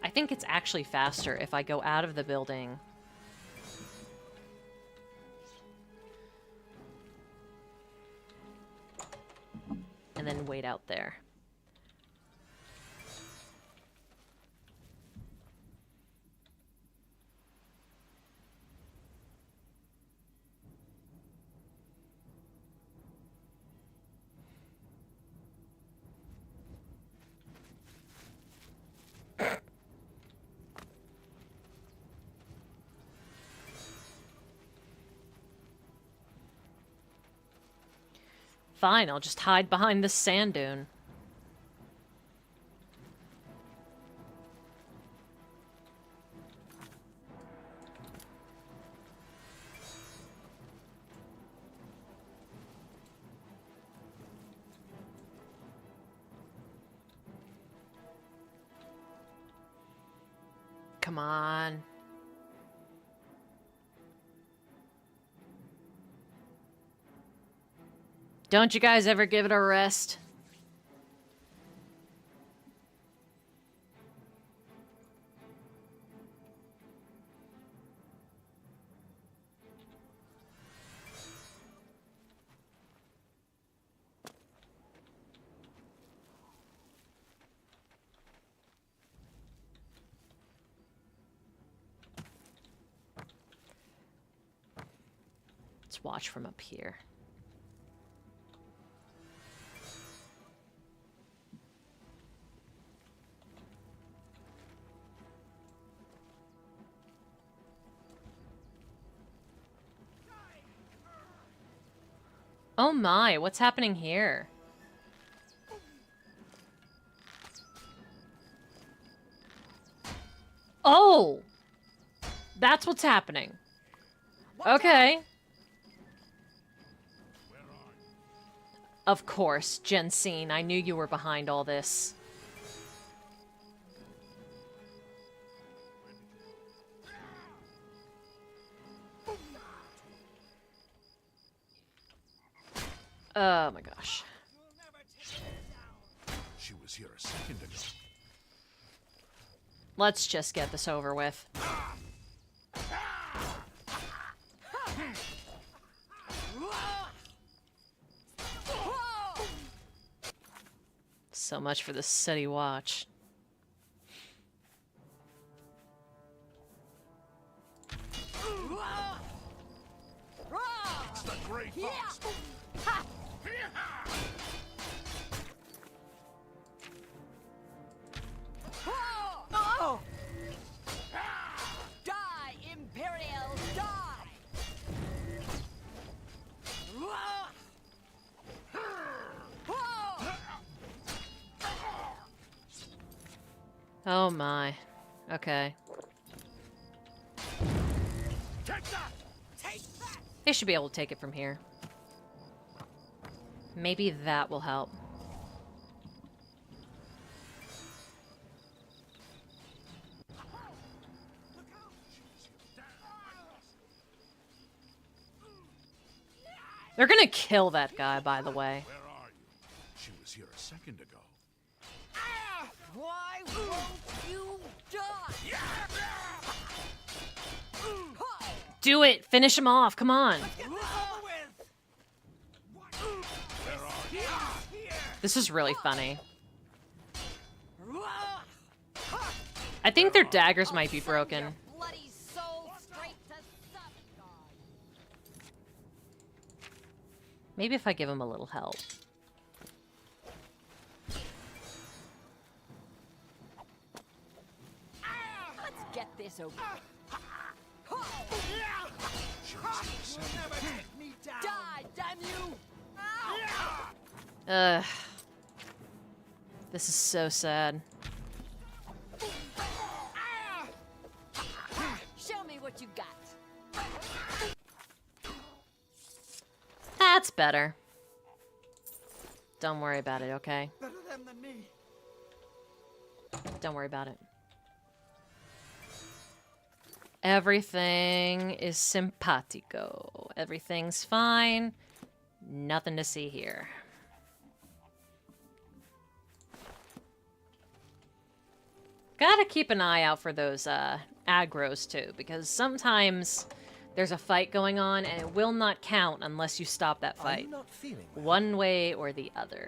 I think it's actually faster if I go out of the building. And then wait out there. Fine, I'll just hide behind this sand dune. Come on. Don't you guys ever give it a rest? Let's watch from up here. Oh my, what's happening here? Oh! That's what's happening. Okay. Of course, Jensine. I knew you were behind all this. Oh my gosh. She was here a second ago. Let's just get this over with. So much for the city watch. It's the Great Fox. Oh! Die, Imperial, die! Oh my. Okay. Take that! Take that! They should be able to take it from here. Maybe that will help. They're gonna kill that guy, by the way. Where are you? She was here a second ago. Why won't you die? Do it! Finish him off, come on! Get this over with! Where are you? This is really funny. I think their daggers might be broken. Bloody soul straight to Substar. Maybe if I give him a little help. Let's get this over with. Die, damn you! Ugh. This is so sad. Show me what you got. That's better. Don't worry about it, okay? Better them than me. Don't worry about it. Everything is simpatico. Everything's fine. Nothing to see here. Gotta keep an eye out for those aggros too, because sometimes there's a fight going on and it will not count unless you stop that fight. Are you not feeling well? One way or the other.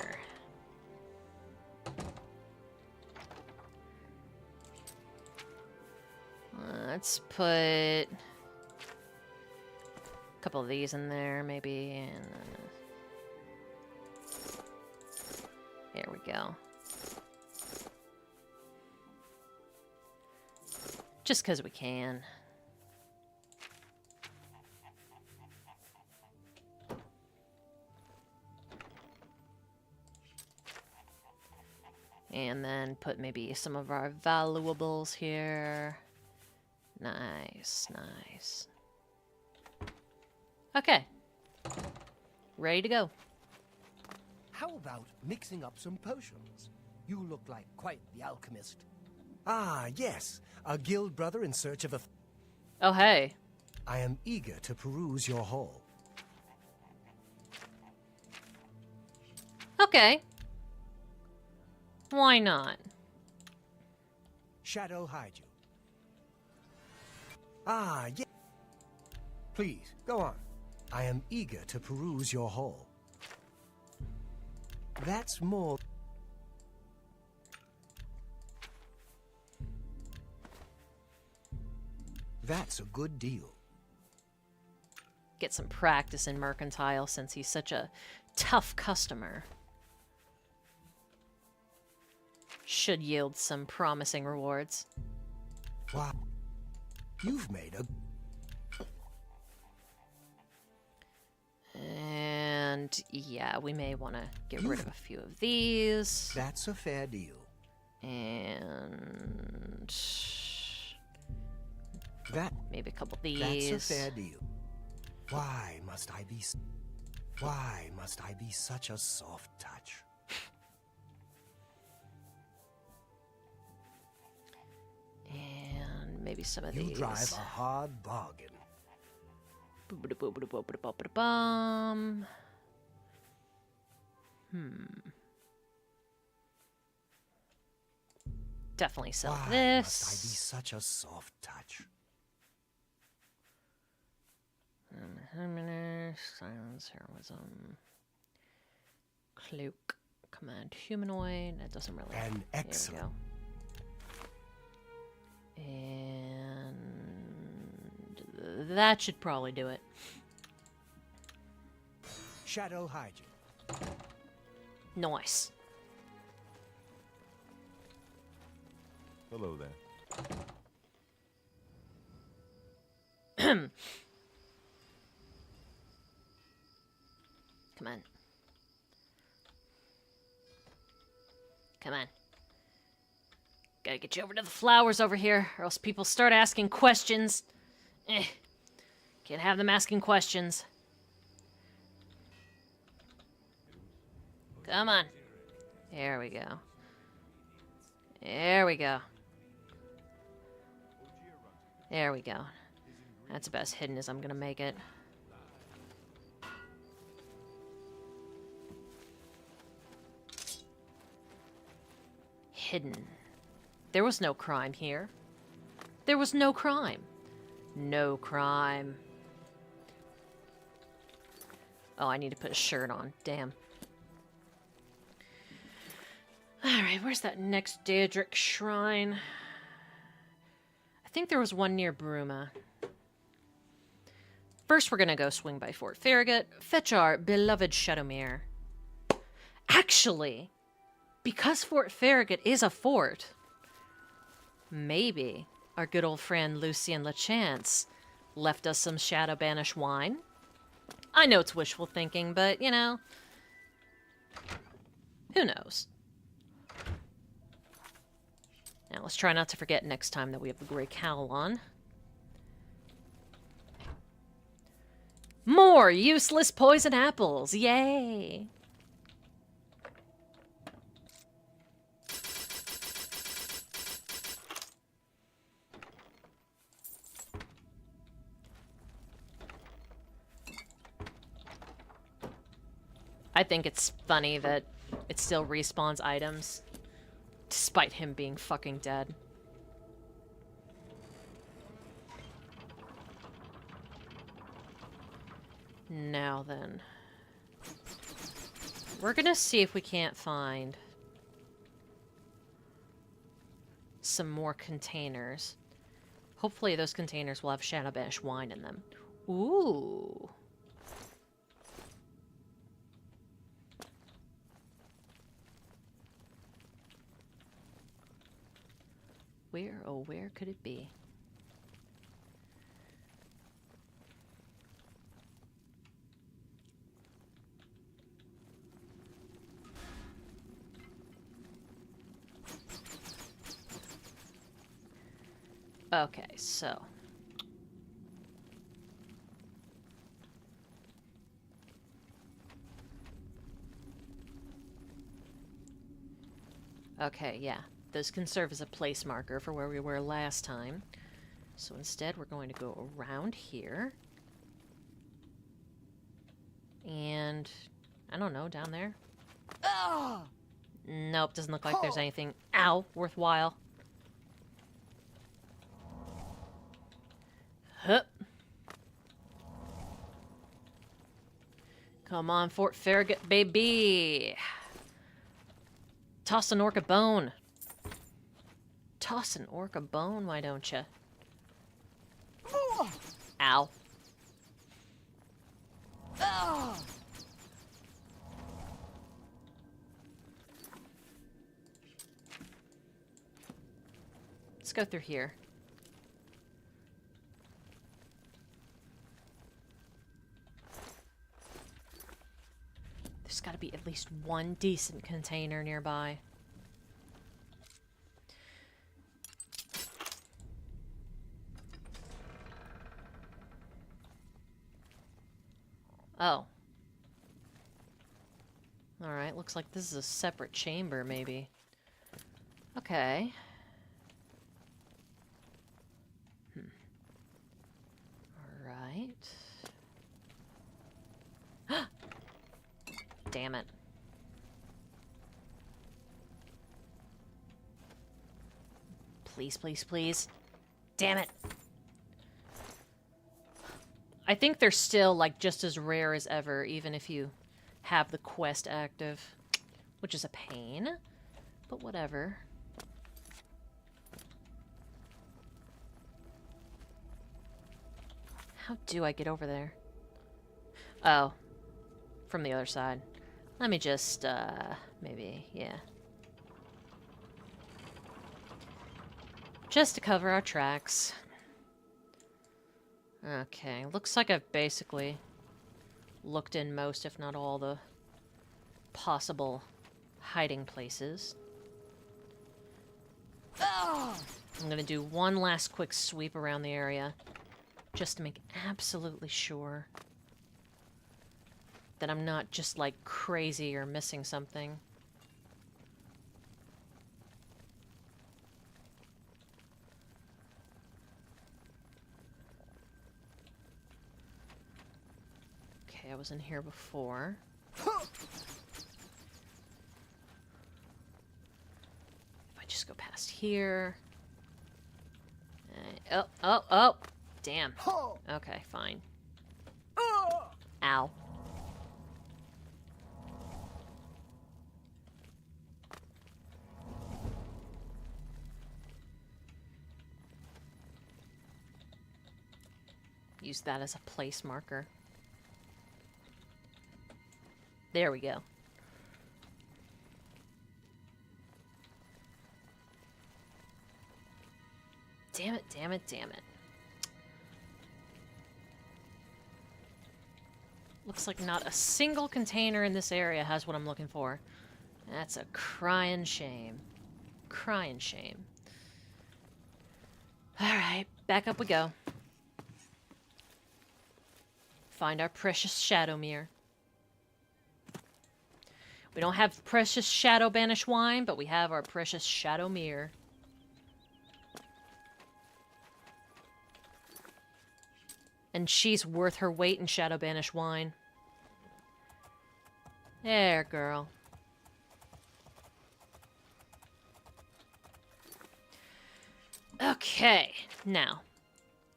Let's put a couple of these in there, maybe, and here we go. Just because we can. And then put maybe some of our valuables here. Nice, nice. Okay. Ready to go. How about mixing up some potions? You look like quite the alchemist. Ah, yes. A guild brother in search of a... Oh, hey. I am eager to peruse your haul. Okay. Why not? Shadow hide you. Ah, yeah. Please, go on. I am eager to peruse your haul. That's more... That's a good deal. Get some practice in Mercantile since he's such a tough customer. Should yield some promising rewards. Wow. You've made a... And yeah, we may want to get rid of a few of these. That's a fair deal. And... That... maybe a couple of these. That's a fair deal. Why must I be... Why must I be such a soft touch? And maybe some of you these. You drive a hard bargain. Definitely sell Why this. Must I be such a soft touch? Silence, heroism. Cloak. Command humanoid. That doesn't really. An excellent. There we go. And that should probably do it. Shadow hygiene. Nice. Hello there. Come on. Come on. Gotta get you over to the flowers over here, or else people start asking questions. Can't have them asking questions. Come on. There we go. There we go. There we go. That's about as hidden as I'm gonna make it. Hidden. There was no crime here. There was no crime. No crime. Oh, I need to put a shirt on. Damn. Alright, where's that next Daedric shrine? I think there was one near Bruma. First, we're gonna go swing by Fort Farragut, fetch our beloved Shadowmere. Actually, because Fort Farragut is a fort, maybe our good old friend Lucien Lachance left us some Shadow Banish wine. I know it's wishful thinking, but, you know, who knows? Now, let's try not to forget next time that we have the Grey Cowl on. More useless poison apples! Yay! I think it's funny that it still respawns items, despite him being fucking dead. Now then. We're gonna see if we can't find some more containers. Hopefully those containers will have Shadow Banish wine in them. Ooh. Where, oh, where could it be? Okay, so. Okay, yeah. Those can serve as a place marker for where we were last time. So instead, we're going to go around here. And, I don't know, down there? Nope, doesn't look like there's anything, ow, worthwhile. Hup. Come on, Fort Farragut, baby. Toss an orc a bone. Toss an orc a bone, why don't you? Ow. Let's go through here. There's got to be at least one decent container nearby. Oh. Alright, looks like this is a separate chamber, maybe. Okay. Alright. Damn it. Please, please, please. Damn it. I think they're still, like, just as rare as ever, even if you have the quest active. which is a pain, but whatever. How do I get over there? Oh, from the other side. Let me just, maybe, yeah. Just to cover our tracks. Okay, looks like I've basically looked in most, if not all, the possible hiding places. I'm gonna do one last quick sweep around the area, just to make absolutely sure that I'm not just, like, crazy or missing something. Okay, I was in here before. If I just go past here... Oh! Damn. Okay, fine. Ow. Use that as a place marker. There we go. Damn it, damn it, damn it. Looks like not a single container in this area has what I'm looking for. That's a crying shame. Crying shame. Alright, back up we go. Find our precious shadow mirror. We don't have precious shadow banish wine, but we have our precious shadow mirror. And she's worth her weight in shadow banish wine. There, girl. Okay, now,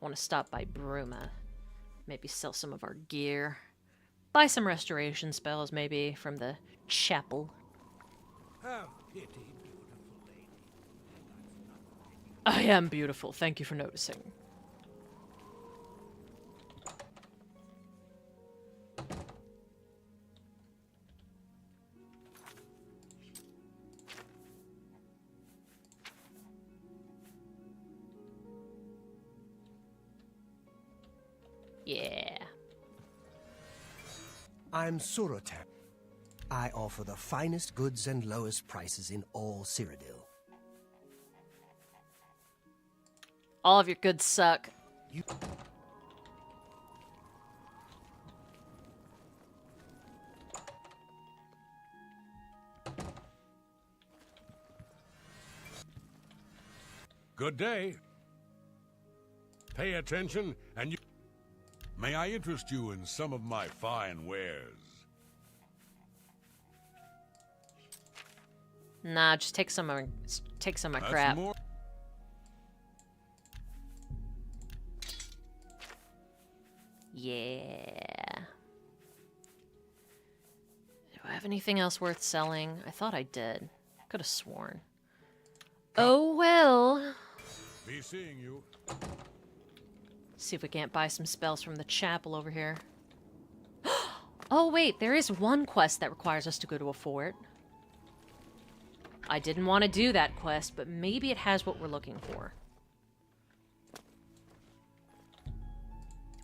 I want to stop by Bruma. Maybe sell some of our gear. Buy some restoration spells, maybe, from the chapel. Have pity, beautiful lady. I am beautiful, thank you for noticing. Yeah. I'm Surotan. I offer the finest goods and lowest prices in all Cyrodiil. All of your goods suck. Good day. Pay attention, and you... May I interest you in some of my fine wares? Nah, just take some of my crap. More... Yeah. Do I have anything else worth selling? I thought I did. Could have sworn. Oh well. Be seeing you. See if we can't buy some spells from the chapel over here. Oh wait, there is one quest that requires us to go to a fort. I didn't want to do that quest, but maybe it has what we're looking for.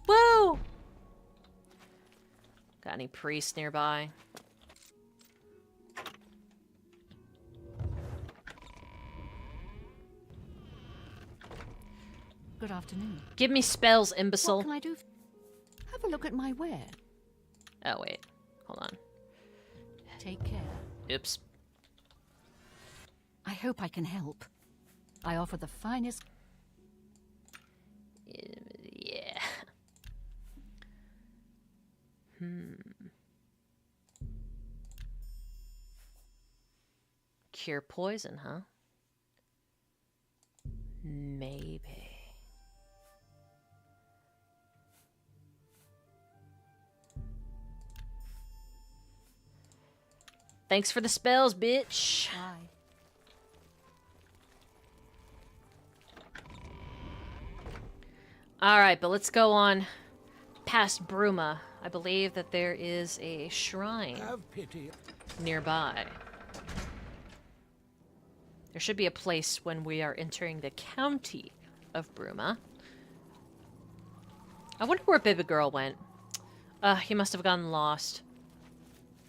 Woo! Got any priests nearby? Good afternoon. Give me spells, imbecile. What can I do? Have a look at my ware. Oh, wait. Hold on. Take care. Oops. I hope I can help. I offer the finest... Yeah. Cure poison, huh? Maybe. Thanks for the spells, bitch. Aye. Alright, but let's go on past Bruma. I believe that there is a shrine Have pity. nearby. There should be a place when we are entering the county of Bruma. I wonder where Baby Girl went. He must have gotten lost.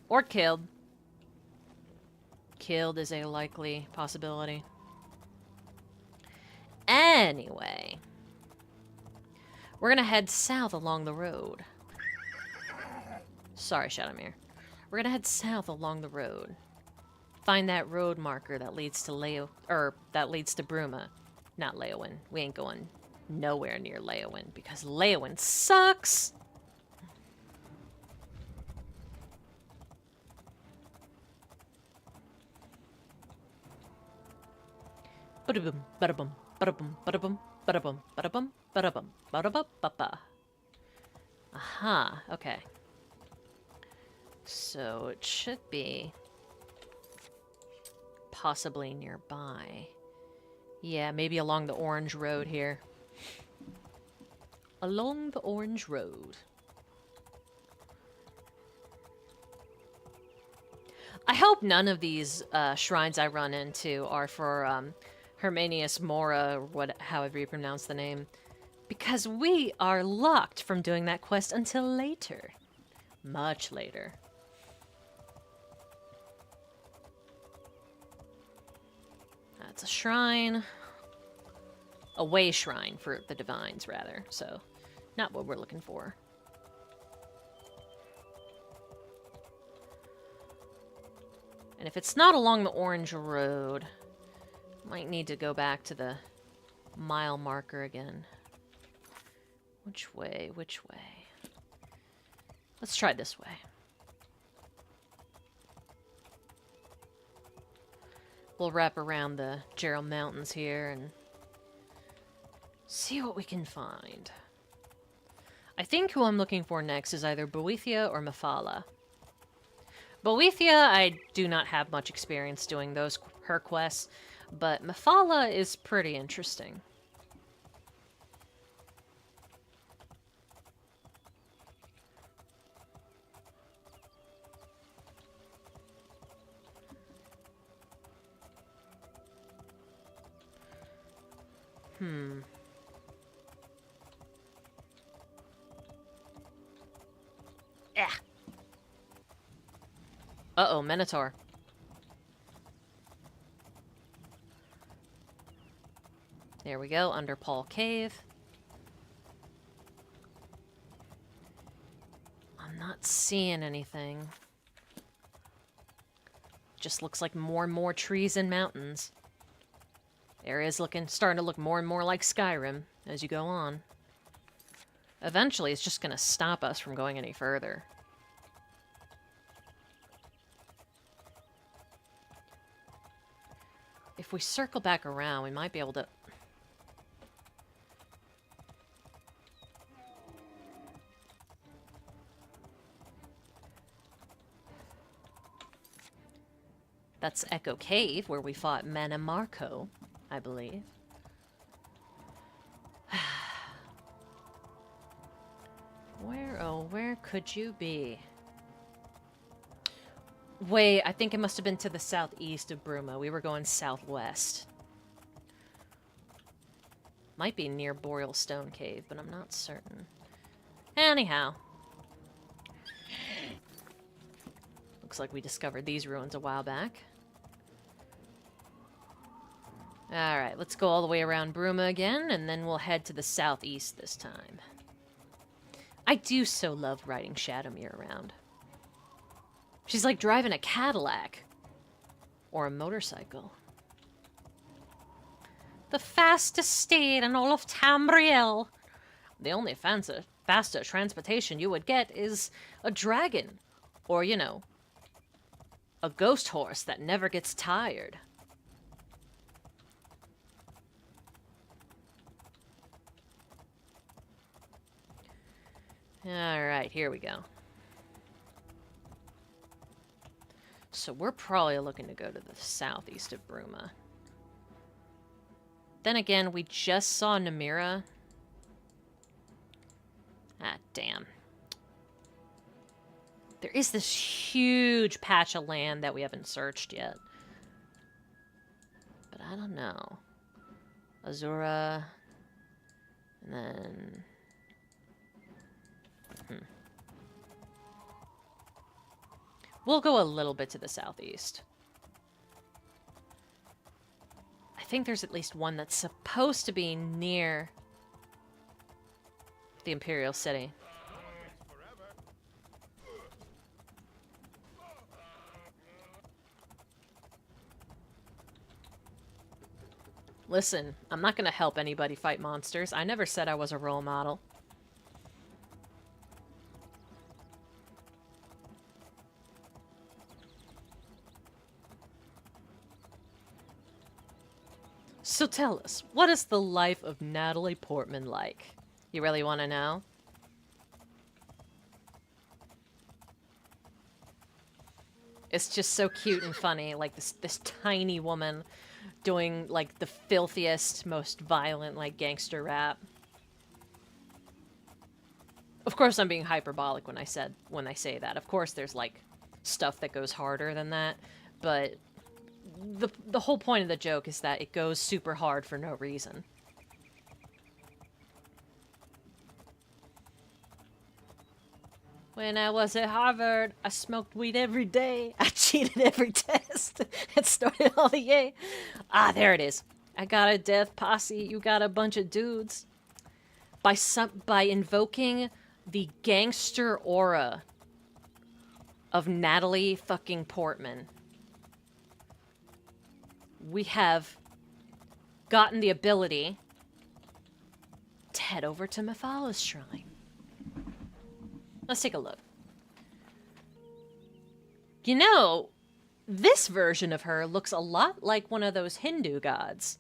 Or killed. Killed is a likely possibility. Anyway. We're gonna head south along the road. Sorry, Shadowmere. We're gonna head south along the road. Find that road marker that leads to that leads to Bruma. Not Leowin. We ain't going nowhere near Leowin because Leowin sucks. Ba-da-bum, ba-da-bum, ba-da-bum, ba-da-bum, ba-da-bum, ba-da-bum, ba-da-bum, ba-da-bum, ba-ba. Aha, okay. So it should be possibly nearby. Yeah, maybe along the orange road here. Along the orange road. I hope none of these shrines I run into are for Hermanius Mora, or however you pronounce the name. Because we are locked from doing that quest until later. Much later. That's a shrine. A way shrine for the divines, rather. So, not what we're looking for. And if it's not along the orange road, might need to go back to the mile marker again. Which way? Which way? Let's try this way. We'll wrap around the Gerald Mountains here and see what we can find. I think who I'm looking for next is either Boethia or Mephala. Boethia, I do not have much experience doing her quests, but Mephala is pretty interesting. Uh-oh, Minotaur. There we go, under Paul Cave. I'm not seeing anything. Just looks like more and more trees and mountains. Area's starting to look more and more like Skyrim as you go on. Eventually, it's just gonna stop us from going any further. If we circle back around, we might be able to... That's Echo Cave, where we fought Mana Marco, I believe. Where could you be? Wait, I think it must have been to the southeast of Bruma. We were going southwest. Might be near Boreal Stone Cave, but I'm not certain. Anyhow. Looks like we discovered these ruins a while back. Alright, let's go all the way around Bruma again, and then we'll head to the southeast this time. I do so love riding Shadowmere around. She's like driving a Cadillac. Or a motorcycle. The fastest steed in all of Tamriel. The only faster transportation you would get is a dragon. Or, you know, a ghost horse that never gets tired. Alright, here we go. So we're probably looking to go to the southeast of Bruma. Then again, we just saw Namira. Ah, damn. There is this huge patch of land that we haven't searched yet. But I don't know. Azura. And then... We'll go a little bit to the southeast. I think there's at least one that's supposed to be near the Imperial City. Listen, I'm not going to help anybody fight monsters. I never said I was a role model. So tell us, what is the life of Natalie Portman like? You really want to know? It's just so cute and funny, like this tiny woman doing like the filthiest, most violent like gangster rap. Of course I'm being hyperbolic when I say that. Of course there's like stuff that goes harder than that, but the whole point of the joke is that it goes super hard for no reason. When I was at Harvard, I smoked weed every day. I cheated every test and started all the yay. Ah, there it is. I got a death posse. You got a bunch of dudes. By invoking the gangster aura of Natalie fucking Portman, we have gotten the ability to head over to Mephal's shrine. Let's take a look. You know, this version of her looks a lot like one of those Hindu gods.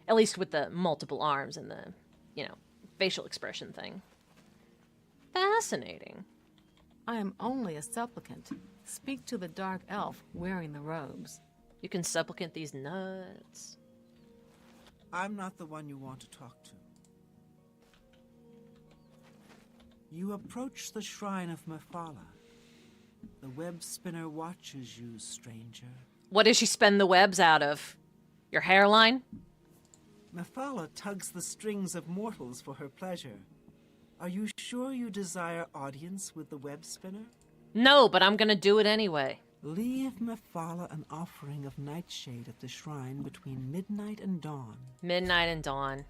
At least with the multiple arms and the, you know, facial expression thing. Fascinating. I am only a supplicant. Speak to the dark elf wearing the robes. You can supplicant these nuts. I'm not the one you want to talk to. You approach the shrine of Mephala. The web spinner watches you, stranger. What does she spin the webs out of? Your hairline? Mephala tugs the strings of mortals for her pleasure. Are you sure you desire audience with the web spinner? No, but I'm gonna do it anyway. Leave Mephala an offering of nightshade at the shrine between midnight and dawn. Midnight and dawn.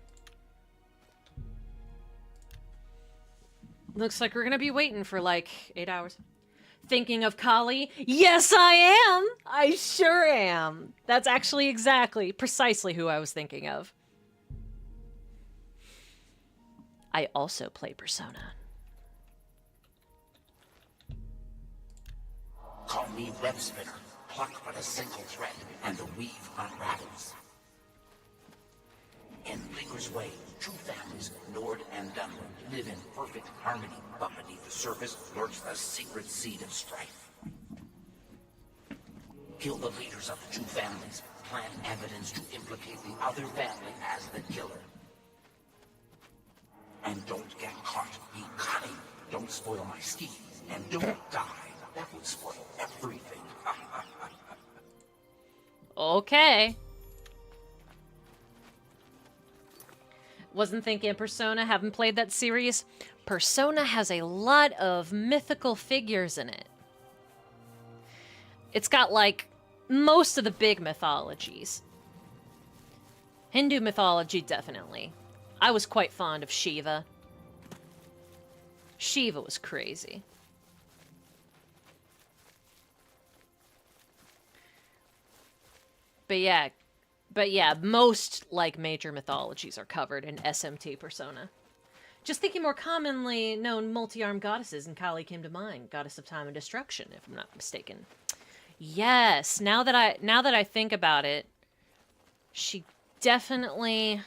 Looks like we're gonna be waiting for like 8 hours. Thinking of Kali? Yes, I am! I sure am. That's actually precisely who I was thinking of. I also play Persona. Call me web spinner. Pluck but a single thread, and the weave unravels. In Blinker's Way, two families, Nord and Dunlop, live in perfect harmony, but beneath the surface lurks the secret seed of strife. Kill the leaders of the two families, plant evidence to implicate the other family as the killer. And don't get caught. Be cunning. Don't spoil my scheme. And don't die. That would spoil everything. Okay. Wasn't thinking Persona, haven't played that series. Persona has a lot of mythical figures in it. It's got, like, most of the big mythologies. Hindu mythology, definitely. I was quite fond of Shiva. Shiva was crazy. But yeah, most, like, major mythologies are covered in SMT Persona. Just thinking more commonly known multi-armed goddesses, and Kali came to mind. Goddess of Time and Destruction, if I'm not mistaken. Yes, now that I think about it, she definitely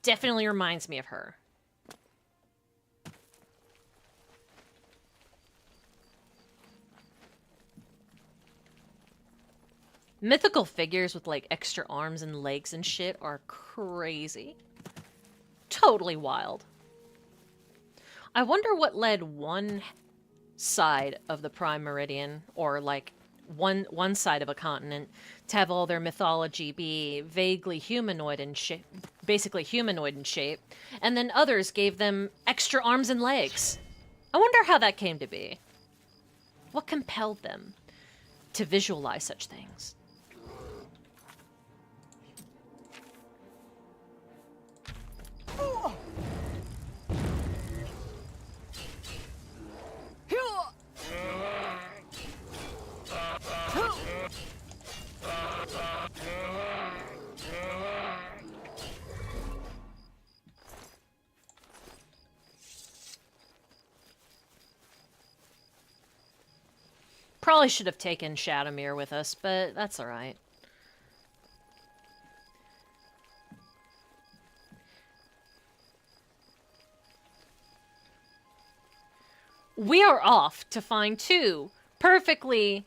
reminds me of her. Mythical figures with like extra arms and legs and shit are crazy. Totally wild. I wonder what led one side of the Prime Meridian, or like one side of a continent, to have all their mythology be vaguely humanoid in shape, basically humanoid in shape, and then others gave them extra arms and legs. I wonder how that came to be. What compelled them to visualize such things? Probably should have taken Shadowmere with us, but that's alright. We are off to find two perfectly,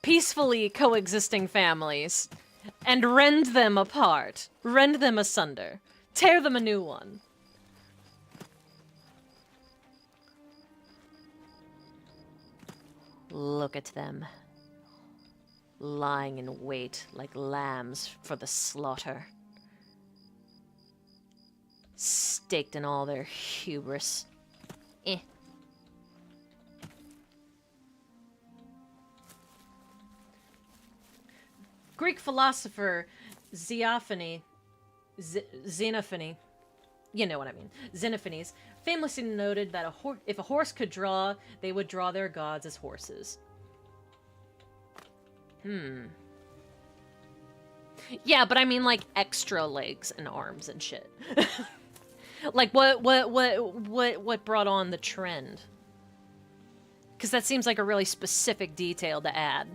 peacefully coexisting families and rend them apart, rend them asunder, tear them a new one. Look at them, lying in wait like lambs for the slaughter, staked in all their hubris. Eh. Greek philosopher Xenophony, you know what I mean, Xenophanes, famously noted that if a horse could draw, they would draw their gods as horses. Yeah, but I mean like extra legs and arms and shit. Like what brought on the trend? Because that seems like a really specific detail to add.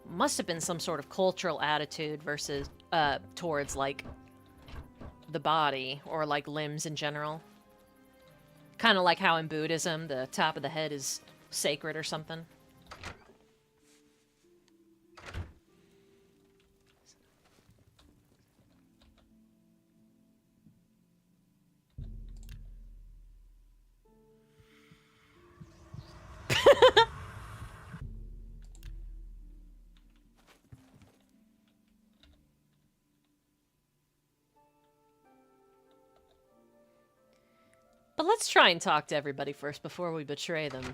Must have been some sort of cultural attitude versus towards like the body or like limbs in general. Kind of like how in Buddhism the top of the head is sacred or something. But let's try and talk to everybody first before we betray them.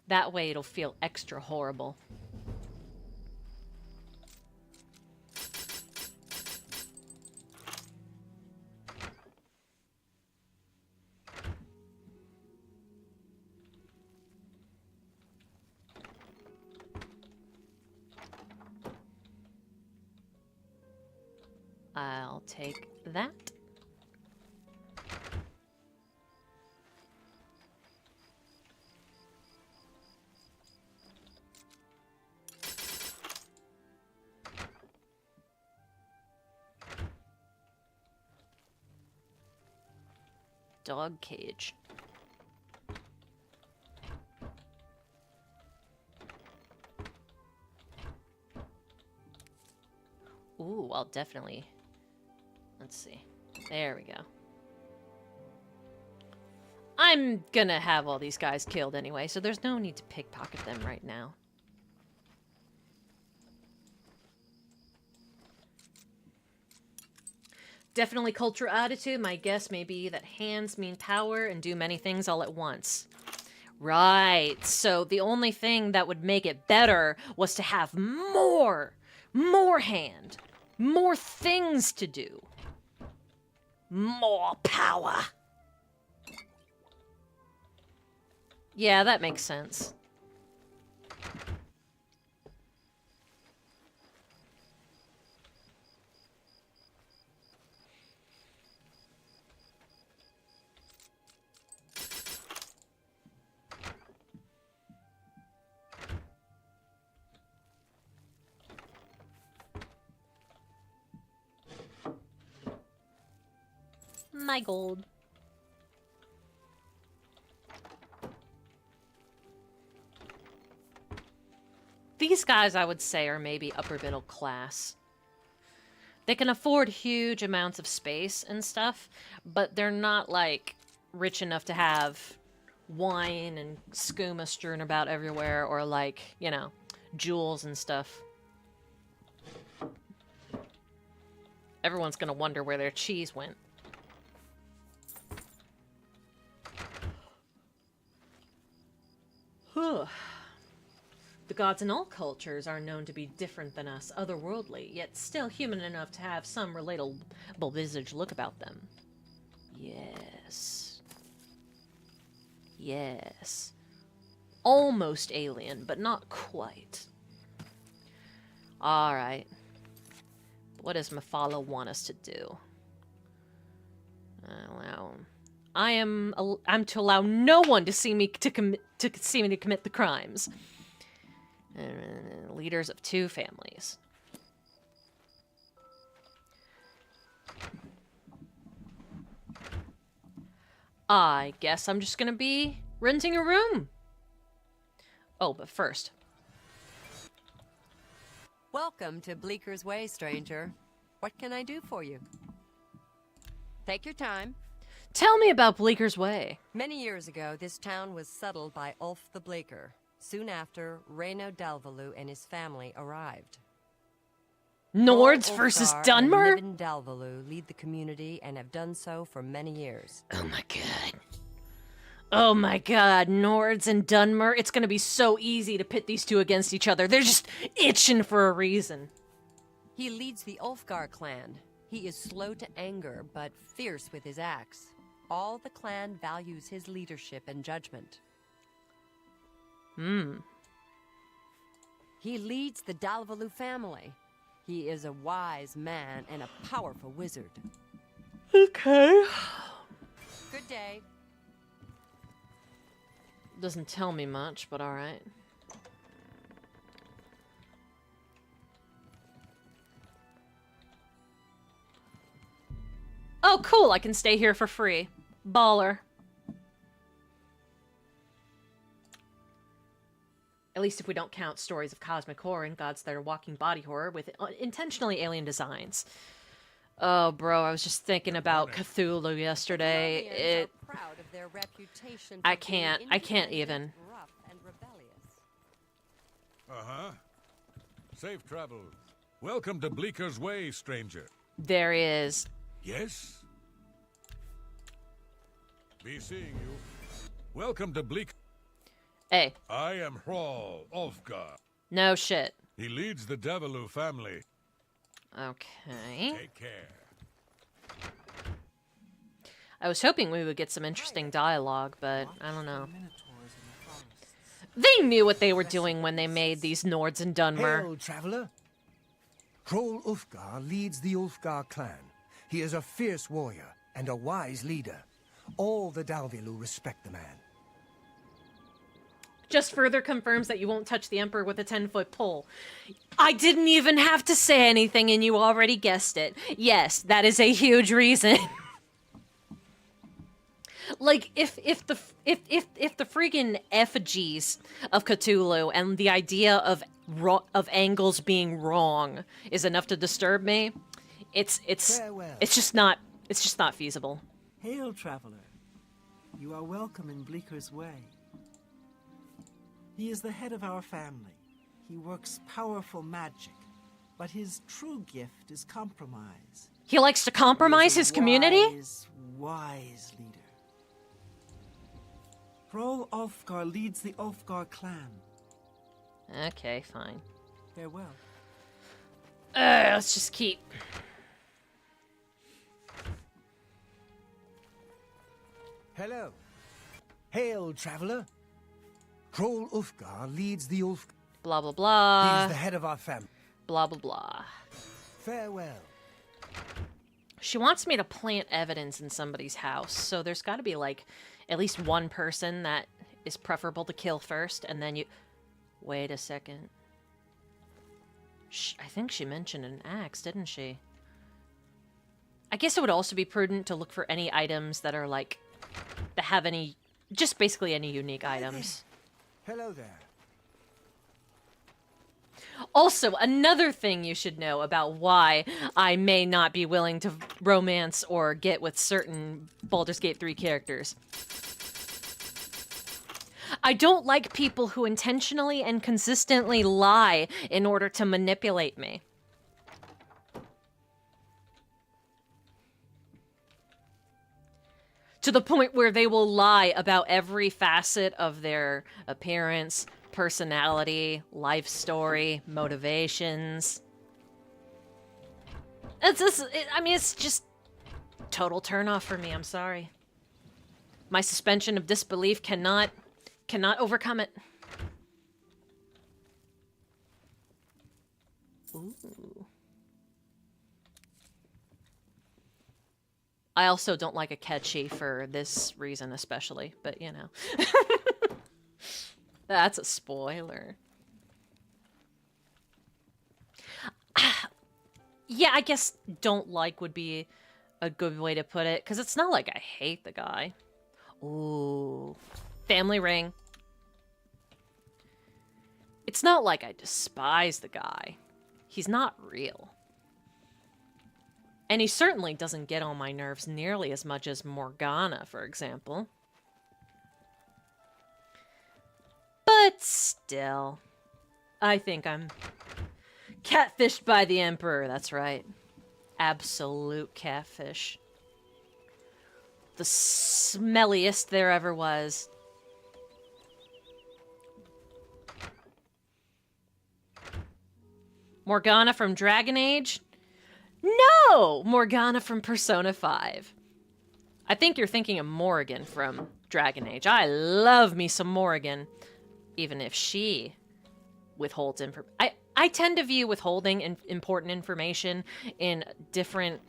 That way it'll feel extra horrible. I'll take that. Dog cage. Ooh, I'll definitely... Let's see. There we go. I'm gonna have all these guys killed anyway, so there's no need to pickpocket them right now. Definitely cultural attitude. My guess may be that hands mean power and do many things all at once. Right. So the only thing that would make it better was to have more hand, more things to do, more power. Yeah, that makes sense. My gold. these guys, I would say, are maybe upper middle class. They can afford huge amounts of space and stuff, but they're not, like, rich enough to have wine and skooma strewn about everywhere, or, like, you know, jewels and stuff. Everyone's gonna wonder where their cheese went. The gods in all cultures are known to be different than us, otherworldly, yet still human enough to have some relatable visage look about them. Yes. Yes. Almost alien, but not quite. Alright. What does Mephala want us to do? I'm to allow no one to see me to commit the crimes. Leaders of 2 families. I guess I'm just gonna be renting a room. Oh, but first. Welcome to Bleeker's Way, stranger. What can I do for you? Take your time. Tell me about Bleeker's Way. Many years ago, this town was settled by Ulf the Bleaker. Soon after, Reno Dalvalu and his family arrived. Nords versus Dunmer? And Dalvalu lead the community and have done so for many years. Oh my god. Oh my god, Nords and Dunmer. It's gonna be so easy to pit these two against each other. They're just itching for a reason. He leads the Ulfgar clan. He is slow to anger, but fierce with his axe. All the clan values his leadership and judgment. He leads the Dalvalu family. He is a wise man and a powerful wizard. Okay. Good day. Doesn't tell me much, but alright. Oh, cool, I can stay here for free. Baller. At least if we don't count stories of cosmic horror and gods that are walking body horror with intentionally alien designs. Oh, bro, I was just thinking about Cthulhu yesterday. I can't even. Uh-huh. Safe travels. Welcome to Bleeker's Way, stranger. There he is. Yes? Be seeing you. Welcome to Bleeker. Hey. I am Hrawl Ulfgar. No shit. He leads the Dalvalu family. Okay. Take care. I was hoping we would get some interesting dialogue, but I don't know. They knew what they were doing when they made these Nords and Dunmer. Hail, traveler. Hrawl Ulfgar leads the Ulfgar clan. He is a fierce warrior and a wise leader. All the Dalvalu respect the man. Just further confirms that you won't touch the Emperor with a 10-foot pole. I didn't even have to say anything and you already guessed it. Yes, that is a huge reason. Like, if the freaking effigies of Cthulhu and the idea of angles being wrong is enough to disturb me, it's just not feasible. Hail, traveler. You are welcome in Bleeker's Way. He is the head of our family. He works powerful magic, but his true gift is compromise. He likes to compromise his community? Wise leader. Hrawl Ulfgar leads the Ulfgar clan. Okay, fine. Farewell. Let's just keep. Hello. Hail, traveler. Hrawl Ulfgar leads the Ulf... Blah, blah, blah. He is the head of our family. Blah, blah, blah. Farewell. She wants me to plant evidence in somebody's house, so there's got to be, like, at least one person that is preferable to kill first, and then you... Wait a second. I think she mentioned an axe, didn't she? I guess it would also be prudent to look for any items that are, like... that have any... just basically any unique items. Hello there. Also, another thing you should know about why I may not be willing to romance or get with certain Baldur's Gate 3 characters. I don't like people who intentionally and consistently lie in order to manipulate me. To the point where they will lie about every facet of their appearance, personality, life story, motivations. It's just total turnoff for me, I'm sorry. My suspension of disbelief cannot overcome it. Ooh. I also don't like Akechi for this reason especially, but you know. That's a spoiler. Yeah, I guess don't like would be a good way to put it, because it's not like I hate the guy. Ooh. Family ring. It's not like I despise the guy. He's not real. And he certainly doesn't get on my nerves nearly as much as Morgana, for example. But still, I think I'm catfished by the Emperor, that's right. Absolute catfish. The smelliest there ever was. Morgana from Dragon Age? No! Morgana from Persona 5. I think you're thinking of Morrigan from Dragon Age. I love me some Morrigan. Even if she withholds information. I tend to view withholding important information in different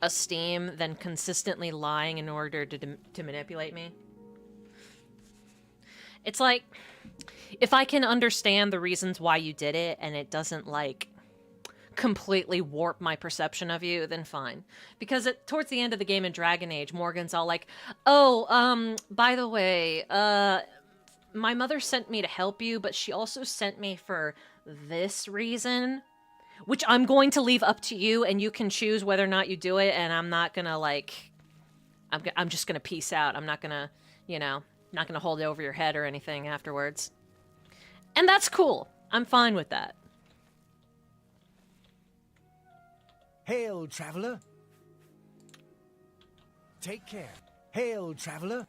esteem than consistently lying in order to manipulate me. It's like, if I can understand the reasons why you did it and it doesn't, like, completely warp my perception of you, then fine. Because towards the end of the game in Dragon Age, Morgan's all like, oh, by the way, my mother sent me to help you, but she also sent me for this reason, which I'm going to leave up to you, and you can choose whether or not you do it, and I'm not gonna, like, I'm just gonna peace out. I'm not gonna, you know, not gonna hold it over your head or anything afterwards. And that's cool. I'm fine with that. Hail, traveler. Take care. Hail, traveler.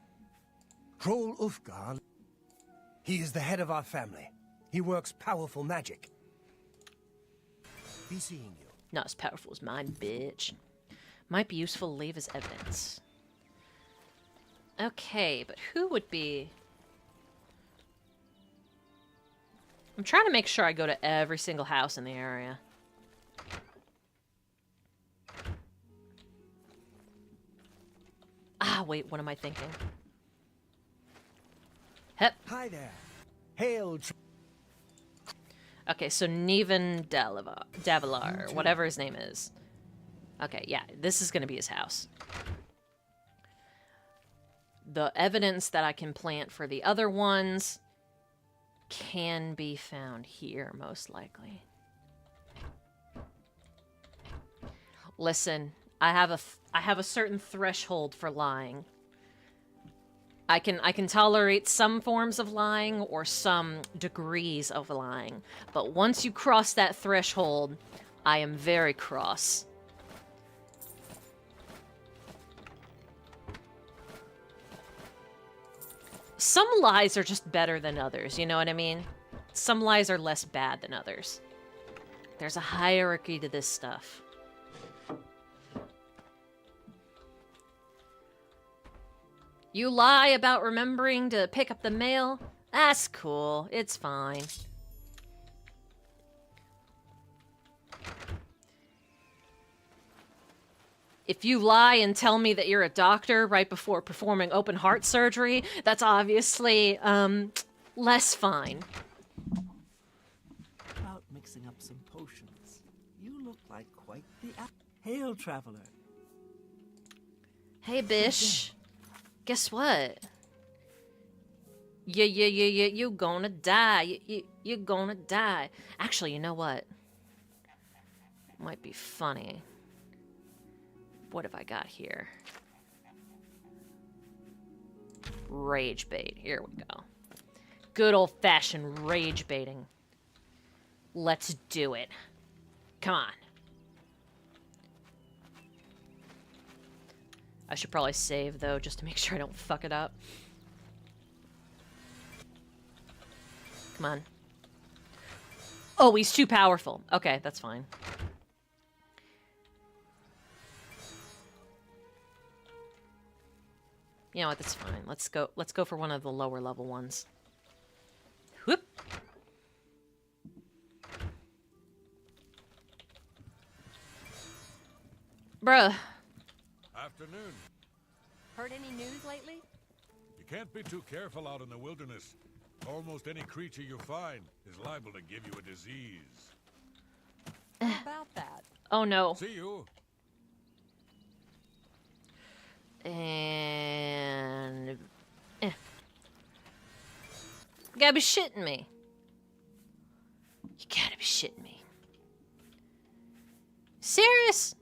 Kroll Ufgar. He is the head of our family. He works powerful magic. Be seeing you. Not as powerful as mine, bitch. Might be useful to leave as evidence. Okay, but who would be... I'm trying to make sure I go to every single house in the area. Ah, wait, what am I thinking? Hep. Hi there. Hail. Okay, so Neven Davilar, whatever his name is. Okay, yeah, this is going to be his house. The evidence that I can plant for the other ones can be found here, most likely. Listen, I have a certain threshold for lying. I can tolerate some forms of lying or some degrees of lying, but once you cross that threshold, I am very cross. Some lies are just better than others, you know what I mean? Some lies are less bad than others. There's a hierarchy to this stuff. You lie about remembering to pick up the mail? That's cool. It's fine. If you lie and tell me that you're a doctor right before performing open heart surgery, that's obviously, less fine. About mixing up some potions. You look like quite the hail traveler. Hey, Bish. Guess what? You gonna die. You You're gonna die. Actually, you know what? Might be funny. What have I got here? Rage bait. Here we go. Good old-fashioned rage baiting. Let's do it. Come on. I should probably save, though, just to make sure I don't fuck it up. Come on. Oh, he's too powerful. Okay, that's fine. You know what, that's fine. Let's go for one of the lower level ones. Whoop. Bruh. Afternoon. Heard any news lately? You can't be too careful out in the wilderness. Almost any creature you find is liable to give you a disease. How about that? Oh no. See you. And... You gotta be shitting me. You gotta be shitting me. Serious?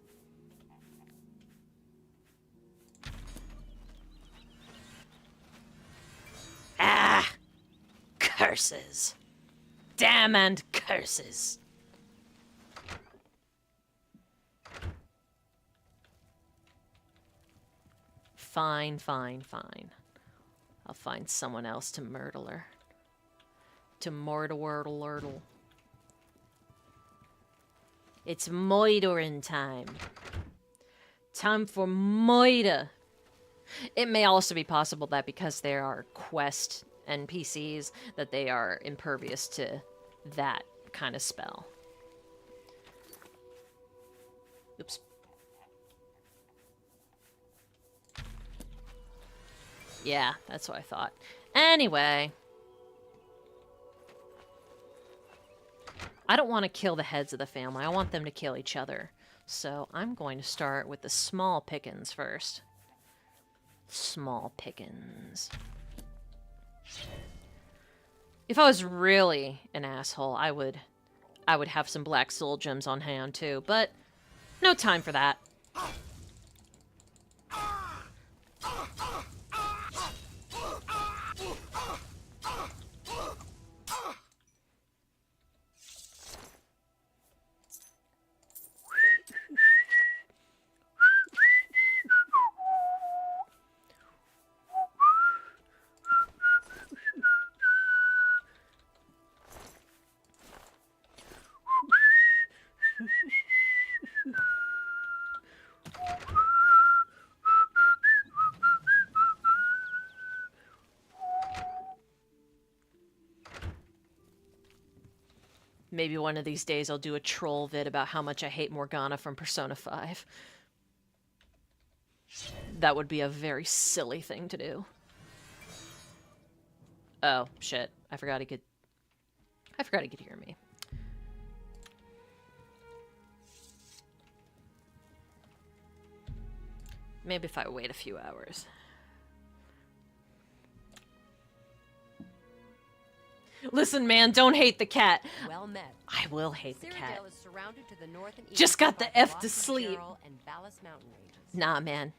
Ah! Curses. Damn and curses. Fine, fine, fine. I'll find someone else to myrtle her. To myrtle. It's moitoring time. Time for moita. It may also be possible that because there are quest NPCs, that they are impervious to that kind of spell. Oops. Yeah, that's what I thought. Anyway. I don't want to kill the heads of the family. I want them to kill each other. So I'm going to start with the small pickings first. Small pickings. If I was really an asshole, I would have some black soul gems on hand too, but no time for that. Maybe one of these days I'll do a troll vid about how much I hate Morgana from Persona 5. That would be a very silly thing to do. Oh, shit. I forgot he could hear me. Maybe if I wait a few hours. Listen, man, don't hate the cat. Well met. I will hate the cat. Cyrodiil is surrounded to the north and east Just got by the F to Blockhead sleep. and Vallis mountain ranges. Nah, man.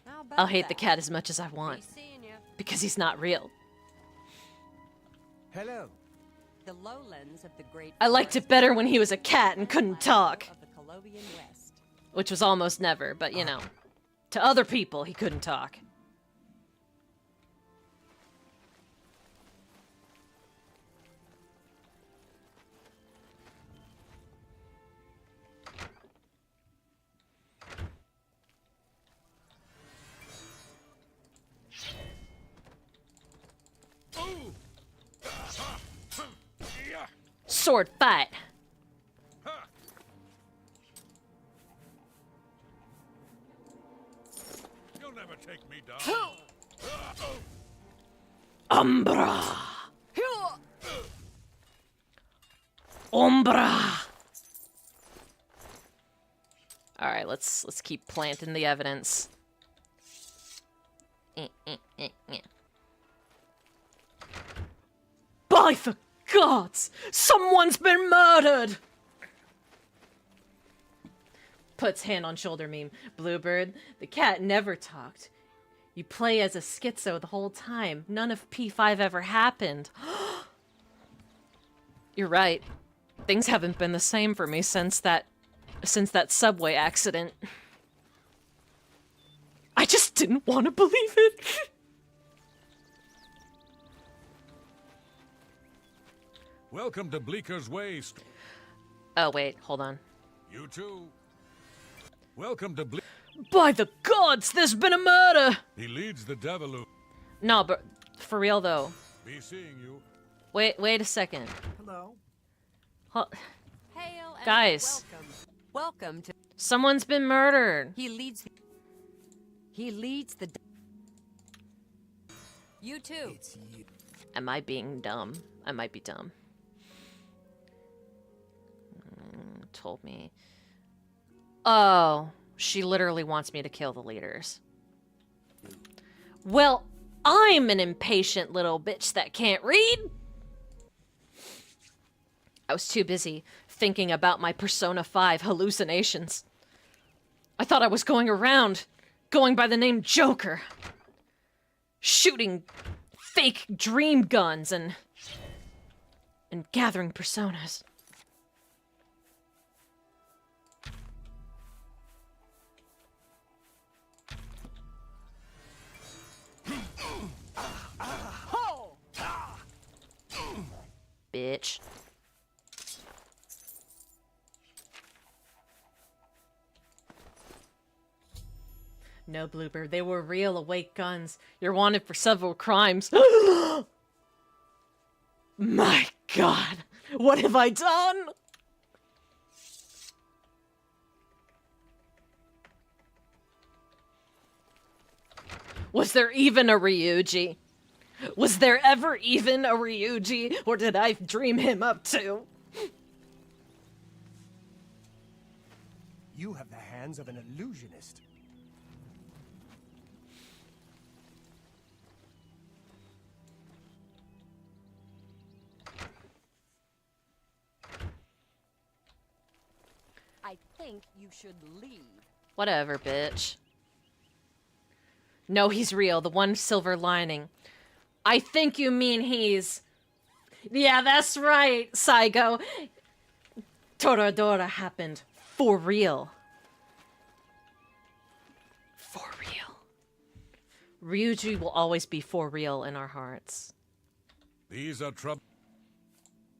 How about I'll hate the that? cat as much as I want. Be seeing ya. Because he's not real. Hello. The lowlands of the great I liked it better when he was a cat and couldn't talk. of the Colobian West. Which was almost never, but you know. To other people, he couldn't talk. Sword fight. You'll never take me down. Umbra. Umbra. All right, let's keep planting the evidence. By the gods! Someone's been murdered! Puts hand on shoulder meme. Bluebird, the cat never talked. You play as a schizo the whole time. None of P5 ever happened. You're right. Things haven't been the same for me since that subway accident. I just didn't want to believe it. Welcome to Bleeker's Waste. Oh, wait, hold on. You too. Welcome to By the gods, there's been a murder! He leads the devil. No, but for real though. Be seeing you. Wait a second. Hello? Hail and Guys. welcome to... Someone's been murdered. He leads the... You too. Am I being dumb? I might be dumb. Told me. Oh, she literally wants me to kill the leaders. Well, I'm an impatient little bitch that can't read. I was too busy thinking about my Persona 5 hallucinations. I thought I was going around, going by the name Joker, shooting fake dream guns and gathering personas. Bitch. No, Bluebird, they were real awake guns. You're wanted for several crimes. My God, what have I done? Was there even a Ryuji? Was there ever even a Ryuji, or did I dream him up too? You have the hands of an illusionist. I think you should leave. Whatever, bitch. No, he's real. The one silver lining. I think you mean he's... Yeah, that's right, SZCO. Toradora happened. For real. For real. Ryuji will always be for real in our hearts. These are trouble.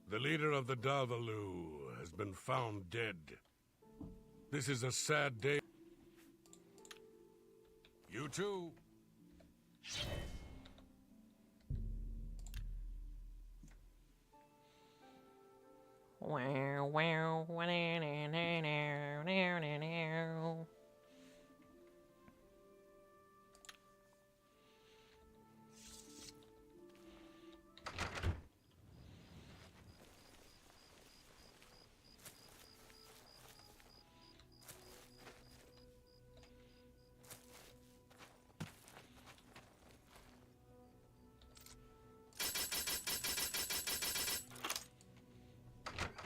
The leader of the Davalu has been found dead. This is a sad day. You too. Wow, wow, wow, now, now, now, now, now.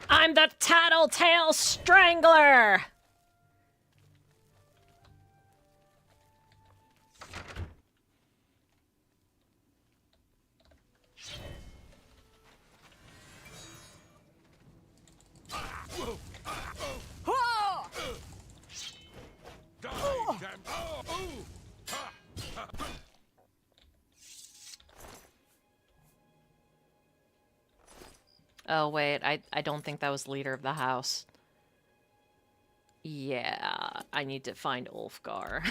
I'm the Tattletale Strangler! Oh, wait, I don't think that was leader of the house. Yeah, I need to find Ulfgar.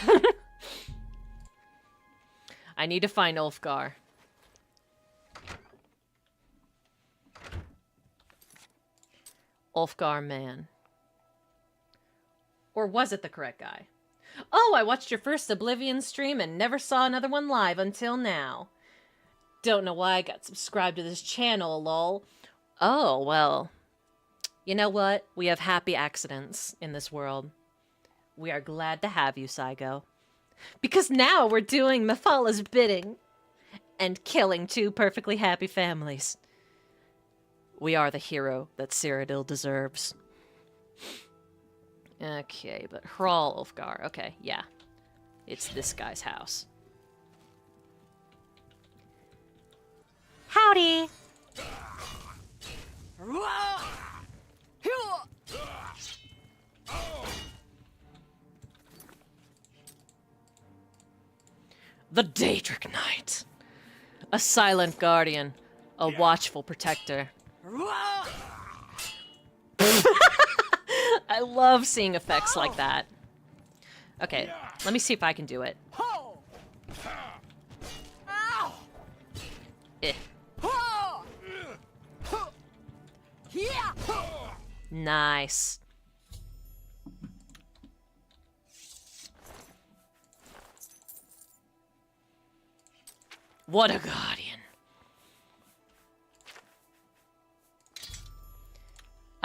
I need to find Ulfgar. Ulfgar man. Or was it the correct guy? Oh, I watched your first Oblivion stream and never saw another one live until now. Don't know why I got subscribed to this channel, lol. Oh, well. You know what? We have happy accidents in this world. We are glad to have you, SZCO. Because now we're doing Mephala bidding and killing two perfectly happy families. We are the hero that Cyrodiil deserves. Okay, but Hral Ulfgar. Okay, yeah. It's this guy's house. Howdy! The Daedric Knight. A silent guardian. A watchful protector. I love seeing effects like that. Okay, let me see if I can do it. Eh. Nice. What a guardian.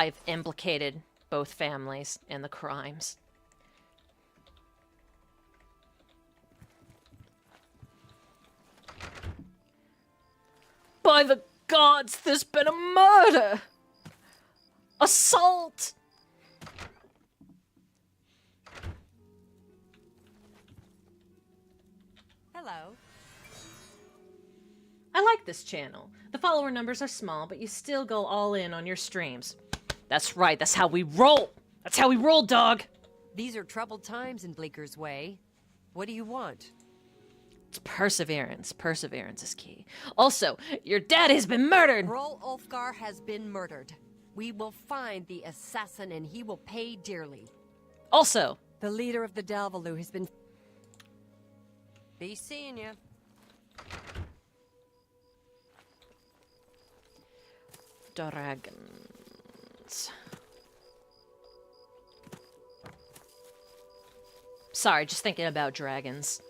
I've implicated both families in the crimes. By the gods, there's been a murder! Assault! Hello. I like this channel. The follower numbers are small, but you still go all in on your streams. That's right, that's how we roll! That's how we roll, dog! These are troubled times in Bleaker's Way. What do you want? It's perseverance. Perseverance is key. Also, your dad has been murdered! Hral Ulfgar has been murdered. We will find the assassin and he will pay dearly. Also, the leader of the Dalvalu has been... Be seeing ya. Dragons. Sorry, just thinking about dragons.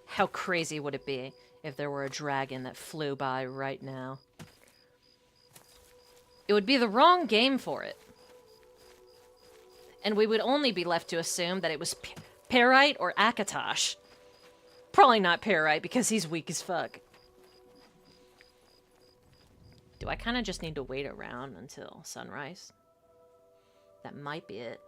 How crazy would it be if there were a dragon that flew by right now? It would be the wrong game for it. And we would only be left to assume that it was Parite or Akatosh. Probably not Parite because he's weak as fuck. Do I kind of just need to wait around until sunrise? That might be it.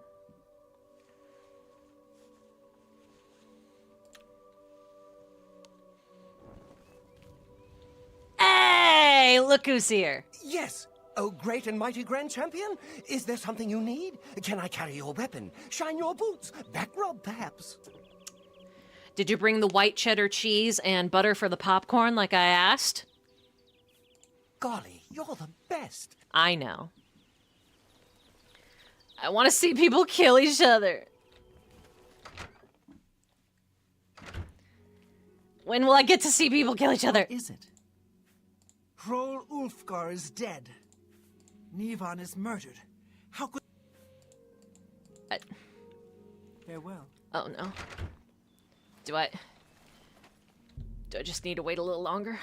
Hey, look who's here. Yes. Oh, great and mighty Grand Champion. Is there something you need? Can I carry your weapon? Shine your boots? Back rub, perhaps? Did you bring the white cheddar cheese and butter for the popcorn like I asked? Golly, you're the best. I know. I want to see people kill each other. When will I get to see people kill each other? What is it? Hral Ulfgar is dead. Nivan is murdered. How could... Farewell. Oh, no. Do I just need to wait a little longer?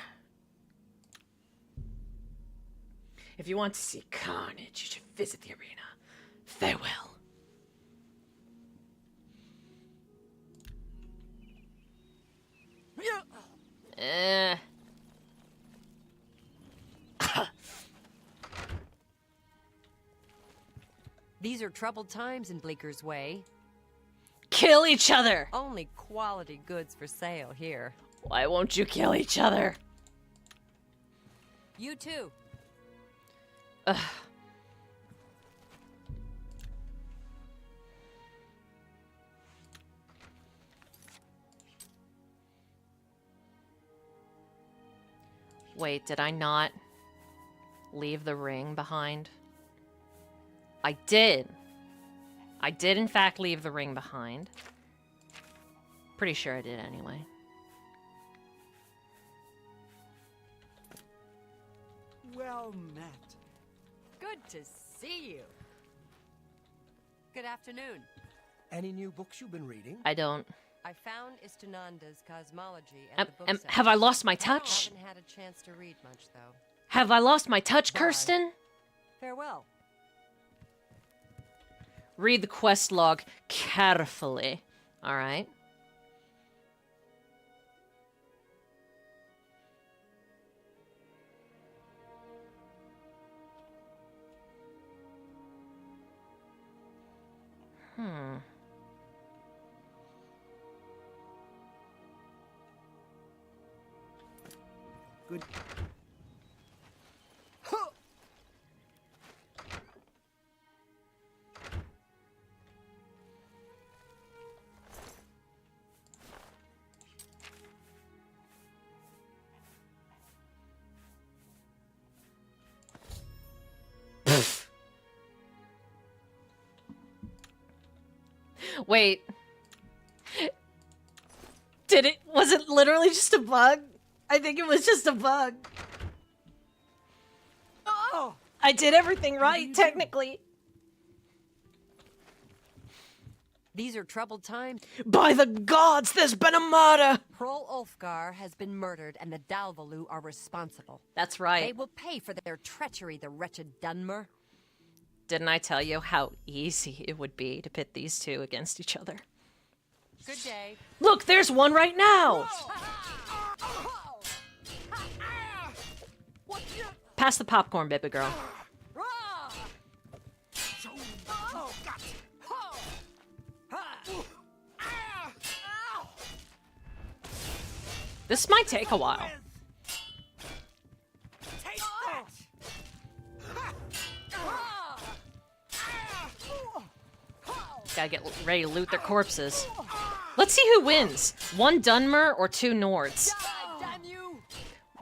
If you want to see carnage, you should visit the arena. Farewell. These are troubled times in Bleaker's Way. Kill each other! Only quality goods for sale here. Why won't you kill each other? You too. Ugh. Wait, did I not leave the ring behind? I did. I did, in fact, leave the ring behind. Pretty sure I did anyway. Well met. Good to see you. Good afternoon. Any new books you've been reading? I don't. I found Istunanda's cosmology at the book have I lost my touch? I haven't had a chance to read much, though. Have I lost my touch, Kirsten? Farewell. Read the quest log carefully. All right. Good. Wait. Was it literally just a bug? I think it was just a bug. Oh! I did everything right, technically. These are troubled times. By the gods, there's been a murder! Hrol Ulfgar has been murdered, and the Dalvalu are responsible. That's right. They will pay for their treachery, the wretched Dunmer. Didn't I tell you how easy it would be to pit these two against each other? Good day. Look, there's one right now! Pass the popcorn, baby girl. This might take a while. Gotta get ready to loot their corpses. Let's see who wins. One Dunmer or two Nords.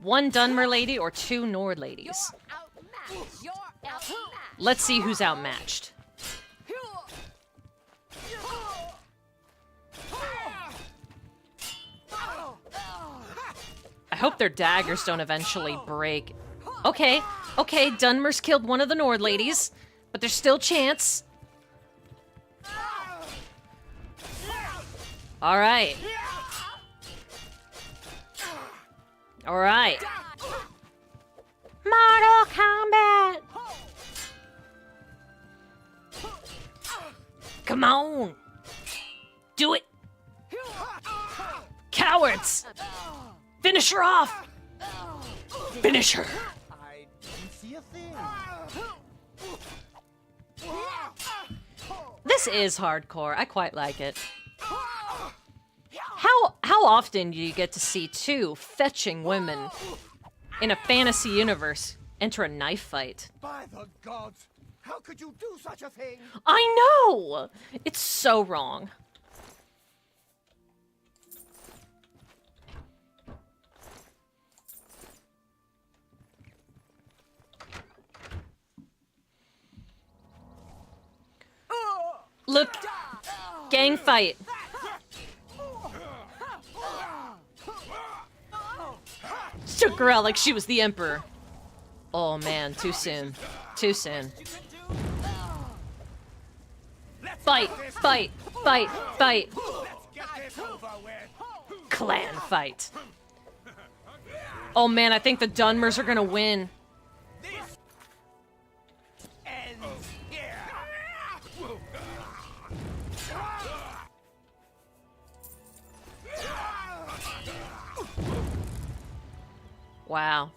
One Dunmer lady or two Nord ladies. Let's see who's outmatched. I hope their daggers don't eventually break. Okay, Dunmer's killed one of the Nord ladies, but there's still chance. Alright. Alright. Mortal Kombat! Come on! Do it! Cowards! Finish her off! Finish her! I didn't see a thing. This is hardcore. I quite like it. How often do you get to see two fetching women in a fantasy universe enter a knife fight? By the gods! How could you do such a thing? I know! It's so wrong. Look, gang fight. Took her out like she was the emperor. Oh man, too soon. Too soon. Fight, fight, fight, fight. Clan fight. Oh man, I think the Dunmers are gonna win. Wow.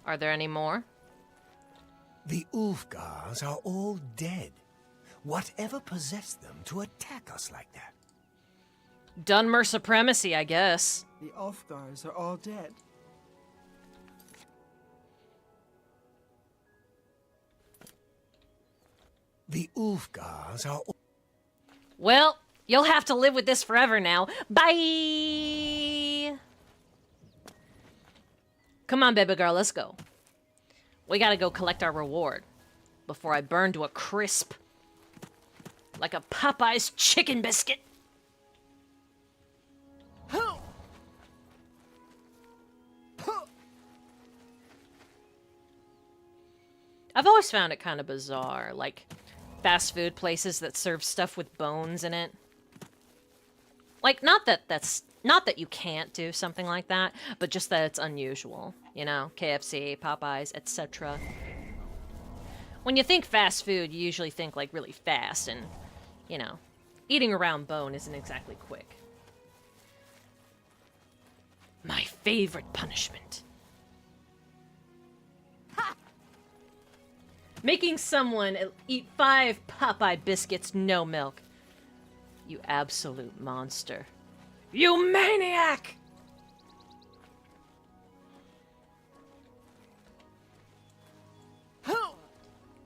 Are there any more? The Ulfgars are all dead. Whatever possessed them to attack us like that? Dunmer supremacy, I guess. The Ulfgars are all dead. The Ulfgars are all... Well, you'll have to live with this forever now. Bye! Come on, baby girl, let's go. We gotta go collect our reward before I burn to a crisp. Like a Popeye's chicken biscuit. I've always found it kind of bizarre, like fast food places that serve stuff with bones in it. Like, not that you can't do something like that, but just that it's unusual. You know, KFC, Popeyes, etc. When you think fast food, you usually think like really fast, and, you know, eating around bone isn't exactly quick. My favorite punishment. Ha! Making someone eat 5 Popeye biscuits, no milk. You absolute monster. You maniac!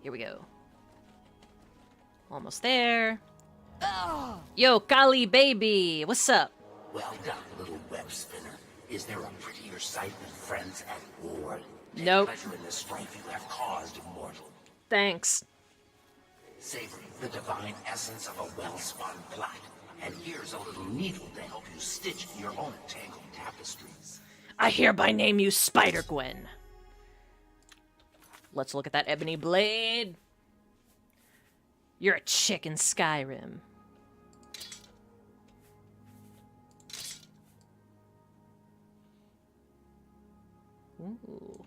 Here we go. Almost there. Yo, Kali baby, what's up? Well done, little web spinner. Is there a prettier sight than friends at war? Take Nope. pleasure in the strife you have caused, mortal. Thanks. Savor the divine essence of a well-spun plot. And here's a little needle to help you stitch your own tangled tapestries. I hereby name you Spider-Gwen. Let's look at that ebony blade. You're a chick in Skyrim. Ooh.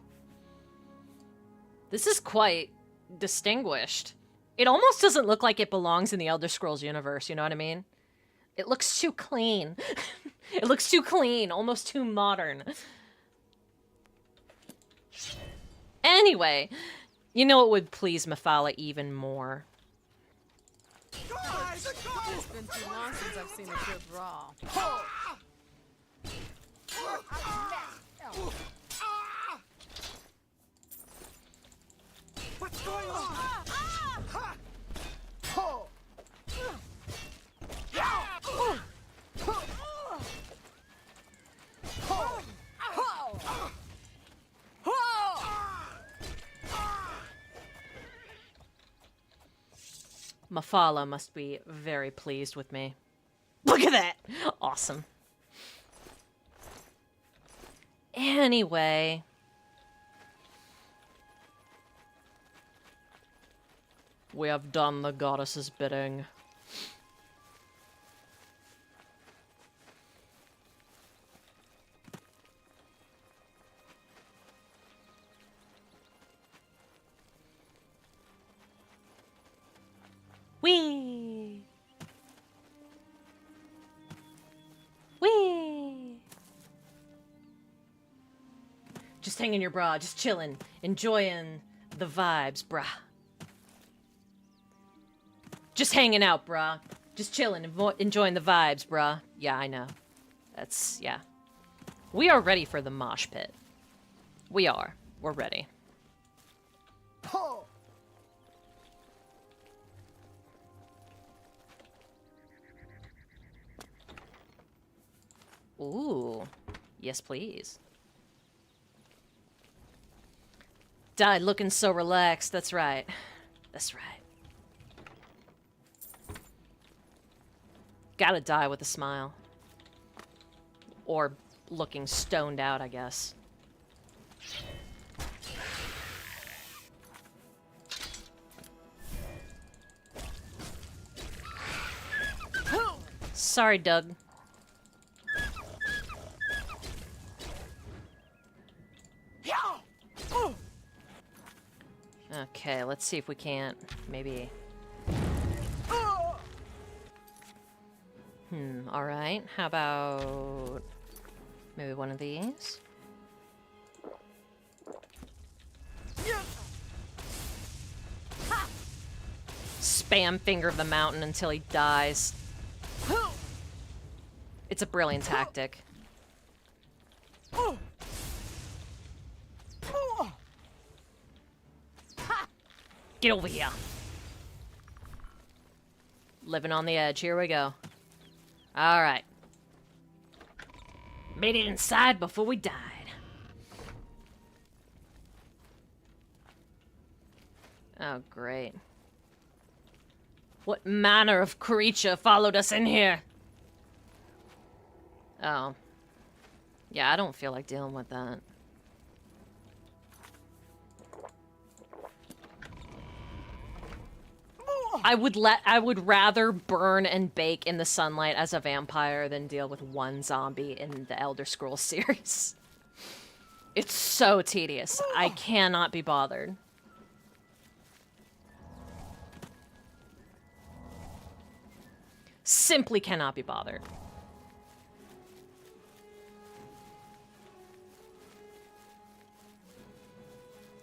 This is quite distinguished. It almost doesn't look like it belongs in the Elder Scrolls universe, you know what I mean? It looks too clean. It looks too clean, almost too modern. Anyway, you know what would please Mephala even more? It's been too long since I've seen a good brawl. What's going on? Mephala must be very pleased with me. Look at that! Awesome. Anyway. We have done the goddess's bidding. Whee! Whee! Just hanging your bra, just chilling, enjoying the vibes, brah. Just hanging out, brah. Just chilling, enjoying the vibes, brah. Yeah, I know. That's, yeah. We are ready for the mosh pit. We are. We're ready. Ooh. Yes, please. Died looking so relaxed. That's right. That's right. Gotta die with a smile. Or looking stoned out, I guess. Sorry, Doug. Okay, let's see if we can't maybe... alright. How about... maybe one of these? Spam Finger of the Mountain until he dies. It's a brilliant tactic. Get over here. Living on the edge. Here we go. Alright. Made it inside before we died. Oh, great. What manner of creature followed us in here? Oh. Yeah, I don't feel like dealing with that. I would rather burn and bake in the sunlight as a vampire than deal with one zombie in the Elder Scrolls series. It's so tedious. I cannot be bothered. Simply cannot be bothered.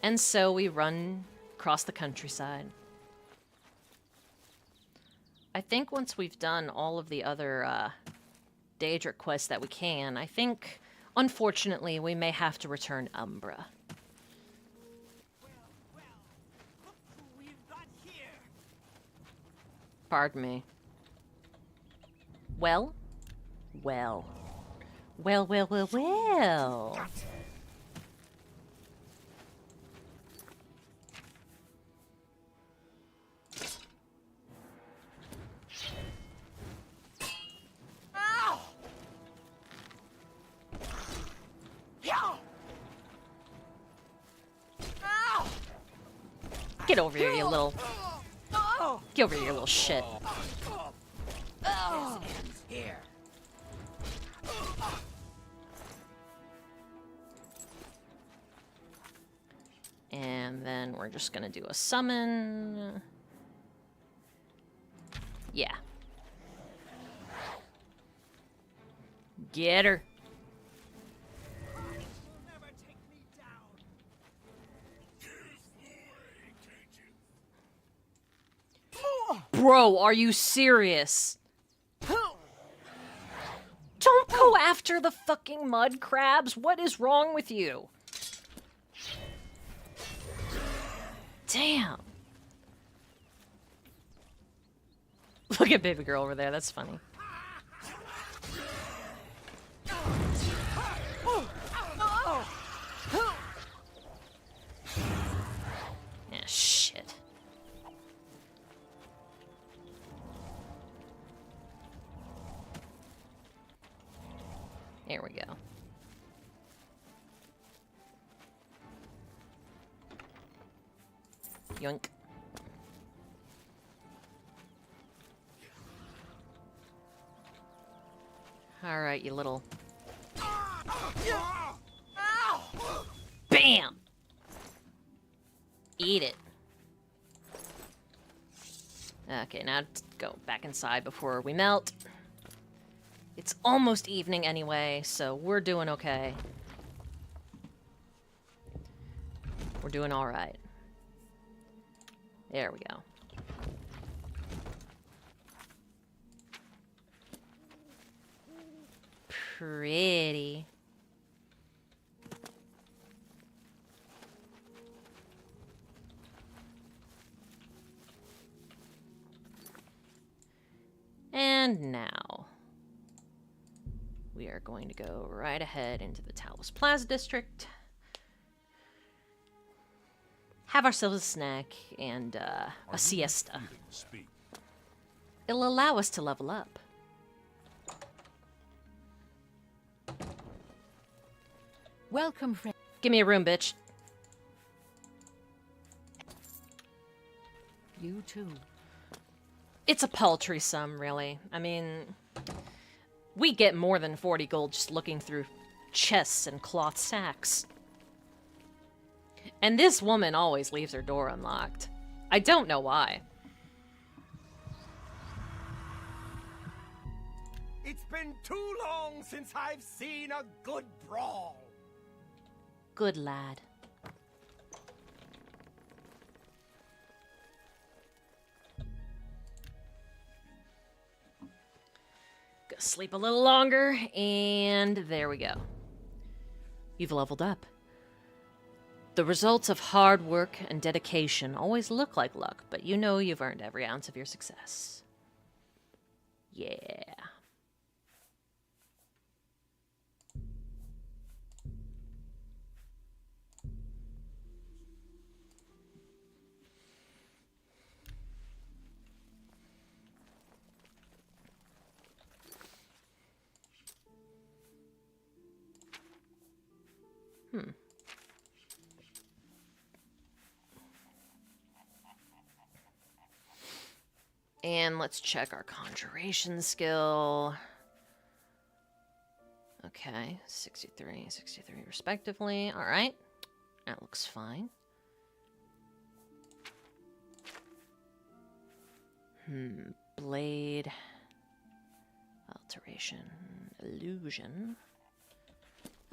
And so we run across the countryside. I think once we've done all of the other Daedric quests that we can, I think, unfortunately, we may have to return Umbra. Pardon me. Well? Well. Well, well, well, well. Get over here, you little... Get over here, you little shit. This ends here. And then we're just gonna do a summon. Yeah. Get her. Bro, are you serious? Don't go after the fucking mud crabs. What is wrong with you? Damn. Look at baby girl over there. That's funny. Yeah, shit. There we go. Yoink. All right, you little... BAM! Eat it. Okay, now go back inside before we melt. It's almost evening anyway, so we're doing okay. We're doing all right. There we go. Pretty. And now we are going to go right ahead into the Talos Plaza District. Have ourselves a snack and a siesta. It'll allow us to level up. Welcome, friend. Give me a room, bitch. You too. It's a paltry sum, really. I mean, we get more than 40 gold just looking through chests and cloth sacks. And this woman always leaves her door unlocked. I don't know why. It's been too long since I've seen a good brawl. Good lad. Go sleep a little longer, and there we go. You've leveled up. The results of hard work and dedication always look like luck, but you know you've earned every ounce of your success. Yeah. And let's check our conjuration skill. Okay, 63, 63 respectively. All right, that looks fine. Blade, alteration, illusion.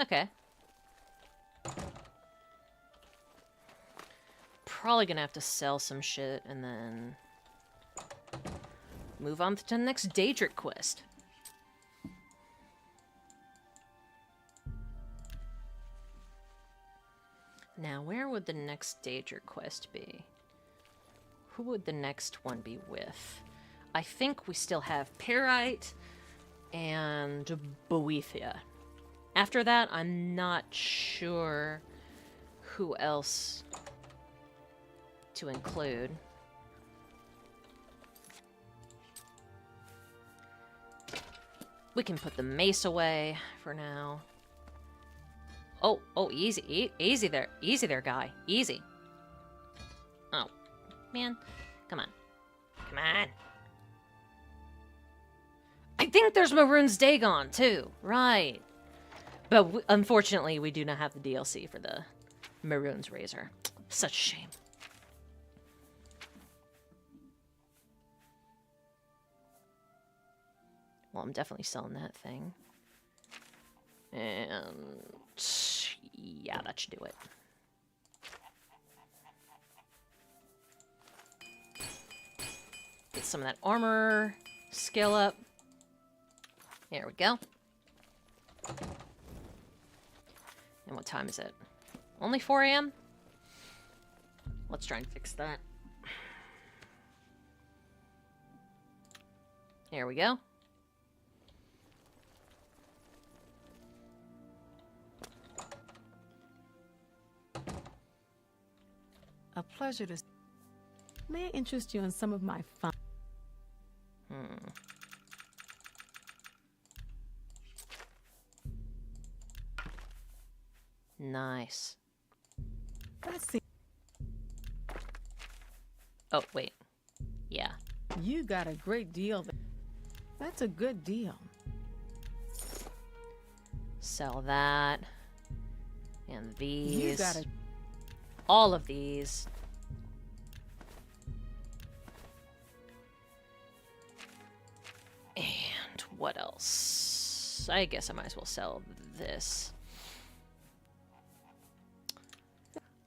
Okay. probably gonna have to sell some shit and then move on to the next Daedric quest. Now, where would the next Daedric quest be? Who would the next one be with? I think we still have Parite and Boethia. After that, I'm not sure who else to include. We can put the mace away for now. Oh, easy, easy there, guy, easy. Oh, man, come on, come on. I think there's Maroon's Dagon too, right? But unfortunately, we do not have the DLC for the Maroon's Razor. Such a shame. Well, I'm definitely selling that thing. And yeah, that should do it. Get some of that armor skill up. There we go. And what time is it? Only 4 AM? Let's try and fix that. Here we go. A pleasure to... May I interest you in some of my fun... Nice. Let's see. Oh, wait. Yeah. You got a great deal. That's a good deal. Sell that. And these. You got a... All of these. And what else? I guess I might as well sell this.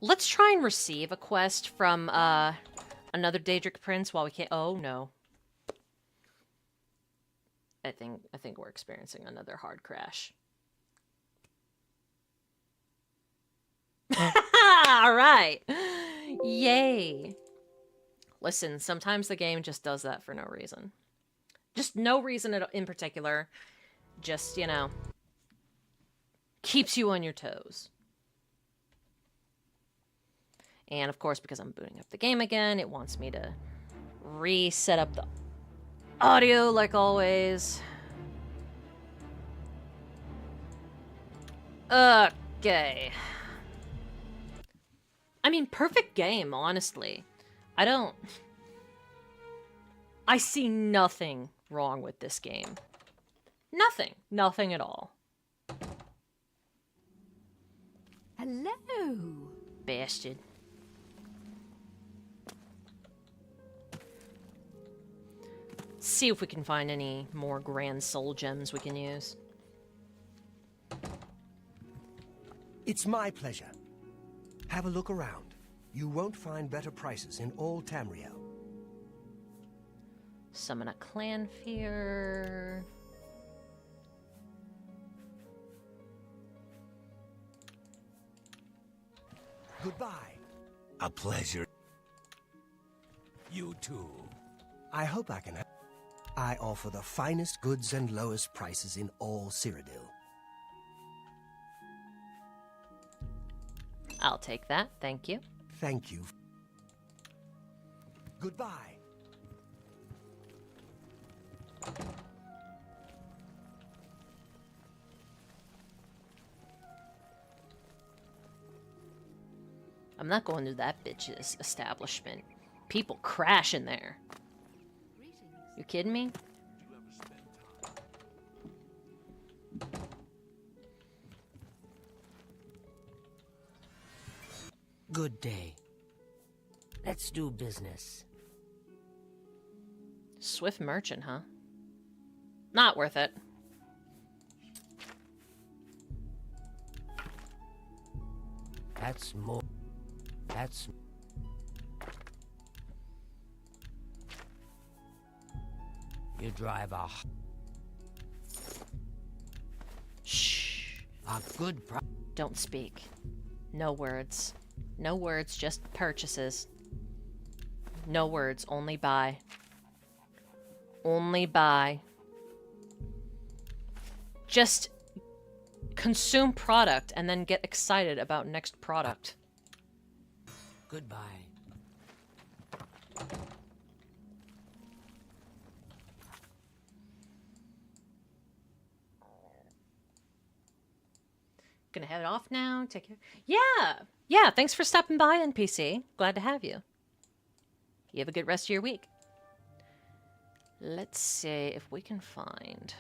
Let's try and receive a quest from another Daedric Prince while we can't. Oh no. I think we're experiencing another hard crash. All right. Yay. Listen, sometimes the game just does that for no reason. Just no reason in particular. Just, you know, keeps you on your toes. And of course, because I'm booting up the game again, it wants me to reset up the audio like always. Okay. I mean, perfect game, honestly. I see nothing wrong with this game. Nothing. Nothing at all. Hello. Bastard. See if we can find any more grand soul gems we can use. It's my pleasure. Have a look around. You won't find better prices in all Tamriel. Summon a clan fear. Goodbye. A pleasure. You too. I hope I can help. I offer the finest goods and lowest prices in all Cyrodiil. I'll take that, thank you. Thank you. Goodbye. I'm not going to that bitch's establishment. People crash in there. You kidding me? Good day. Let's do business. Swift merchant, huh? Not worth it. That's more. That's... You drive a... Shh. A good price. Don't speak. No words. No words, just purchases. No words, only buy. Only buy. Just consume product and then get excited about next product. Goodbye. Gonna head off now. Take care. Yeah! Yeah, thanks for stopping by, NPC. Glad to have you. You have a good rest of your week. Let's see if we can find...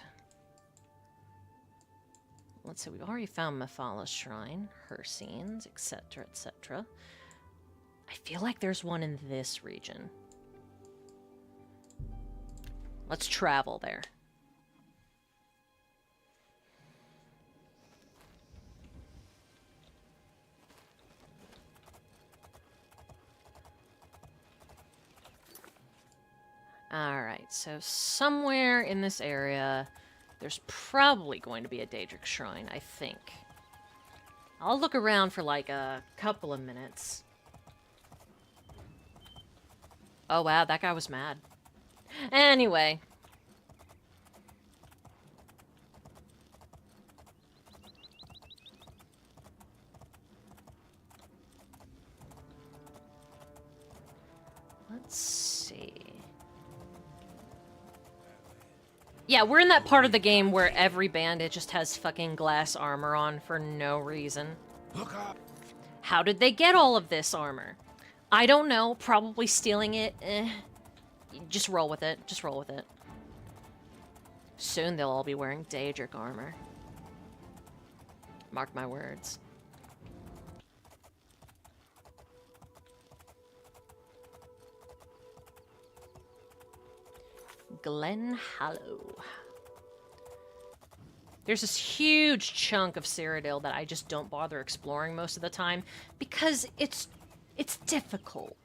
Let's see, we've already found Mephala Shrine, her scenes, etc., etc. I feel like there's one in this region. Let's travel there. Alright, so somewhere in this area, there's probably going to be a Daedric Shrine, I think. I'll look around for like a couple of minutes. Oh wow, that guy was mad. Anyway. Let's see. Yeah, we're in that part of the game where every bandit just has fucking glass armor on for no reason. Look up. How did they get all of this armor? I don't know. Probably stealing it. Just roll with it. Just roll with it. Soon they'll all be wearing Daedric armor. Mark my words. Glen Hallow. There's this huge chunk of Cyrodiil that I just don't bother exploring most of the time because it's difficult.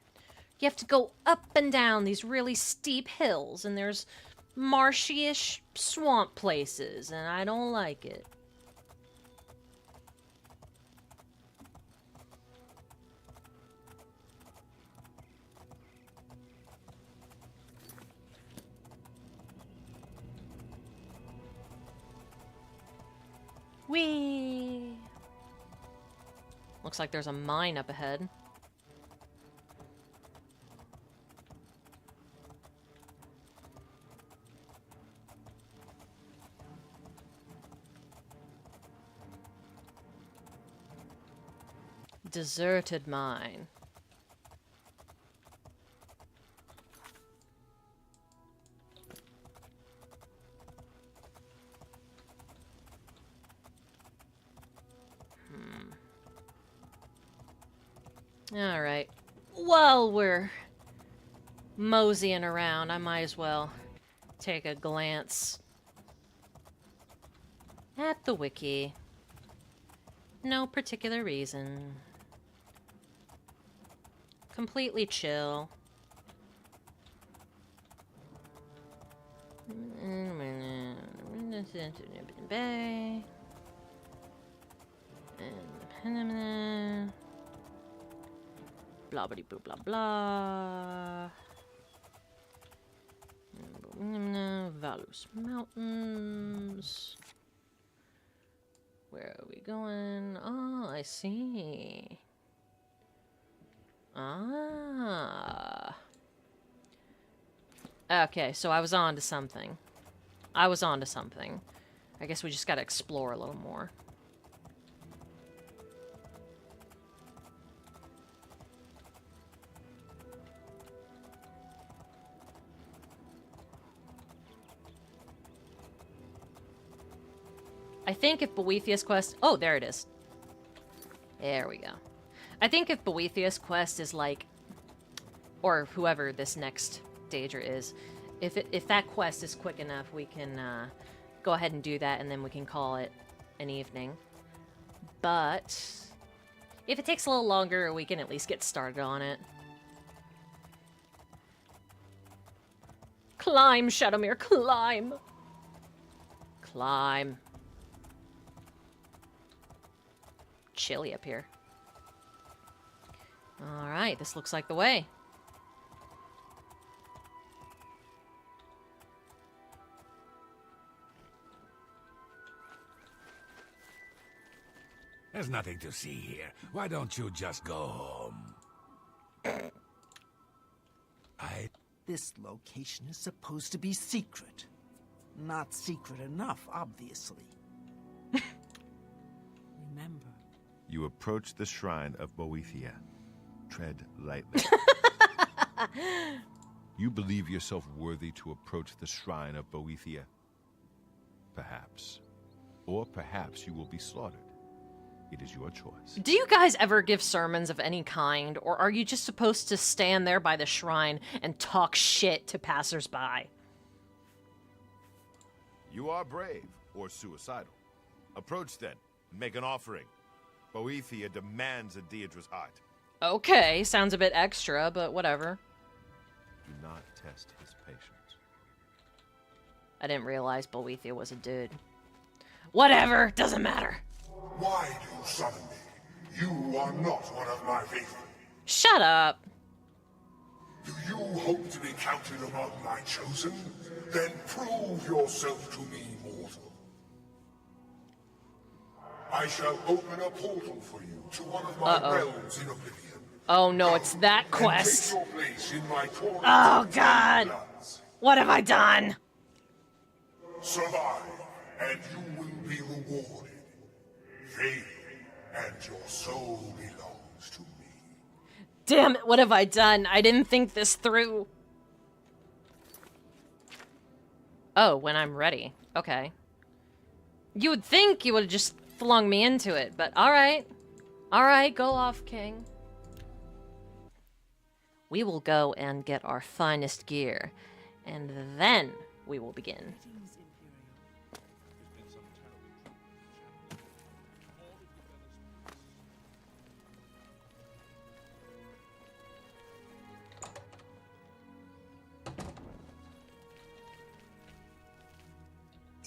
You have to go up and down these really steep hills, and there's marshy-ish swamp places, and I don't like it. Whee! Looks like there's a mine up ahead. Deserted mine. Alright. While we're moseying around, I might as well take a glance at the wiki. No particular reason. Completely chill. Bay. Blah blah blah blah blah. Valus Mountains. Where are we going? Oh, I see. Ah. Okay, so I was on to something. I guess we just gotta explore a little more. I think if Boethius quest... Oh, there it is. There we go. I think if Boethius quest is like... Or whoever this next Daedra is. If that quest is quick enough, we can go ahead and do that, and then we can call it an evening. But... if it takes a little longer, we can at least get started on it. Climb, Shadowmere, climb. Climb. Chilly up here. Alright, this looks like the way. There's nothing to see here. Why don't you just go home? This location is supposed to be secret. Not secret enough, obviously. Remember. You approach the shrine of Boethia. Tread lightly. You believe yourself worthy to approach the shrine of Boethia? Perhaps. Or perhaps you will be slaughtered. It is your choice. Do you guys ever give sermons of any kind, or are you just supposed to stand there by the shrine and talk shit to passersby? You are brave, or suicidal. Approach then. Make an offering. Boethia demands a Daedra's heart. Okay, sounds a bit extra, but whatever. Do not test his patience. I didn't realize Boethia was a dude. Whatever, doesn't matter. Why do you summon me? You are not one of my faithful. Shut up. Do you hope to be counted among my chosen? Then prove yourself to me, mortal. I shall open a portal for you to one of my realms in Oblivion. Oh no, it's that quest. Take your place in my Oh god. What have I done? Survive, and you will be rewarded. Fail, and your soul belongs to me. Damn it, what have I done? I didn't think this through. Oh, when I'm ready. Okay. You would think you would have just flung me into it, but alright. Alright, go off, King. We will go and get our finest gear, and then we will begin.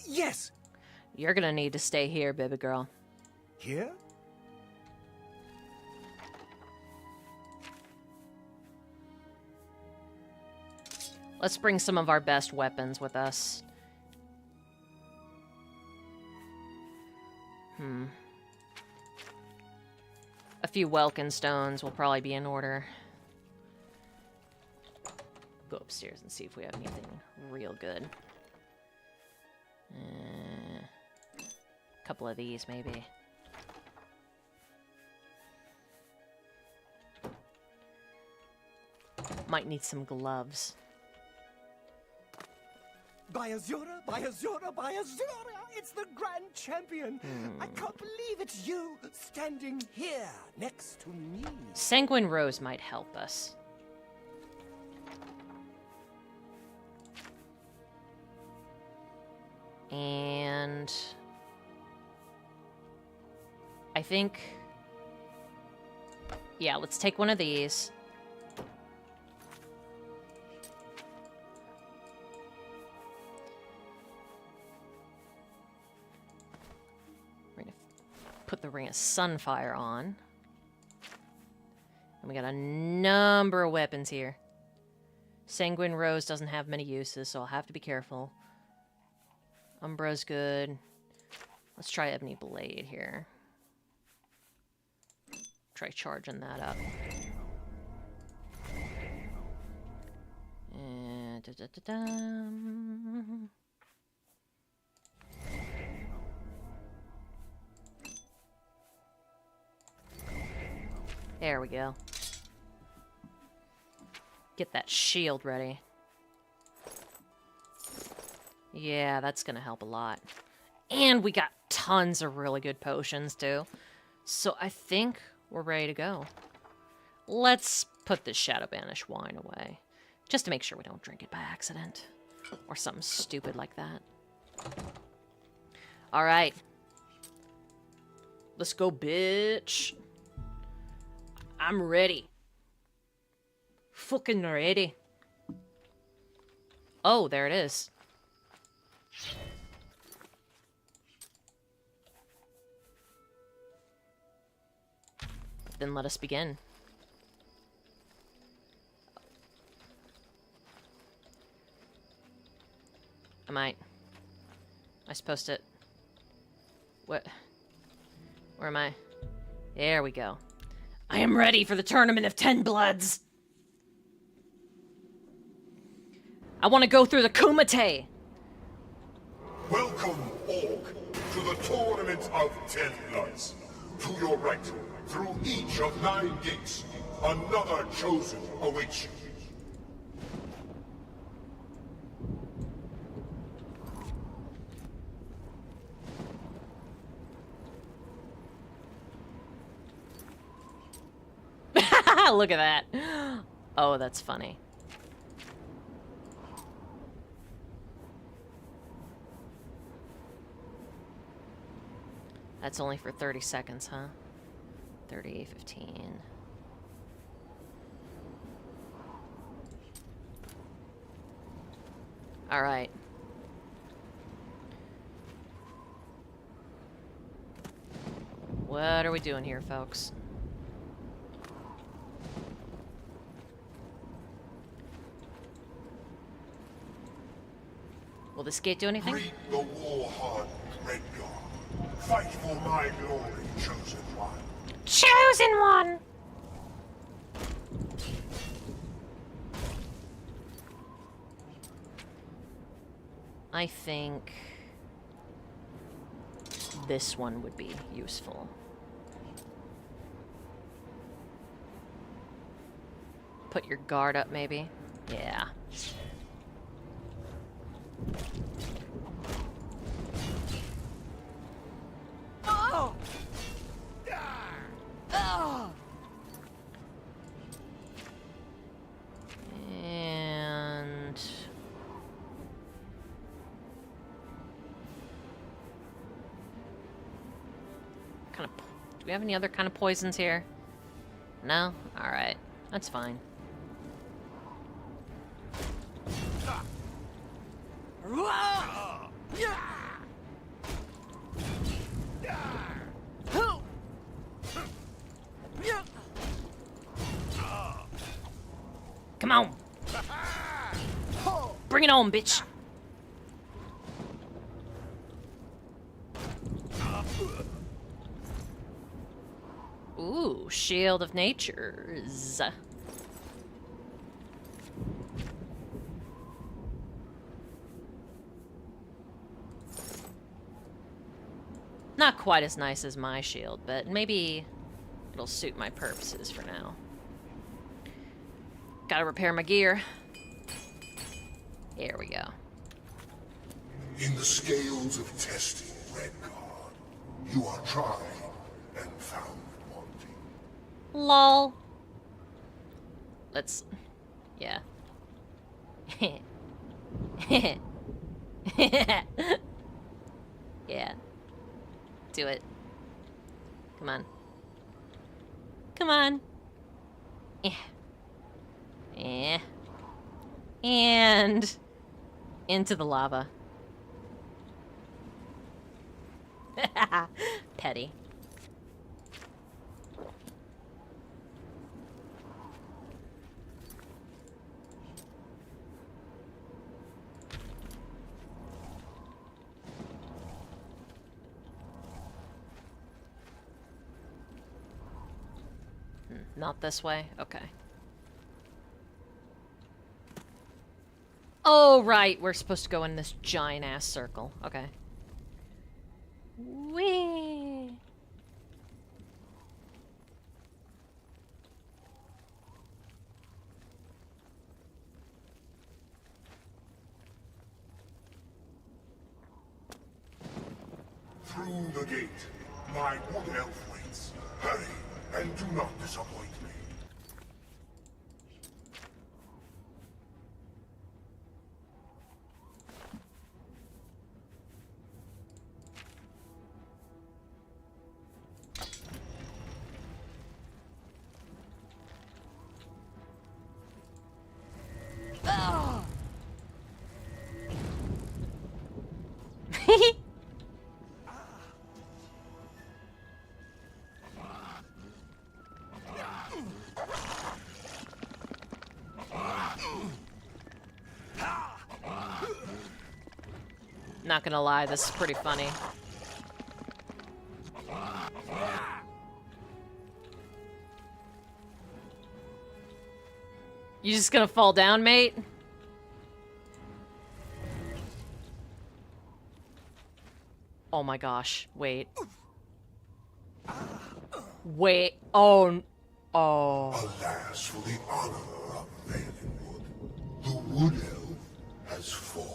Yes! You're gonna need to stay here, baby girl. Here? Let's bring some of our best weapons with us. A few Welkin stones will probably be in order. Go upstairs and see if we have anything real good. Couple of these, maybe. Might need some gloves. By Azura, by Azura, by Azura! It's the Grand Champion! I can't believe it's you standing here next to me. Sanguine Rose might help us. And I think, yeah, let's take one of these. We're gonna put the Ring of Sunfire on. And we got a number of weapons here. Sanguine Rose doesn't have many uses, so I'll have to be careful. Umbra's good. Let's try Ebony Blade here. Try charging that up. And there we go. Get that shield ready. Yeah, that's gonna help a lot. And we got tons of really good potions, too. So I think we're ready to go. Let's put this Shadow Banish wine away. Just to make sure we don't drink it by accident. Or something stupid like that. Alright. Let's go, bitch. I'm ready. Fucking ready. Oh, there it is. Then let us begin. Am I supposed to... What? Where am I? There we go. I am ready for the Tournament of 10 Bloods! I want to go through the Kumite! Welcome, Orc, to the Tournament of 10 Bloods. To your right, through each of 9 gates, another chosen awaits you. Look at that. Oh, that's funny. That's only for 30 seconds, huh? 30, 15. All right. What are we doing here, folks? Will this gate do anything? Greet the war-hardened Red Guard. Fight for my glory, chosen one. Chosen one! I think this one would be useful. Put your guard up, maybe? Yeah. Oh! Oh! And... do we have any other kind of poisons here? No? Alright. That's fine. Come on! Bring it on, bitch! Ooh, Shield of Natures. Not quite as nice as my shield, but maybe it'll suit my purposes for now. Gotta repair my gear. Here we go. In the scales of testing, Red Guard, you are tried and found wanting. Lol. Let's... yeah. Yeah. Do it. Come on. Come on. Yeah. Yeah. And... into the lava. Petty. Not this way? Okay. Oh, right. We're supposed to go in this giant-ass circle. Okay. Whee! Through the gate, my wood elf waits. Hurry, and do not disappoint me. Not gonna lie, this is pretty funny. You just gonna fall down, mate? Oh my gosh, wait. Wait, oh. Alas for the honor of Valenwood. The Wood Elf has fallen.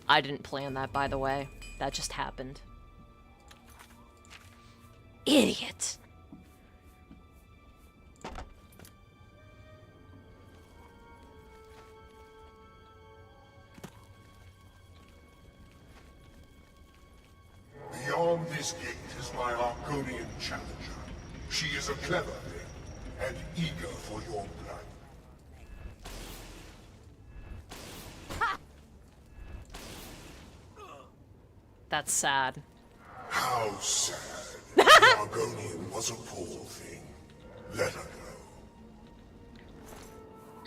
I didn't plan that, by the way. That just happened. Idiot! Beyond this gate is my Argonian challenger. She is a clever thing, and eager for your blood. That's sad. How sad. The Argonian was a poor thing. Let her go.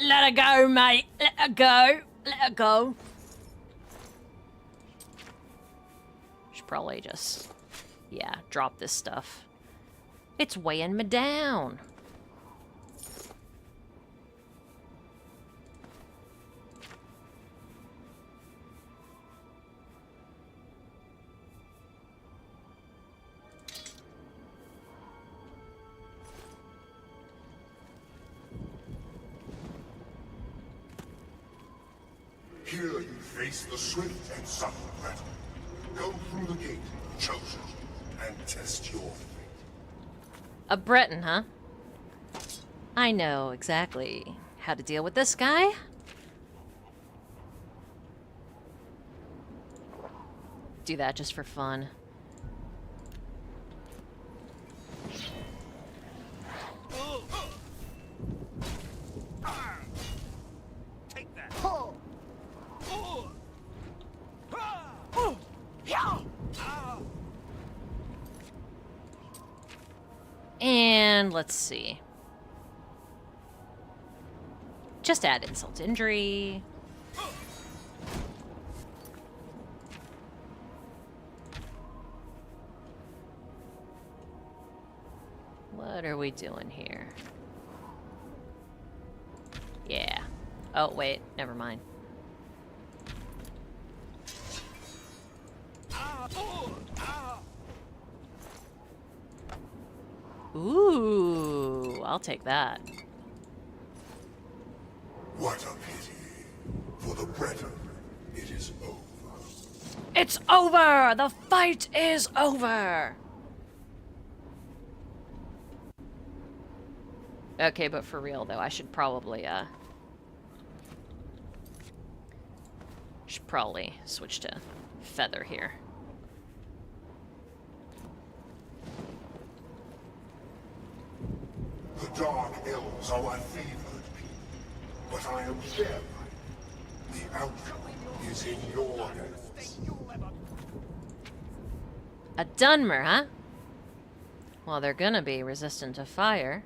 Let her go, mate. Let her go. Let her go. Should probably just, yeah, drop this stuff. It's weighing me down. Here you face the swift and subtle battle. Go through the gate, chosen, and test your fate. A Breton, huh? I know exactly how to deal with this guy. Do that just for fun. Take that. And let's see. Just add insult to injury. What are we doing here? Yeah. Oh, wait. Never mind. Ooh, I'll take that. What a pity. For the Breton, it is over. It's over! The fight is over! Okay, but for real though, I should probably, switch to feather here. The Dark Elves are my favored people, but I am their right. The outcome is in your hands. A Dunmer, huh? Well, they're gonna be resistant to fire.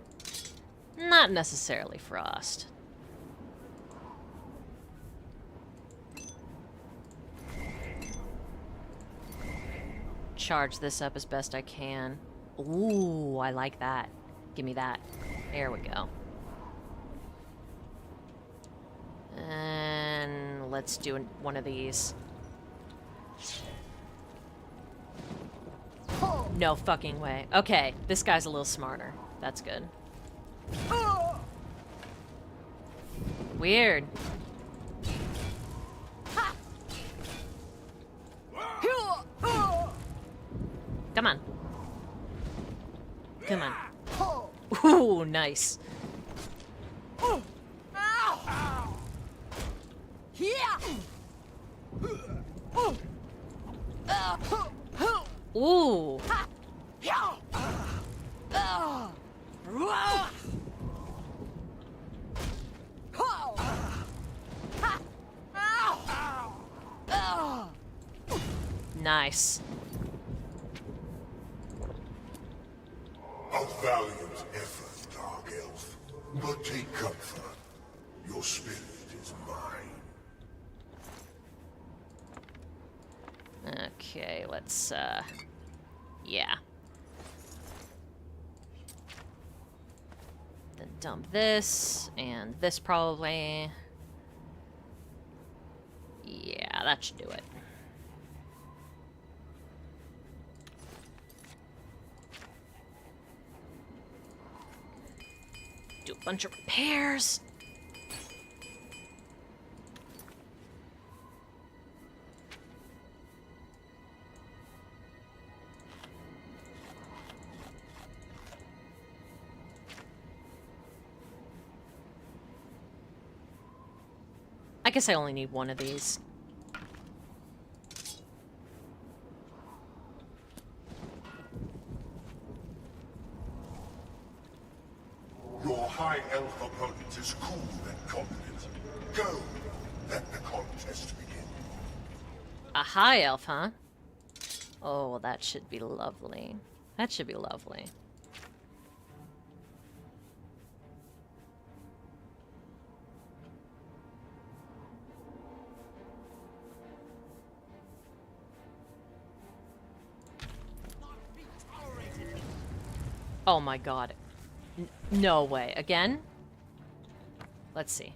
Not necessarily frost. Charge this up as best I can. Ooh, I like that. Give me that. There we go. And let's do one of these. No fucking way. Okay, this guy's a little smarter. That's good. Weird. Come on. Come on. Ooh, nice. Ooh. Nice. A valiant effort, Dark Elf. But take comfort. Your spirit is mine. Okay, let's, yeah. Then dump this, and this probably. Yeah, that should do it. Do a bunch of repairs. I guess I only need one of these. Your high elf opponent is cool and confident. Go, let the contest begin. A high elf, huh? Oh, well, that should be lovely. That should be lovely. Oh my god. No way. Again? Let's see.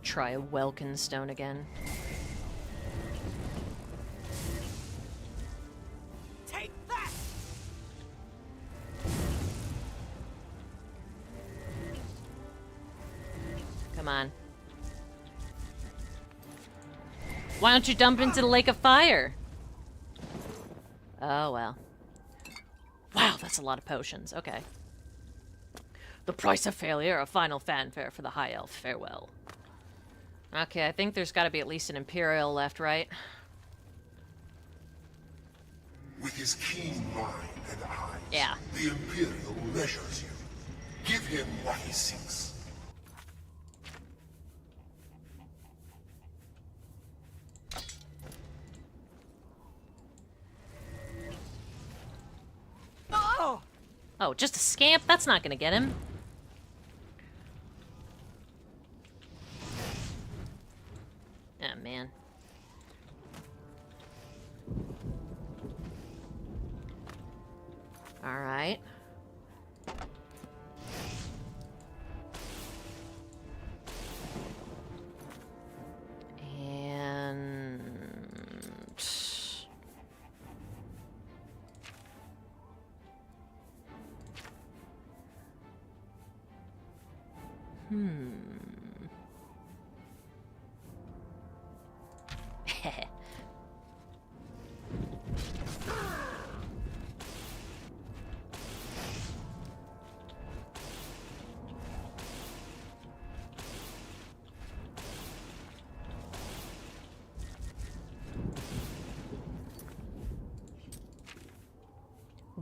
Try a Welkin Stone again. Take that! Come on. Why don't you dump into the Lake of Fire? Oh, well. Wow, that's a lot of potions. Okay. The price of failure, a final fanfare for the High Elf. Farewell. Okay, I think there's got to be at least an Imperial left, right? With his keen mind and eyes, Yeah. the Imperial measures you. Give him what he seeks. Oh, just a scamp? That's not gonna get him. Oh, man. Alright. And...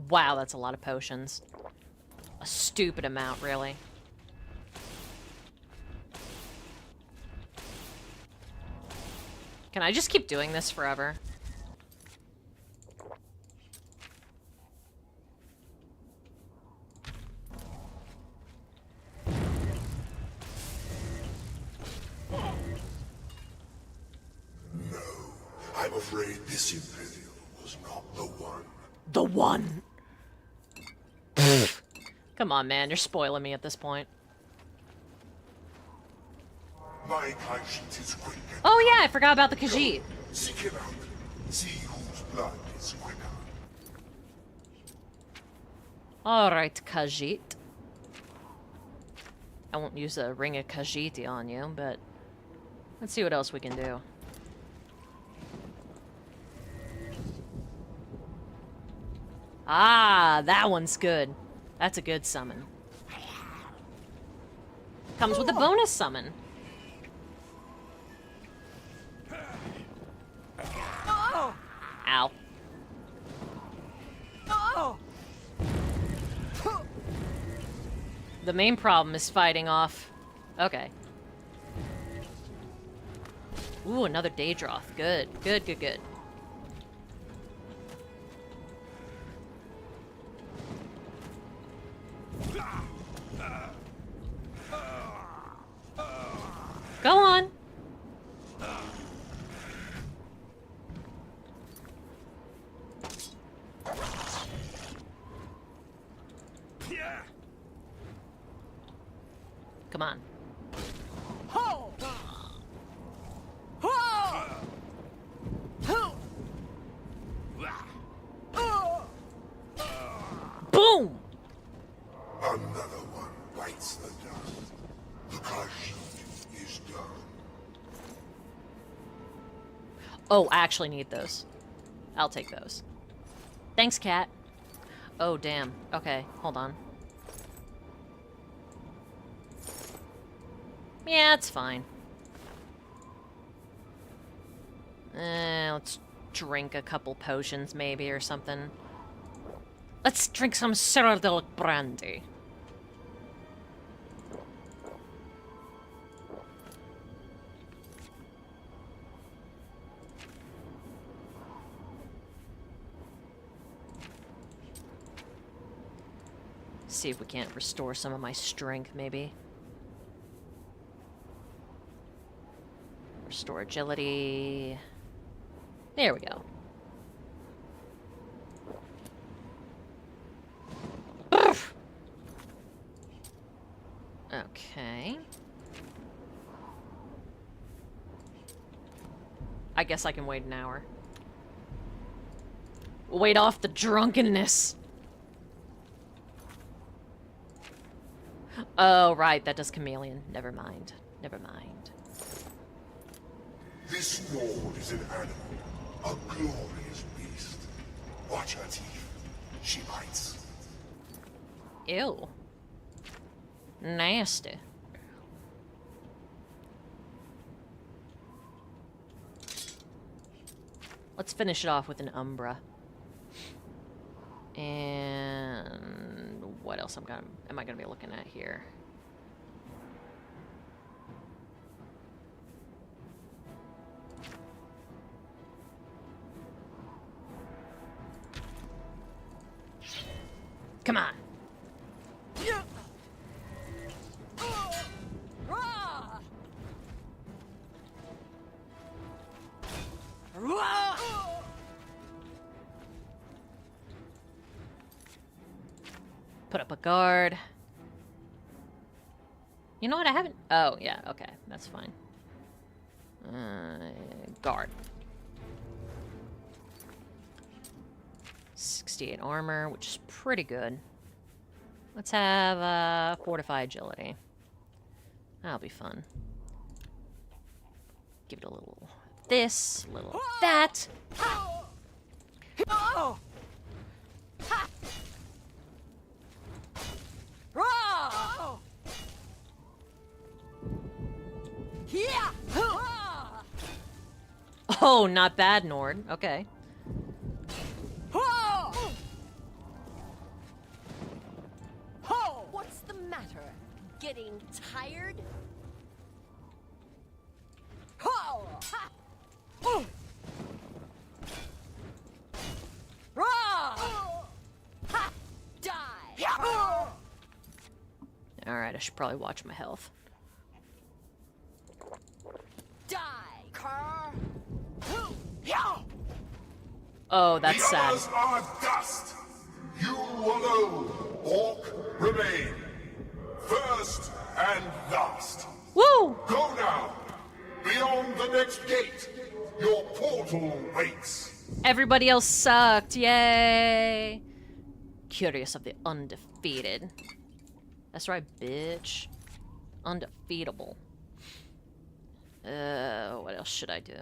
Wow, that's a lot of potions. A stupid amount, really. Can I just keep doing this forever? No, I'm afraid this Imperial was not the one. The one! Come on, man, you're spoiling me at this point. My conscience is quick. Oh yeah, I forgot about the Khajiit. Seek him out. See whose blood is quicker. Alright, Khajiit. I won't use a Ring of Khajiit on you, but let's see what else we can do. Ah, that one's good. That's a good summon. Comes with a bonus summon. Ow. The main problem is fighting off. Okay. Ooh, another Daedroth. Good, good, good, good. Go on. Come on. Boom! Another one bites the dust. The pursuit is done. Oh, I actually need those. I'll take those. Thanks, cat. Oh, damn. Okay, hold on. Yeah, it's fine. Let's drink a couple potions, maybe, or something. Let's drink some Cyrodiilic brandy. See if we can't restore some of my strength, maybe. Restore agility. There we go. Okay. I guess I can wait an hour. Wait off the drunkenness. Oh, right, that does chameleon. Never mind. Never mind. This Nord is an animal, a glorious beast. Watch her teeth. She bites. Ew. Nasty. Let's finish it off with an Umbra. And what else am I gonna be looking at here? Come on. Put up a guard. You know what? I haven't... Oh, yeah. Okay. That's fine. Guard. 68 armor, which is pretty good. Let's have fortify agility. That'll be fun. Give it a little this, a little that. Oh, not bad, Nord. Okay. What's the matter? Getting tired? Alright, I should probably watch my health. Die, car. Oh, that's the sad. others are dust. You alone, Orc, remain. First and last. Woo! Go now. Beyond the next gate, your portal waits. Everybody else sucked. Yay! Curious of the undefeated. That's right, bitch. Undefeatable. What else should I do?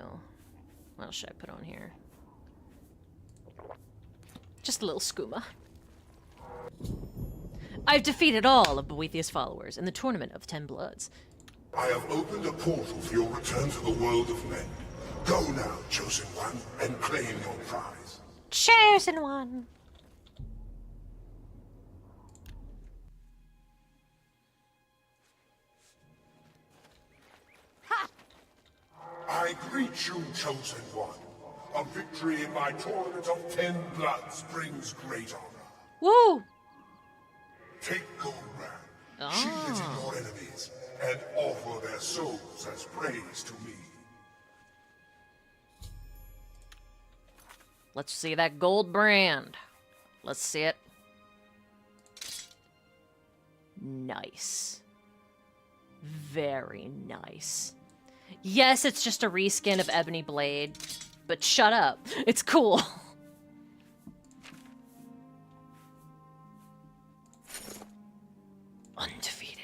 What else should I put on here? Just a little skooma. I've defeated all of Boethiah's followers in the Tournament of 10 Bloods. I have opened a portal for your return to the world of men. Go now, Chosen One, and claim your prize. chosen one. I greet you, chosen one. A victory in my tournament of 10 bloods brings great honor. Woo! Take Goldbrand, shield it in your enemies, and offer their souls as praise to me. Let's see that gold brand. Let's see it. Nice. Very nice. Yes, it's just a reskin of Ebony Blade, but shut up. It's cool. Undefeated.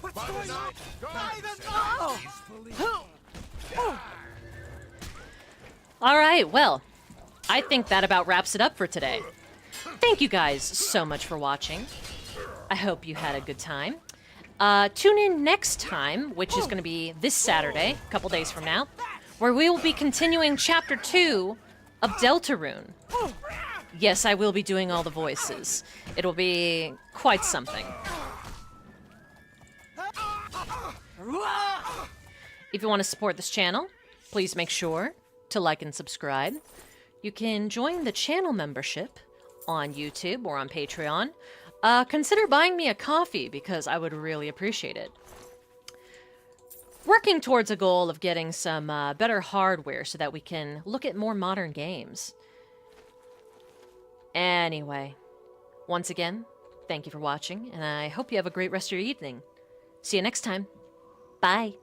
What's going on? All right, well, I think that about wraps it up for today. Thank you guys so much for watching. I hope you had a good time. Tune in next time, which is going to be this Saturday, a couple days from now, where we will be continuing Chapter 2 of Deltarune. Yes, I will be doing all the voices. It'll be quite something. If you want to support this channel, please make sure to like and subscribe. You can join the channel membership on YouTube or on Patreon. Consider buying me a coffee because I would really appreciate it. Working towards a goal of getting some better hardware so that we can look at more modern games. Anyway, once again, thank you for watching, and I hope you have a great rest of your evening. See you next time. Bye.